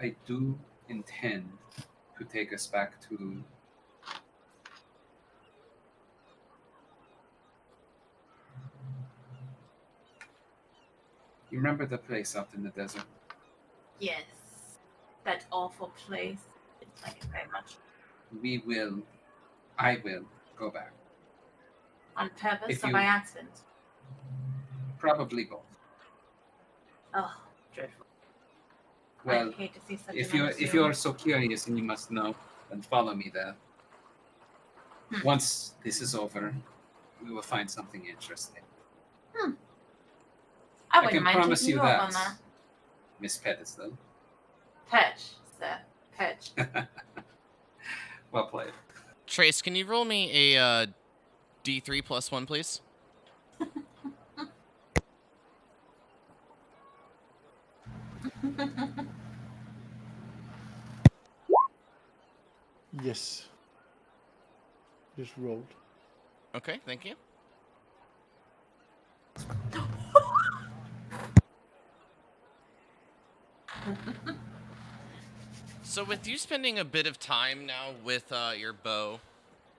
I do intend to take us back to You remember the place out in the desert? Yes. That awful place. It's like it very much. I will go back. On purpose If or you- by accident? Probably both. Oh, dreadful. Well, I'd hate to see such if an you unseen- are so curious and you must know, then follow me there. Once this is over, we will find something interesting. I I wouldn't can mind promise taking you up that, on that. Miss Pedestal. Perch, sir. Perch. Well played. Trace, can you roll me a D3 plus 1, please? Yes. Just rolled. Okay, thank you. So with you spending a bit of time now with your bow,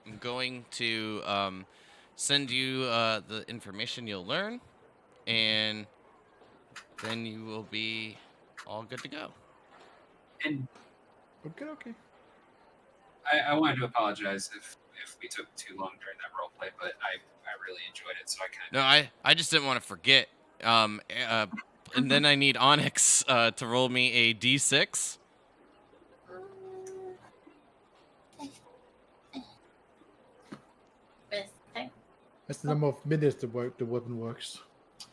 I'm going to send you the information you'll learn, and then you will be all good to go. And Okay. I wanted to apologize if we took too long during that roleplay, but I really enjoyed it, so I kind of... No, I just didn't want to forget. And then I need Onyx to roll me a D6. Best thing. That's the number of minutes the weapon works.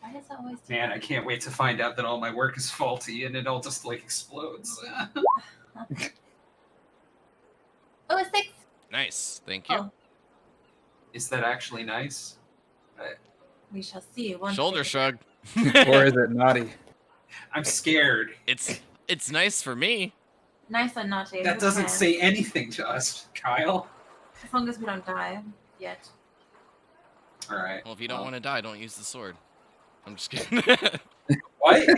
Why does that always Man, I can't wait to find out that all my work is faulty and it all just like explodes. Oh, a 6. Nice, thank you. Oh. Is that actually nice? We shall see. Once Shoulder we- shrug. Or is it naughty? I'm scared. It's nice for me. Nice or naughty. That who doesn't cares? say anything to us, Kyle. As long as we don't die yet. All right. Well, if you don't want to die, don't use the sword. I'm just kidding. What?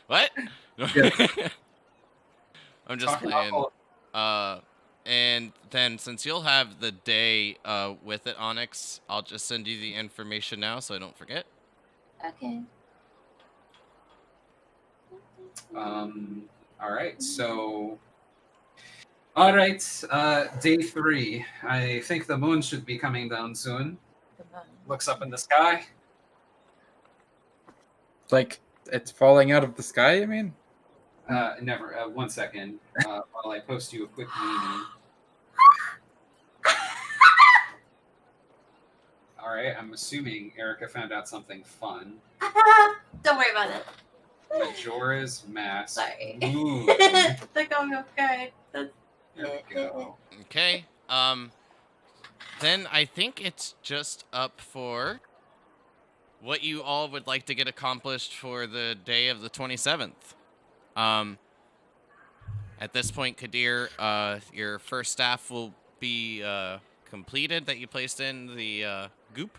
What? Yes. I'm just Talking playing. about- And then since you'll have the day with it, Onyx, I'll just send you the information now so I don't forget. Okay. All right. So. All right. Day 3. I think the moon should be coming down soon. The moon. Looks up in the sky. Like It's falling out of the sky, I mean? Never. 1 second. While I post you a quick meme. All right. I'm assuming Erica found out something fun. Don't worry about it. Majora's Mask. Sorry. Moon. They're going okay. There we go. Okay. Then I think it's just up for what you all would like to get accomplished for the day of the 27th. At this point, Kadir, your first staff will be completed that you placed in the goop.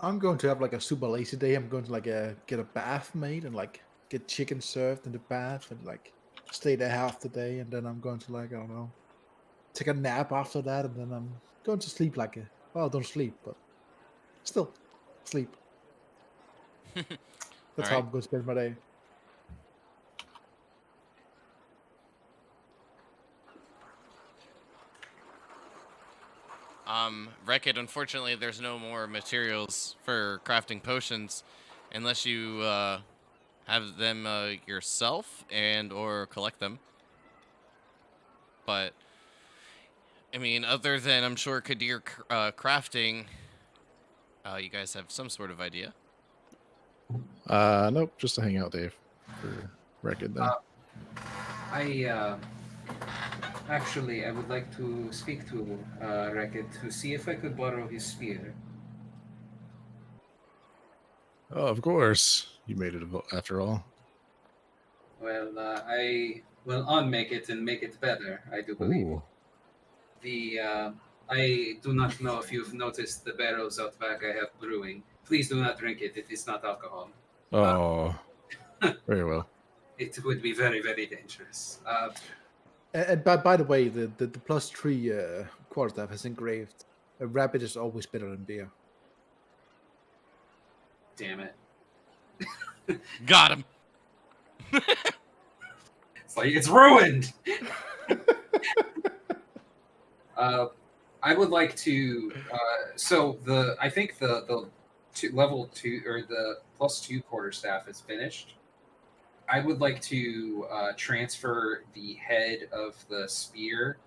I'm going to have like a super lazy day. I'm going to like get a bath made and like get chicken served in the bath and like stay there half the day, and then I'm going to like, I don't know, take a nap after that, and then I'm going to sleep like well, don't sleep, but still sleep. That's how Alright. I'm going to spend my day. Rekid, unfortunately, there's no more materials for crafting potions unless you have them yourself and or collect them. But, I mean, other than, I'm sure, Kadir crafting, you guys have some sort of idea. Nope, just a hangout day for Record then. Actually, I would like to speak to Racket to see if I could borrow his spear. Oh, of course. You made it after all. Well, I will unmake it and make it better, I do believe. Ooh. I do not know if you've noticed the barrels out back I have brewing. Please do not drink it. It is not alcohol. Oh. Very well. It would be very, very dangerous. And by the way, the +3 quarterstaff has engraved a rabbit is always better than beer. Damn it. Got him! It's like, it's ruined! I would like to. I think the level 2 or the +2 quarterstaff is finished. I would like to transfer the head of the spear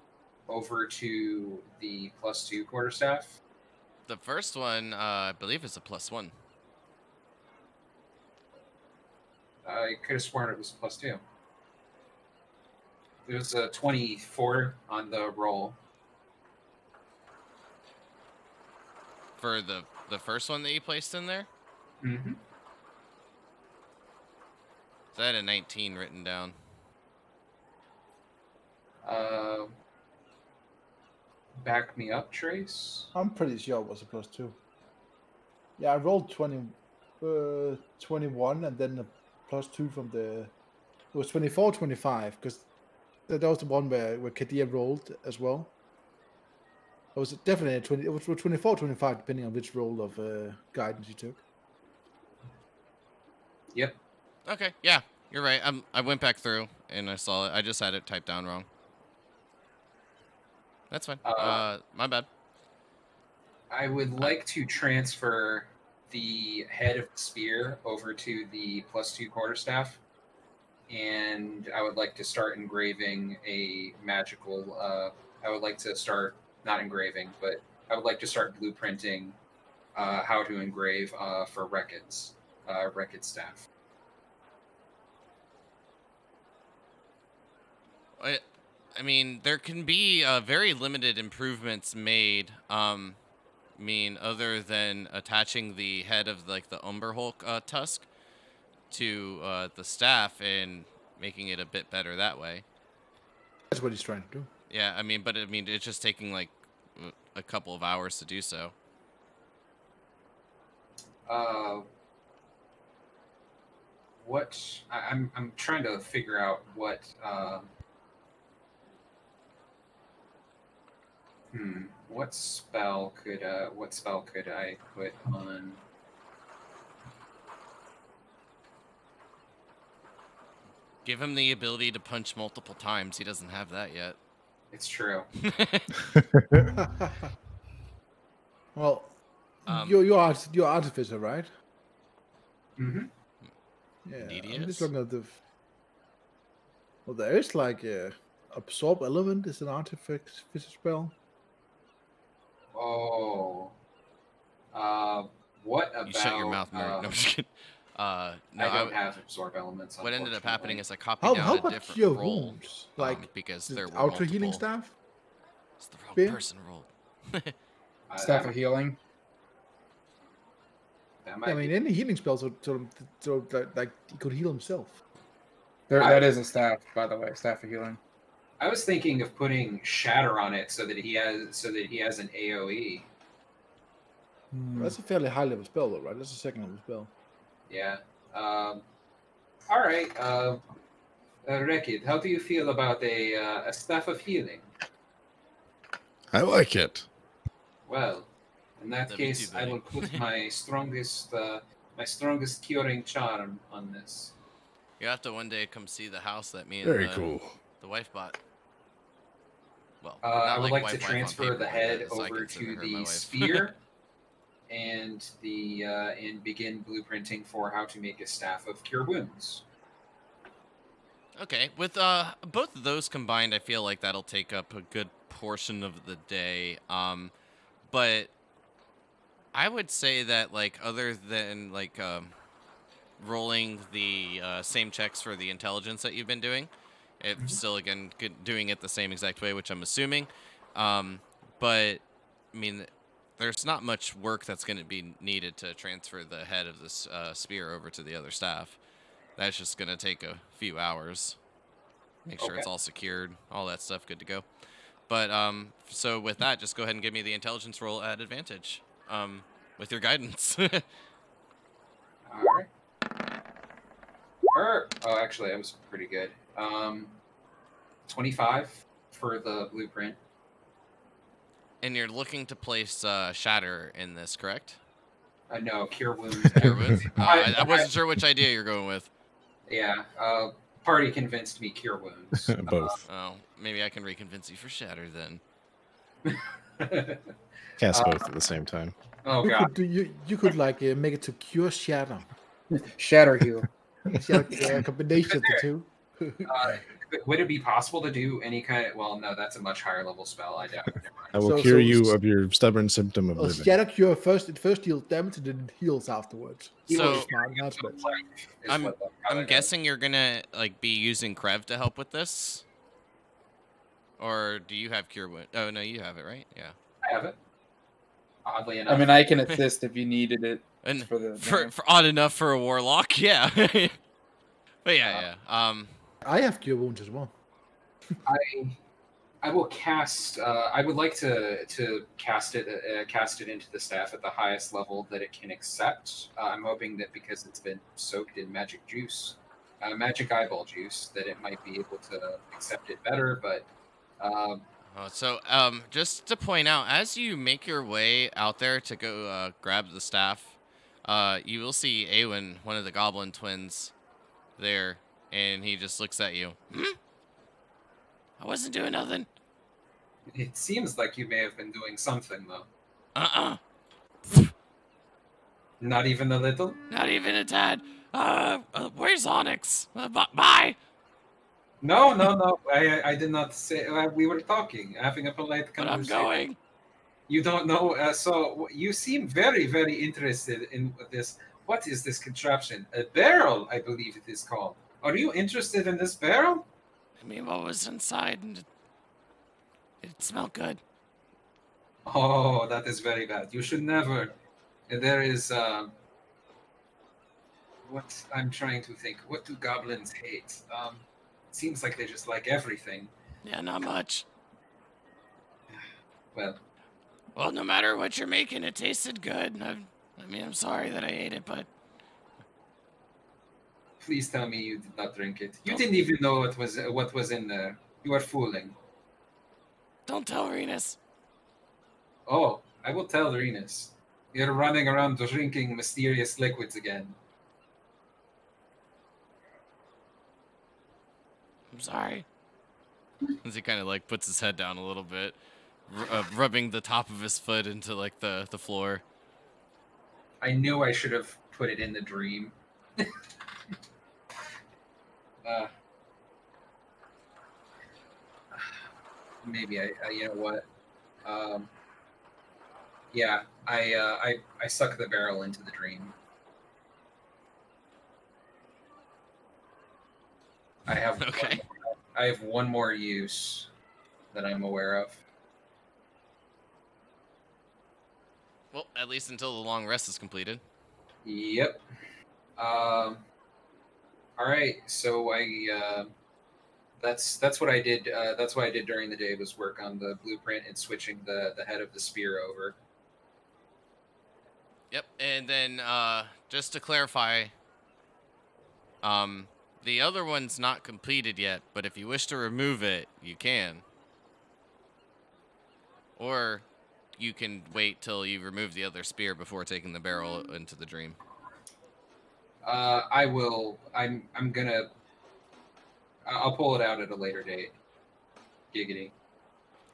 over to the +2 quarterstaff. The first one, I believe, is a +1. I could have sworn it was +2. It was a 24 on the roll. For the first one that you placed in there? Mm-hmm. Is that a 19 written down? Back me up, Trace. I'm pretty sure it was a +2. Yeah, I rolled 21 and then a +2 from the. It was 24, 25 because that was the one where Kadir rolled as well. It was definitely a 20. It was 24, 25 depending on which roll of guidance you took. Yep. Okay, yeah, you're right. I went back through and I saw it. I just had it typed down wrong. That's fine. My bad. I would like to transfer the head of the spear over to the +2 quarterstaff, and I would like to start engraving a magical. I would like to start not engraving, but I would like to start blueprinting how to engrave for Reckitt's staff. I mean, there can be very limited improvements made. I mean, other than attaching the head of like the Umber Hulk tusk to the staff and making it a bit better that way. That's what he's trying to do. Yeah, I mean, it's just taking like a couple of hours to do so. I'm trying to figure out what. What spell could I put on? Give him the ability to punch multiple times. He doesn't have that yet. It's true. Well, you're artificer, right? Mm-hmm. Yeah. Indeed he I'm just is. looking at the. Well, there is like a absorb element is an artificer spell. Oh. What about? You shut your mouth, Murray. No, I'm just kidding. No, I don't have absorb elements. what ended up happening unfortunately. is I copied How down a about different your roll wounds? Like because the there were auto healing multiple. staff? It's the wrong Spear? person rolled. Staff That of healing. might I mean, be- any healing spells, so like he could heal himself. That is a staff, by the way. Staff of healing. I was thinking of putting shatter on it so that he has an AOE. That's a fairly high level spell, though, right? That's a second level spell. Yeah. All right. Rekid, how do you feel about a staff of healing? I like it. Well, in that That'd be case, too I big. will put my strongest curing charm on this. You have to one day come see the house that me and Very cool. the wife bought. Well, I not would like to wife on transfer paper, the but head as I over consider to her my the wife. spear and begin blueprinting for how to make a staff of cure wounds. Okay, with both of those combined, I feel like that'll take up a good portion of the day. But I would say that like other than like rolling the same checks for the intelligence that you've been doing, if still again doing it the same exact way, which I'm assuming. But I mean, there's not much work that's going to be needed to transfer the head of this spear over to the other staff. That's just going to take a few hours. Make sure it's all secured, all that stuff good to go. But so with that, just go ahead and give me the intelligence roll at advantage with your guidance. All right. Oh, actually, I was pretty good. 25 for the blueprint. And you're looking to place shatter in this, correct? No, cure wounds. Cure wounds? I wasn't sure which idea you're going with. Yeah. Party convinced me cure wounds. Both. Oh, maybe I can reconvince you for shatter then. Cast both at the same time. Oh You god. could you could like make it to cure shatter. Shatter heal. Yeah, a combination of the two. Would it be possible to do any kind of? Well, no, that's a much higher level spell. I doubt. Never mind. I will So- cure so- you of your stubborn symptom of A living. shatter cure it first deals damage and then it heals afterwards. So Smart, not smart. I'm guessing you're gonna like be using Krev to help with this, or do you have cure wound? Oh no, you have it, right? Yeah. I have it. Oddly enough. I mean, I can assist if you needed it. And For the for odd enough for a warlock, yeah. But yeah. I have cure wounds as well. I will cast. I would like to cast it into the staff at the highest level that it can accept. I'm hoping that because it's been soaked in magic juice, magic eyeball juice, that it might be able to accept it better. But So just to point out, as you make your way out there to go grab the staff, you will see Awen, one of the goblin twins, there, and he just looks at you. I wasn't doing nothing. it seems like you may have been doing something, though. Not even a little. Not even a tad. Where's Onyx? Bye. No. I did not say. We were talking, having a polite But I'm conversation. going. You don't know. So you seem very, very interested in this. What is this contraption? A barrel, I believe it is called. Are you interested in this barrel? I mean, what was inside, and it smelled good. Oh, that is very bad. You should never. There is. What I'm trying to think. What do goblins hate? Seems like they just like everything. Yeah, not much. Well, No matter what you're making, it tasted good. I mean, I'm sorry that I ate it, but please tell me you did not drink it. You didn't even know what was in there. You are fooling. don't tell Renus. Oh, I will tell Renus. You're running around drinking mysterious liquids again. I'm sorry. As he kind of like puts his head down a little bit, rubbing the top of his foot into like the floor. I knew I should have put it in the dream. Maybe you know what? Yeah, I suck the barrel into the dream. I have Okay. I have one more use that I'm aware of. Well, at least until the long rest is completed. Yep. All right. So that's what I did. That's what I did during the day was work on the blueprint and switching the head of the spear over. Yep. And then just to clarify, the other one's not completed yet, but if you wish to remove it, you can. Or you can wait till you remove the other spear before taking the barrel into the dream. I will. I'm gonna. I'll pull it out at a later date. Giggity.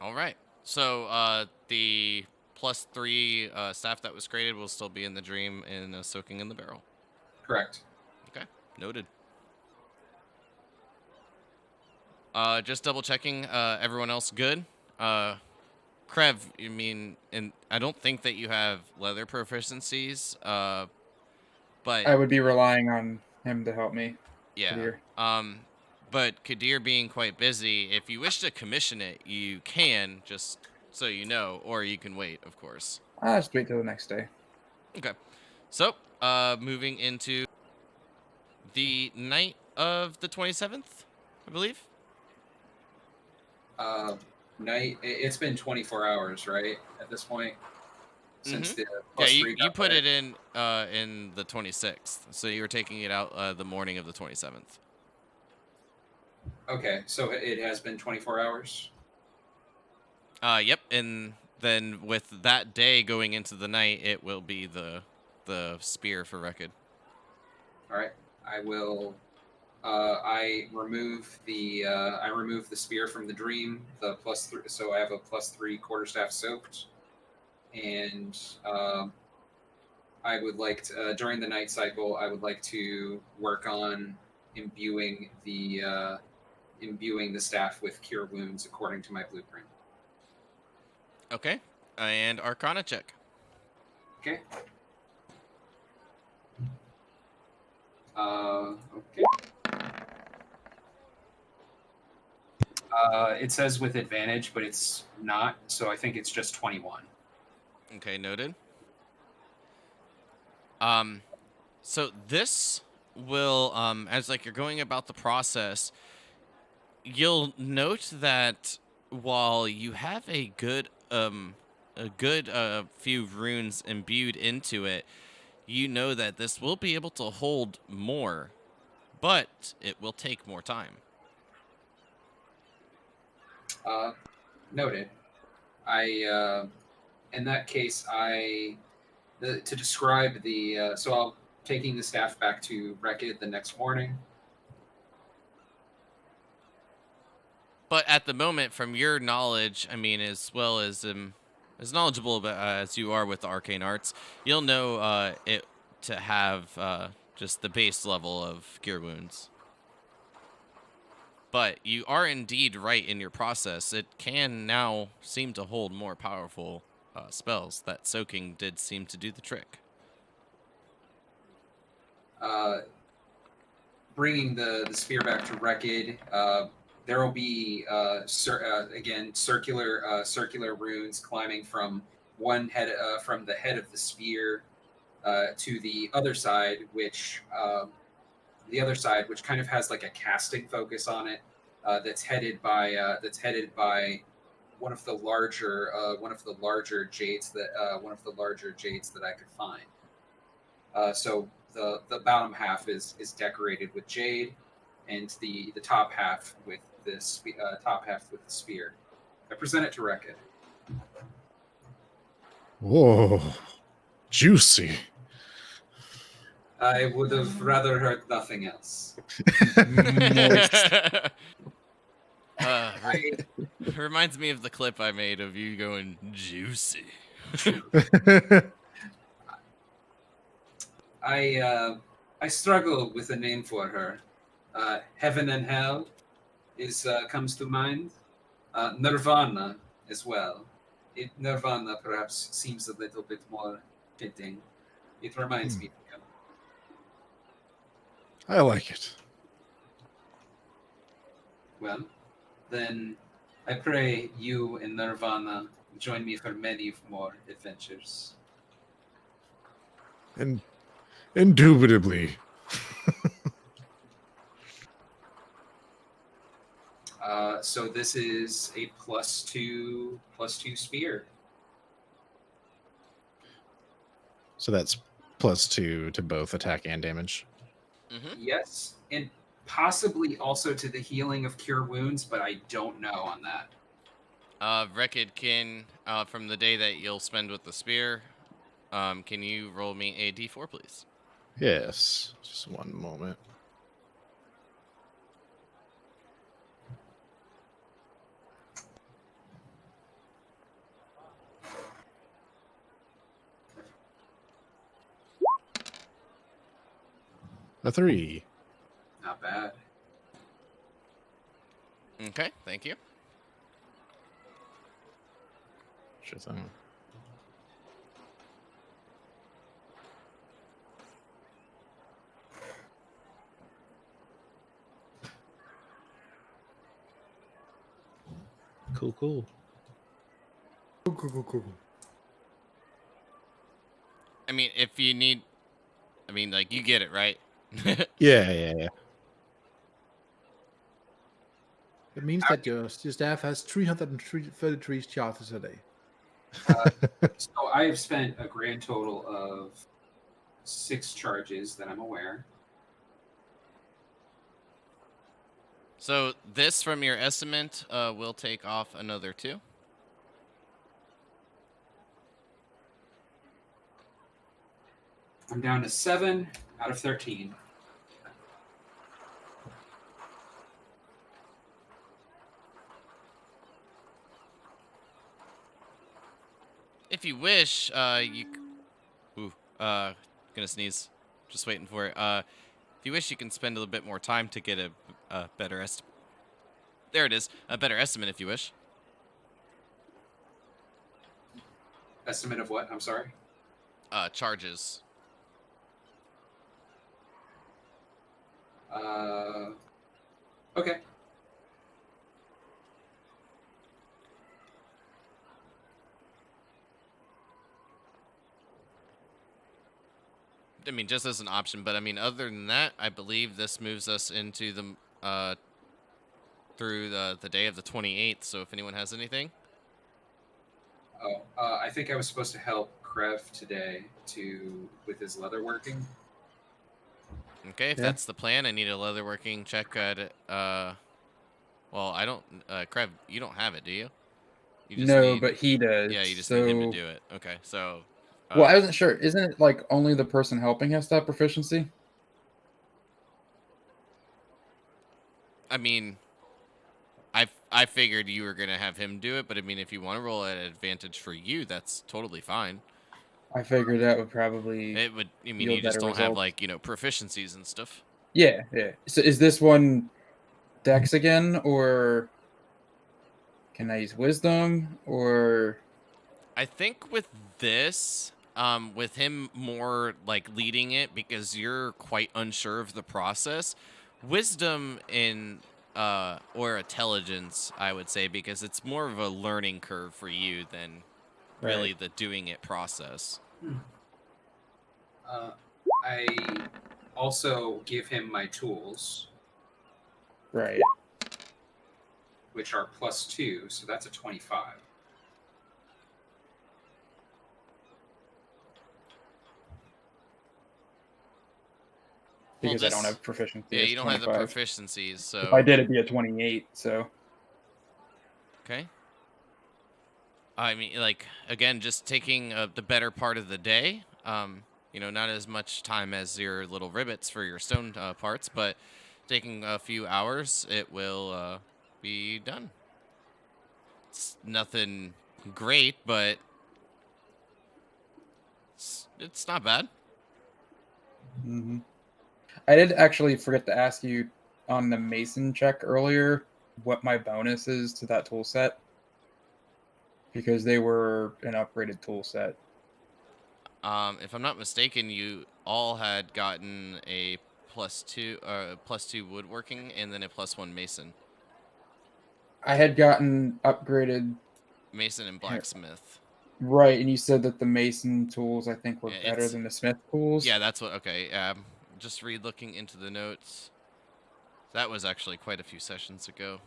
All right. So the +3 staff that was created will still be in the dream and soaking in the barrel. Correct. Okay. Noted. Just double checking. Everyone else good? Krev, you mean, and I don't think that you have leather proficiencies. But I would be relying on him to help me. yeah. Kadir. But Kadir being quite busy, if you wish to commission it, you can, just so you know, or you can wait, of course. I'll just wait till the next day. Okay. So, moving into the night of the 27th, I believe. Night. It's been 24 hours, right? At this point, since the Yeah, +3 you got put put it in the 26th, so you were taking it out the morning of the 27th. Okay, so it has been 24 hours. Yep, and then with that day going into the night, it will be the spear for Rekid. All right, I will. I remove the spear from the dream. The +3, so I have a +3 quarterstaff soaked, and I would like to, during the night cycle, I would like to work on imbuing the staff with cure wounds according to my blueprint. Okay, and Arcana check. Okay. Okay. It says with advantage, but it's not, so I think it's just 21. Okay, noted. So this will, as like you're going about the process, you'll note that while you have a good few runes imbued into it, you know that this will be able to hold more, but it will take more time. Noted. In that case, to describe the, so I'll taking the staff back to Rekid the next morning. But at the moment, from your knowledge, I mean, as well as knowledgeable as you are with the arcane arts, you'll know it to have just the base level of cure wounds. But you are indeed right in your process. It can now seem to hold more powerful spells. That soaking did seem to do the trick. Bringing the spear back to Rekid, there will be again circular runes climbing from one head from the head of the spear to the other side, which kind of has like a casting focus on it. That's headed by one of the larger jades that I could find. So the bottom half is decorated with jade, and the top half with the spear. I present it to Rekid. Whoa, juicy. I would have rather heard nothing else. Reminds me of the clip I made of you going juicy. I struggle with a name for her. Heaven and Hell is comes to mind. Nirvana as well. Nirvana perhaps seems a little bit more fitting. It reminds me of him. I like it. Well, then I pray you and Nirvana join me for many more adventures. And indubitably. So this is a +2 spear. So that's +2 to both attack and damage. Mm-hmm. Yes, and possibly also to the healing of cure wounds, but I don't know on that. Rekidkin, from the day that you'll spend with the spear, can you roll me a d4, please? Yes. Just one moment. A 3. Not bad. Okay, thank you. Sure thing. Cool. Cool. I mean, if you need, like, you get it, right? Yeah. It means that your staff has 333 charges a day. So I have spent a grand total of 6 charges that I'm aware. So this, from your estimate, will take off another 2. I'm down to 7 out of 13. If you wish, gonna sneeze. Just waiting for it. If you wish, you can spend a little bit more time to get a better estimate. There it is. A better estimate, if you wish. Estimate of what? I'm sorry. Charges. Okay. I mean, just as an option, but I mean, other than that, I believe this moves us into the through the day of the 28th. So if anyone has anything, I think I was supposed to help Krev today with his leather working. okay, if Yeah. that's the plan, I need a leatherworking check at well, I don't, Krev, you don't have it, do you? You No, need, but he does. yeah, you just so, need him to do it. Okay, so. Well, I wasn't sure. Isn't it like only the person helping has to have proficiency? I mean, I figured you were gonna have him do it, but I mean, if you want to roll at advantage for you, that's totally fine. I figured that would probably. It would. I mean, yield you just better don't have results. like proficiencies and stuff. Yeah. So is this one Dex again, or can I use Wisdom, or? I think with this, with him more like leading it because you're quite unsure of the process, wisdom in or intelligence, I would say, because it's more of a learning curve for you than really the doing it process. I also give him my tools, Right. which are +2, so that's a 25. Because I don't have proficiency. Yeah, it's you don't 25. have the proficiencies, so. If I did, it'd be a 28. So. Okay. I mean, like, again, just taking the better part of the day. Not as much time as your little rivets for your stone parts, but taking a few hours, it will be done. It's nothing great, but it's not bad. Mm-hmm. I did actually forget to ask you on the Mason check earlier what my bonus is to that tool set, because they were an upgraded tool set. If I'm not mistaken, you all had gotten a +2 woodworking and then a +1 mason. I had gotten upgraded. Mason and blacksmith. Right, and you said that the Mason tools, I think, were Yeah, better it's- than the Smith tools. Yeah, that's what. Okay, just looking into the notes. That was actually quite a few sessions ago.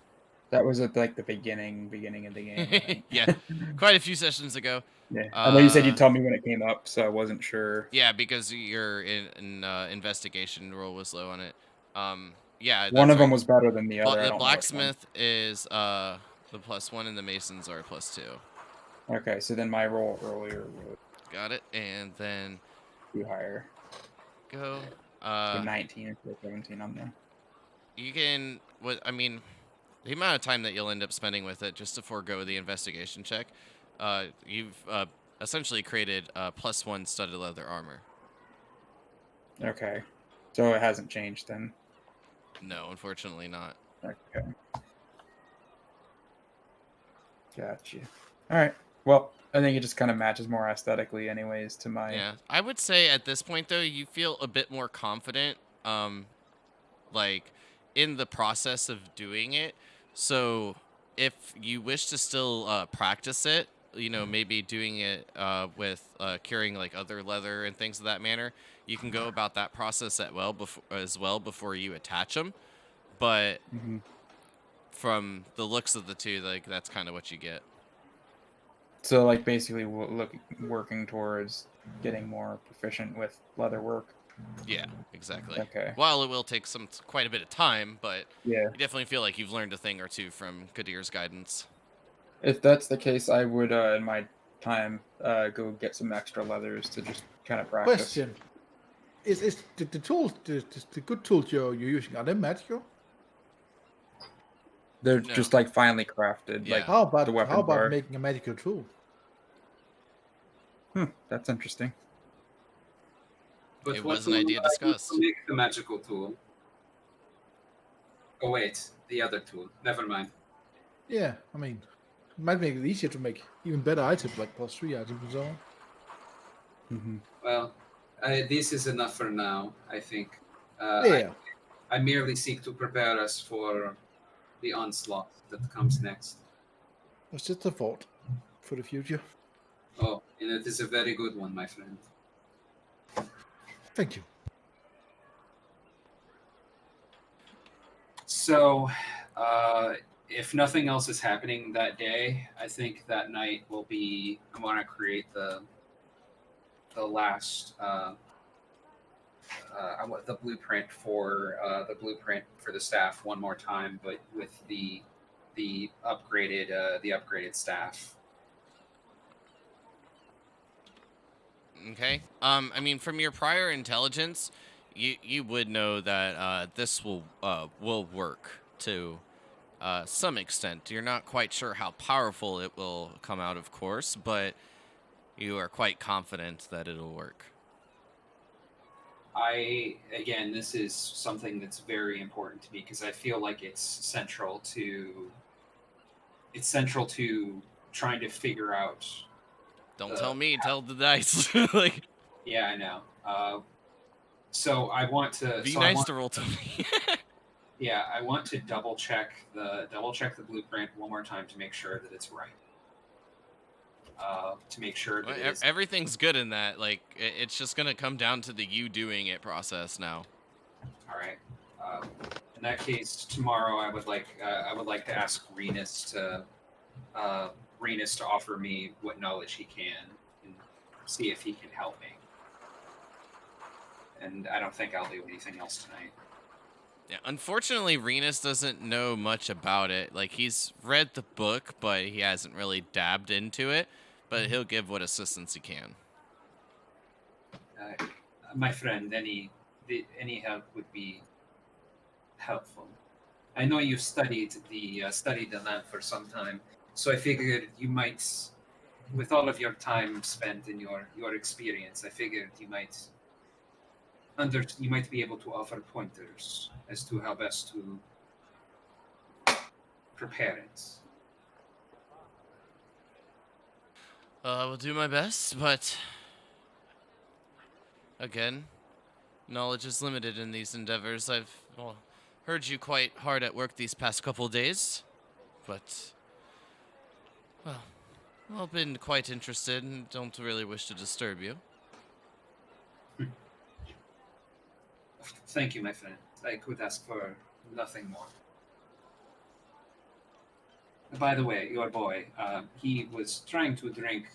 That was at like the beginning of the game. I think. Yeah, quite a few sessions ago. Yeah, I know you said you'd Uh, tell me when it came up, so I wasn't sure. Yeah, because your investigation roll was low on it. Yeah, One that's of them right. was better than the other. I The don't know which one. blacksmith is the +1 and the masons are +2. Okay, so then my roll earlier was Got it. And then too higher. go. So 19 instead of 17 on there. You can. What I mean, the amount of time that you'll end up spending with it, just to forego the investigation check. You've essentially created +1 studded leather armor. Okay, so it hasn't changed then. No, unfortunately not. Okay. Gotcha. All right. Well, I think it just kind of matches more aesthetically, anyways, to my. Yeah, I would say at this point though, you feel a bit more confident, like in the process of doing it. So if you wish to still practice it, maybe doing it with curing like other leather and things of that manner, you can go about that process as well before you attach them. But Mm-hmm. from the looks of the two, like that's kind of what you get. So, like, basically, working towards getting more proficient with leather work. Yeah, exactly. Okay. While it will take quite a bit of time, but Yeah. you definitely feel like you've learned a thing or two from Kadir's guidance. If that's the case, I would, in my time, go get some extra leathers to just kind of practice. Question: Is the tools the good tools you're using, are they magical? They're No. just like finely crafted. Yeah. Like How about the weapons are. making a magical tool? That's interesting. But It what was an tool idea would I use discussed. to make the magical tool? Oh wait, the other tool. Never mind. Yeah, I mean, it might make it easier to make even better items like +3 items and so on. Mm-hmm. Well, this is enough for now, I think. Yeah, I merely seek to prepare us for the onslaught that comes next. it's just a thought for the future. Oh, and it is a very good one, my friend. Thank you. So, if nothing else is happening that day, I think that night will be. I want to create the last. I want the blueprint for the staff one more time, but with the upgraded staff. Okay. I mean, from your prior intelligence, you would know that this will work to some extent. You're not quite sure how powerful it will come out, of course, but you are quite confident that it'll work. Again, this is something that's very important to me because I feel like it's central to trying to figure out. Don't tell me, tell the dice. Like, yeah, I know. So I want to be nice to roll to me. Yeah, I want to double check the blueprint one more time to make sure that it's right. To make sure that everything's good in that. Like, it's just gonna come down to the you doing it process now. All right. In that case, tomorrow I would like to ask Renus to offer me what knowledge he can and see if he can help me. And I don't think I'll do anything else tonight. Yeah, unfortunately, Renus doesn't know much about it. Like, he's read the book, but he hasn't really dabbed into it. But he'll give what assistance he can. My friend, any help would be helpful. I know you studied the land for some time, so I figured you might, with all of your time spent in your experience, I figured you might you might be able to offer pointers as to how best to prepare it. I will do my best, but again, knowledge is limited in these endeavors. I've heard you quite hard at work these past couple days, but well, been quite interested and don't really wish to disturb you. Thank you, my friend. I could ask for nothing more. By the way, your boy, he was trying to drink.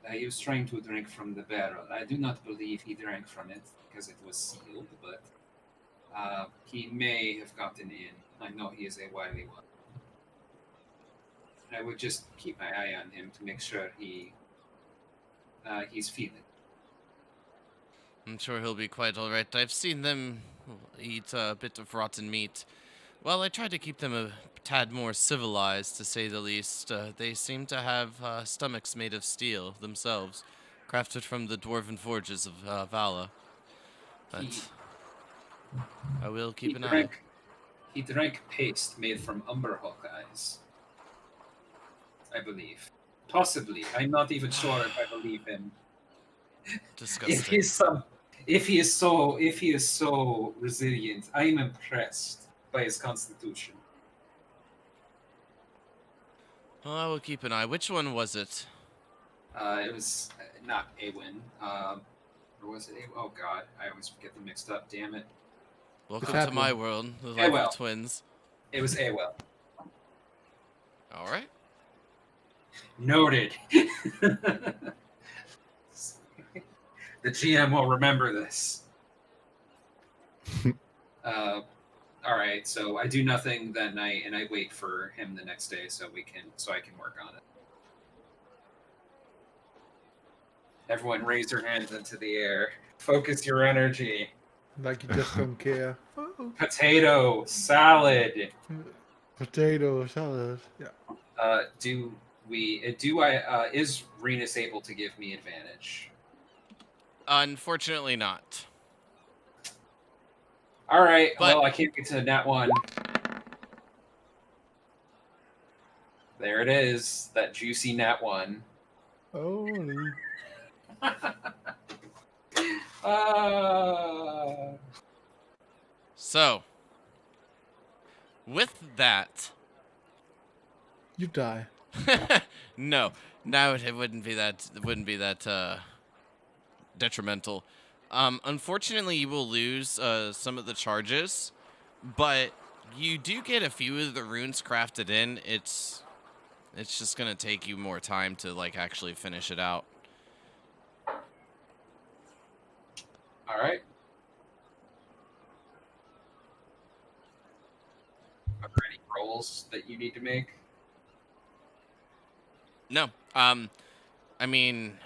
He was trying to drink from the barrel. I do not believe he drank from it because it was sealed, but he may have gotten in. I know he is a wily one. I would just keep my eye on him to make sure he's feeling. I'm sure he'll be quite all right. I've seen them eat a bit of rotten meat. Well, I try to keep them a tad more civilized, to say the least. They seem to have stomachs made of steel themselves, crafted from the dwarven forges of Vala. But I will keep an eye. He drank paste made from umberhawk eyes, I believe. Possibly. I'm not even sure if I believe him. Disgusting. If he is so resilient, I am impressed by his constitution. Well, I will keep an eye. Which one was it? It was not Awen. Or was it Awen? Oh god, I always get them mixed up, damn it. Welcome fat to my one. world, the life well. of twins. It was Awell. Alright. Noted. The GM will remember this. All right, so I do nothing that night, and I wait for him the next day so I can work on it. Everyone, raise your hands into the air. Focus your energy. Like you just don't care. Potato salad. Potato salad. Yeah. Is Renus able to give me advantage? Unfortunately not. All right. But- well, I can't get to nat 1. There it is. That juicy nat 1. Holy. So, with that, You die. no, it wouldn't be that detrimental. Unfortunately, you will lose some of the charges, but you do get a few of the runes crafted in. It's just gonna take you more time to like actually finish it out. All right. Are there any rolls that you need to make? No, I mean,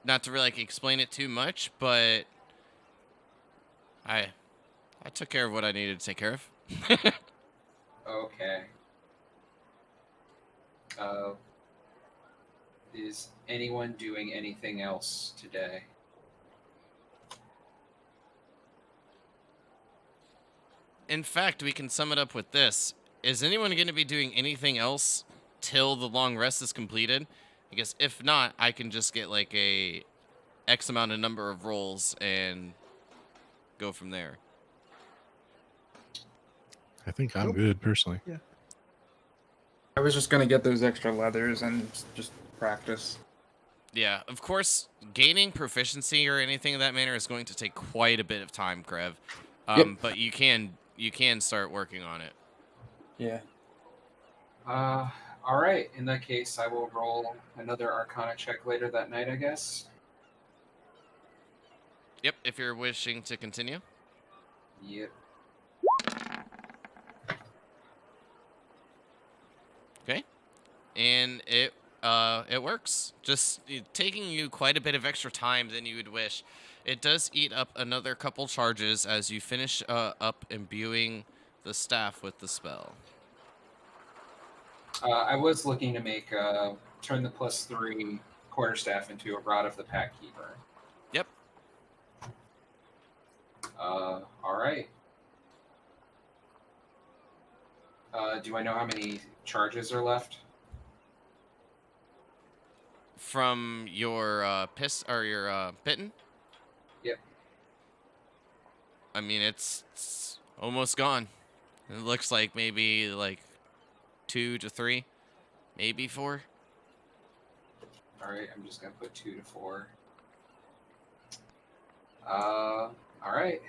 not to really like explain it too much, but I took care of what I needed to take care of. Okay. Is anyone doing anything else today? In fact, we can sum it up with this. Is anyone going to be doing anything else till the long rest is completed? Because if not, I can just get like a X amount of number of rolls and go from there. I think I'm Nope. good personally. I was just gonna get those extra leathers and just practice. Yeah, of course, gaining proficiency or anything of that manner is going to take quite a bit of time, Krev. Yep. But you can start working on it. Yeah. All right. In that case, I will roll another Arcana check later that night, I guess. Yep, if you're wishing to continue. Yep. Okay. And it works. Just taking you quite a bit of extra time than you would wish. It does eat up another couple charges as you finish up imbuing the staff with the spell. I was looking to make turn the +3 quarterstaff into a Rod of the Pack Keeper. Yep. All right. Do I know how many charges are left? From your your pitten? Yep. I mean, it's almost gone. It looks like maybe like 2 to 3, maybe 4. All right, I'm just gonna put 2 to 4. All right.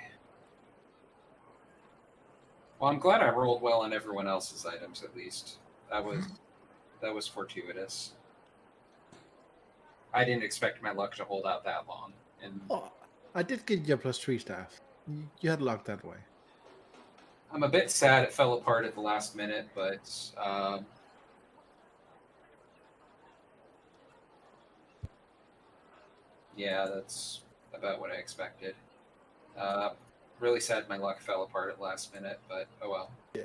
Well, I'm glad I rolled well on everyone else's items at least. That was fortuitous. I didn't expect my luck to hold out that long. And Oh, I did get your +3 staff. You had luck that way. I'm a bit sad it fell apart at the last minute, but yeah, that's about what I expected. Really sad my luck fell apart at the last minute, but oh well. Yeah.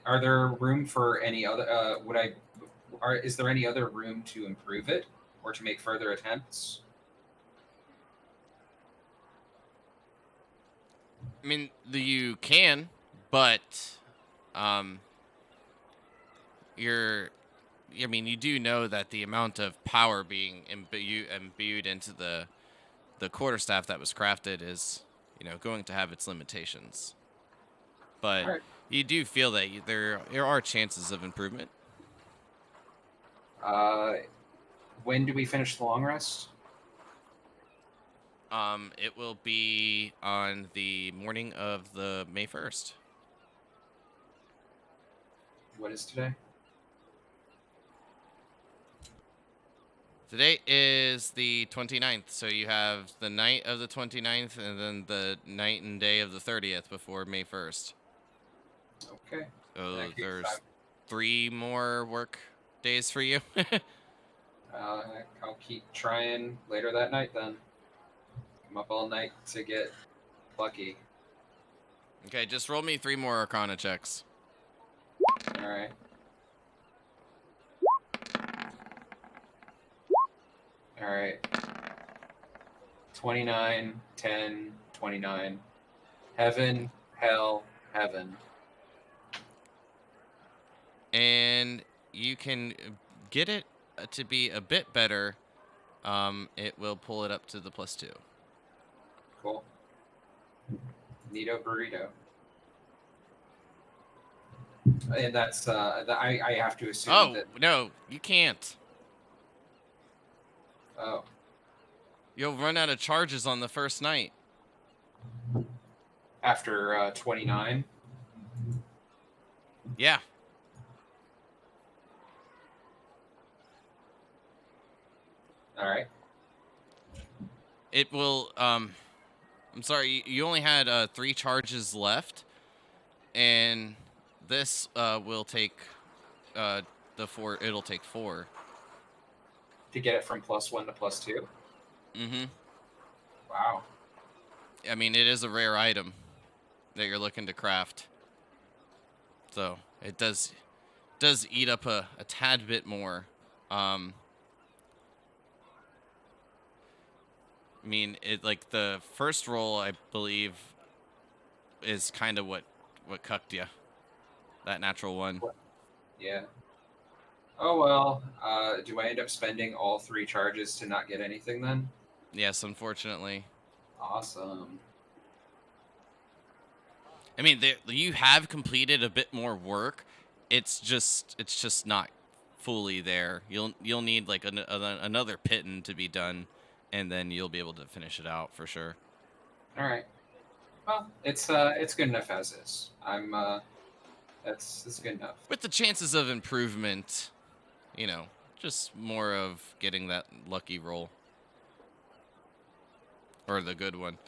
Are there room for any other? Is there any other room to improve it or to make further attempts? I mean, you can, but you're. I mean, you do know that the amount of power being imbued into the quarterstaff that was crafted is, going to have its limitations. But All right. you do feel that there are chances of improvement. When do we finish the long rest? It will be on the morning of the May 1st. What is today? Today is the 29th, so you have the night of the 29th and then the night and day of the 30th before May 1st. Okay. So that case, there's 3 more work days for you. I'll keep trying later that night then. I'm up all night to get lucky. Okay, just roll me 3 more Arcana checks. All right. All right. 29, 10, 29. Heaven, hell, heaven. And you can get it to be a bit better. It will pull it up to the +2. Cool. Neato burrito. And that's I have to assume Oh, that. no, you can't. Oh, You'll run out of charges on the first night. after 29. Yeah. All right. It will, I'm sorry, you only had 3 charges left, and this will take the 4, it'll take 4. To get it from +1 to +2. Mm-hmm. Wow. I mean, it is a rare item that you're looking to craft. So, it does eat up a tad bit more. I mean, it like the first roll, I believe, is kind of what cucked you. That natural one. Yeah. Oh well. Do I end up spending all 3 charges to not get anything then? Yes, unfortunately. Awesome. I mean, you have completed a bit more work. It's just not fully there. You'll need like another pitten to be done, and then you'll be able to finish it out for sure. All right. Well, it's good enough as is. That's good enough. With the chances of improvement, just more of getting that lucky roll. Or the good one.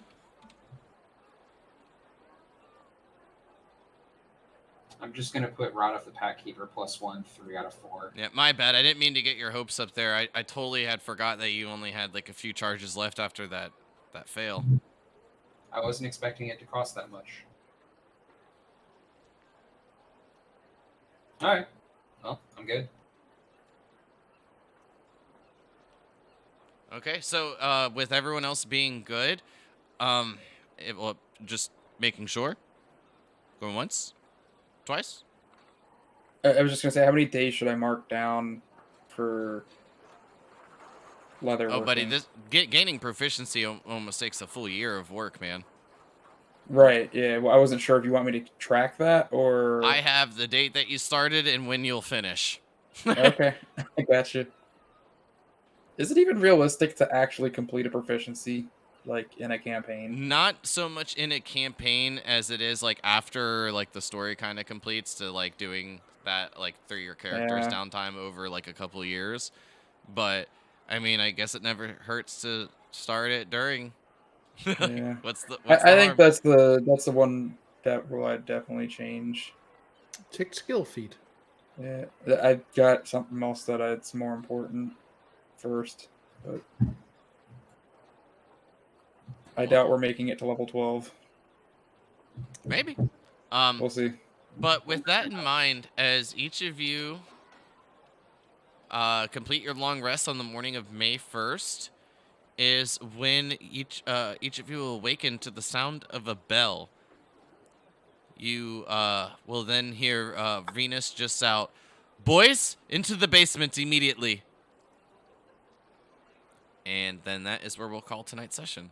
I'm just gonna put Rod of the Pack Keeper +1, 3 out of 4. Yeah, my bad. I didn't mean to get your hopes up there. I totally had forgot that you only had like a few charges left after that fail. I wasn't expecting it to cost that much. All right. Well, I'm good. Okay, so with everyone else being good, well, just making sure. Going once, twice. I was just gonna say, how many days should I mark down for leather Oh, buddy, working? gaining proficiency almost takes a full year of work, man. Right. Yeah. Well, I wasn't sure if you want me to track that or. I have the date that you started and when you'll finish. Okay, I gotcha. Is it even realistic to actually complete a proficiency like in a campaign? Not so much in a campaign as it is like after like the story kind of completes to like doing that like through your character's Yeah. downtime over like a couple years. But I mean, I guess it never hurts to start it during. Yeah. what's the I think harm? that's the one that will I definitely change. Check skill feed. Yeah, I got something else that it's more important first, but I doubt we're making it to level 12. Maybe. We'll see. But with that in mind, as each of you complete your long rest on the morning of May 1st, is when each of you will awaken to the sound of a bell. You will then hear Venus just shout, "Boys, into the basement immediately!" And then that is where we'll call tonight's session.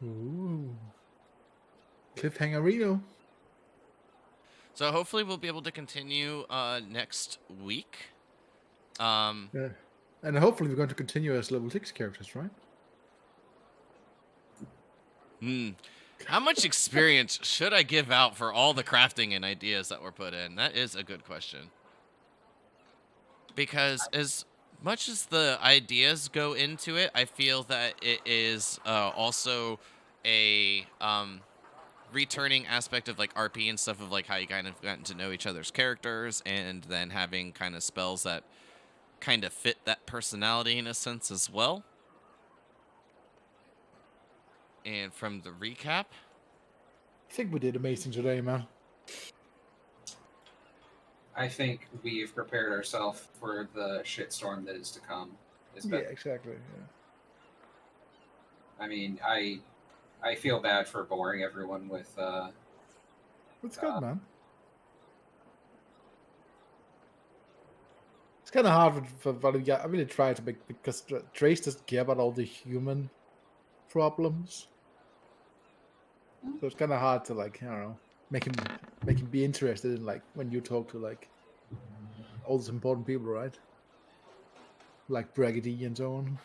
Ooh. Cliffhanger Reno. So hopefully we'll be able to continue next week. Yeah. And hopefully we're going to continue as level 6 characters, right? How much experience should I give out for all the crafting and ideas that were put in? That is a good question. Because as much as the ideas go into it, I feel that it is also a returning aspect of like RP and stuff of like how you kind of gotten to know each other's characters and then having kind of spells that kind of fit that personality in a sense as well. And from the recap, I think we did amazing today, man. I think we've prepared ourselves for the shitstorm that is to come. Yeah, exactly. Yeah. I mean, I feel bad for boring everyone with. It's good, man. It's kind of hard for I really try to make, because Trace doesn't care about all the human problems. So it's kind of hard to, like, I don't know, make him be interested in, like, when you talk to, like, all these important people, right? Like Braggedy and so on.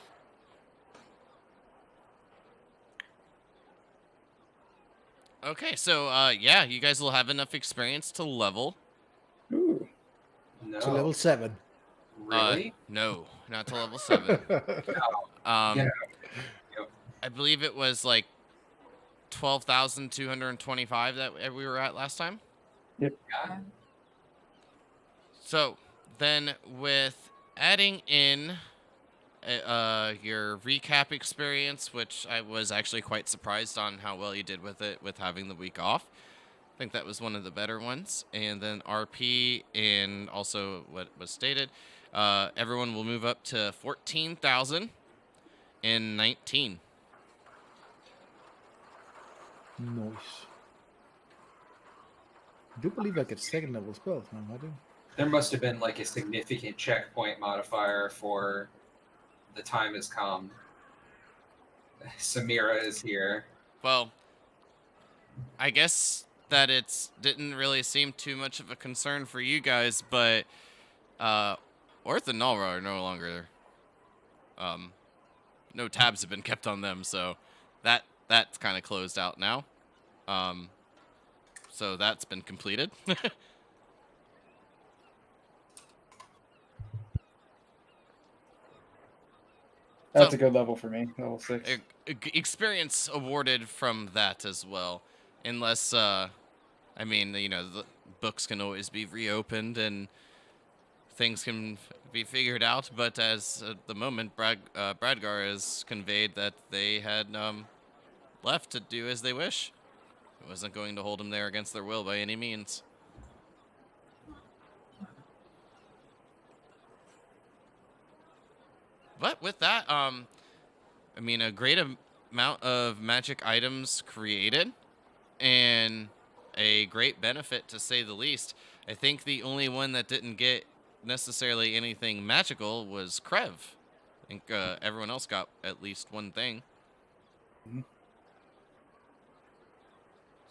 okay, so yeah, you guys will have enough experience to level. Ooh. No, To level 7. really? No, not to level 7. Yeah. I believe it was like 12,225 that we were at last time. Yep. Yeah. So then with adding in your recap experience, which I was actually quite surprised on how well you did with it with having the week off. I think that was one of the better ones. And then RP and also what was stated, everyone will move up to 14,019. Nice. I do believe I get second level spells, man. I do. There must have been like a significant checkpoint modifier for the time has come. Samira is here. Well, I guess that it didn't really seem too much of a concern for you guys, but Orth and Nalra are no longer no tabs have been kept on them, so that's kind of closed out now. So that's been completed. That's So- a good level for me, level 6. Experience awarded from that as well, unless I mean, you know, the books can always be reopened and things can be figured out, but as at the moment Bradgar has conveyed that they had left to do as they wish. It wasn't going to hold them there against their will by any means. But with that, I mean, a great amount of magic items created, and a great benefit to say the least. I think the only one that didn't get necessarily anything magical was Krev. I think everyone else got at least one thing. Mhm.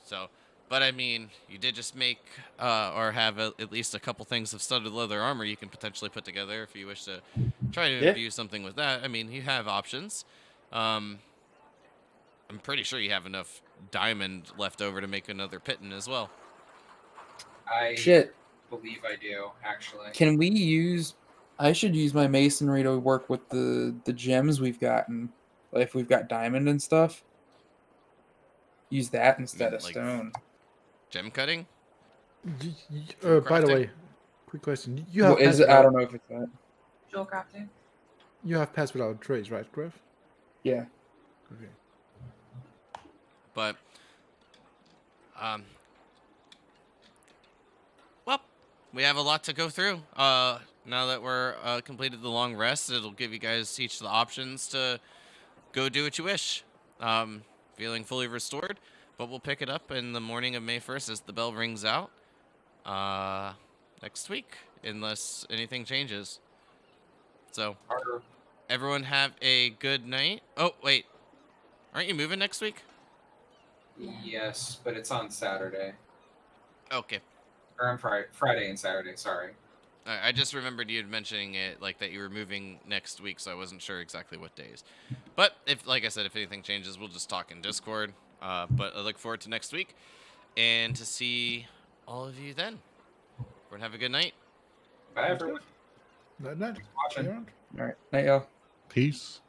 So, but I mean, you did just make or have at least a couple things of studded leather armor you can potentially put together if you wish to try to Yeah. infuse something with that. I mean, you have options. I'm pretty sure you have enough diamond left over to make another Pitten as well. I Shit. believe I do, actually. Can we use? I should use my masonry to work with the gems we've gotten. Like if we've got diamond and stuff, use that instead of like stone. Gem cutting? By the crafting? way, quick question. You have Well, is pets it? I without, don't know if it's that. Jewel crafting. you have pets without trace, right, Griff? Yeah. Okay. But well, we have a lot to go through. Now that we're completed the long rest, it'll give you guys each the options to go do what you wish. Feeling fully restored, but we'll pick it up in the morning of May 1st as the bell rings out next week, unless anything changes. So, Our- everyone have a good night. Oh, wait. Aren't you moving next week? Yes, but it's on Saturday. Okay. Or on Friday and Saturday, sorry. I just remembered you mentioning it, like that you were moving next week, so I wasn't sure exactly what days. But if, like I said, if anything changes, we'll just talk in Discord. But I look forward to next week and to see all of you then. Everyone have a good night. Bye, everyone. Night, night. Watching. See you around. All right. Night, y'all. Peace.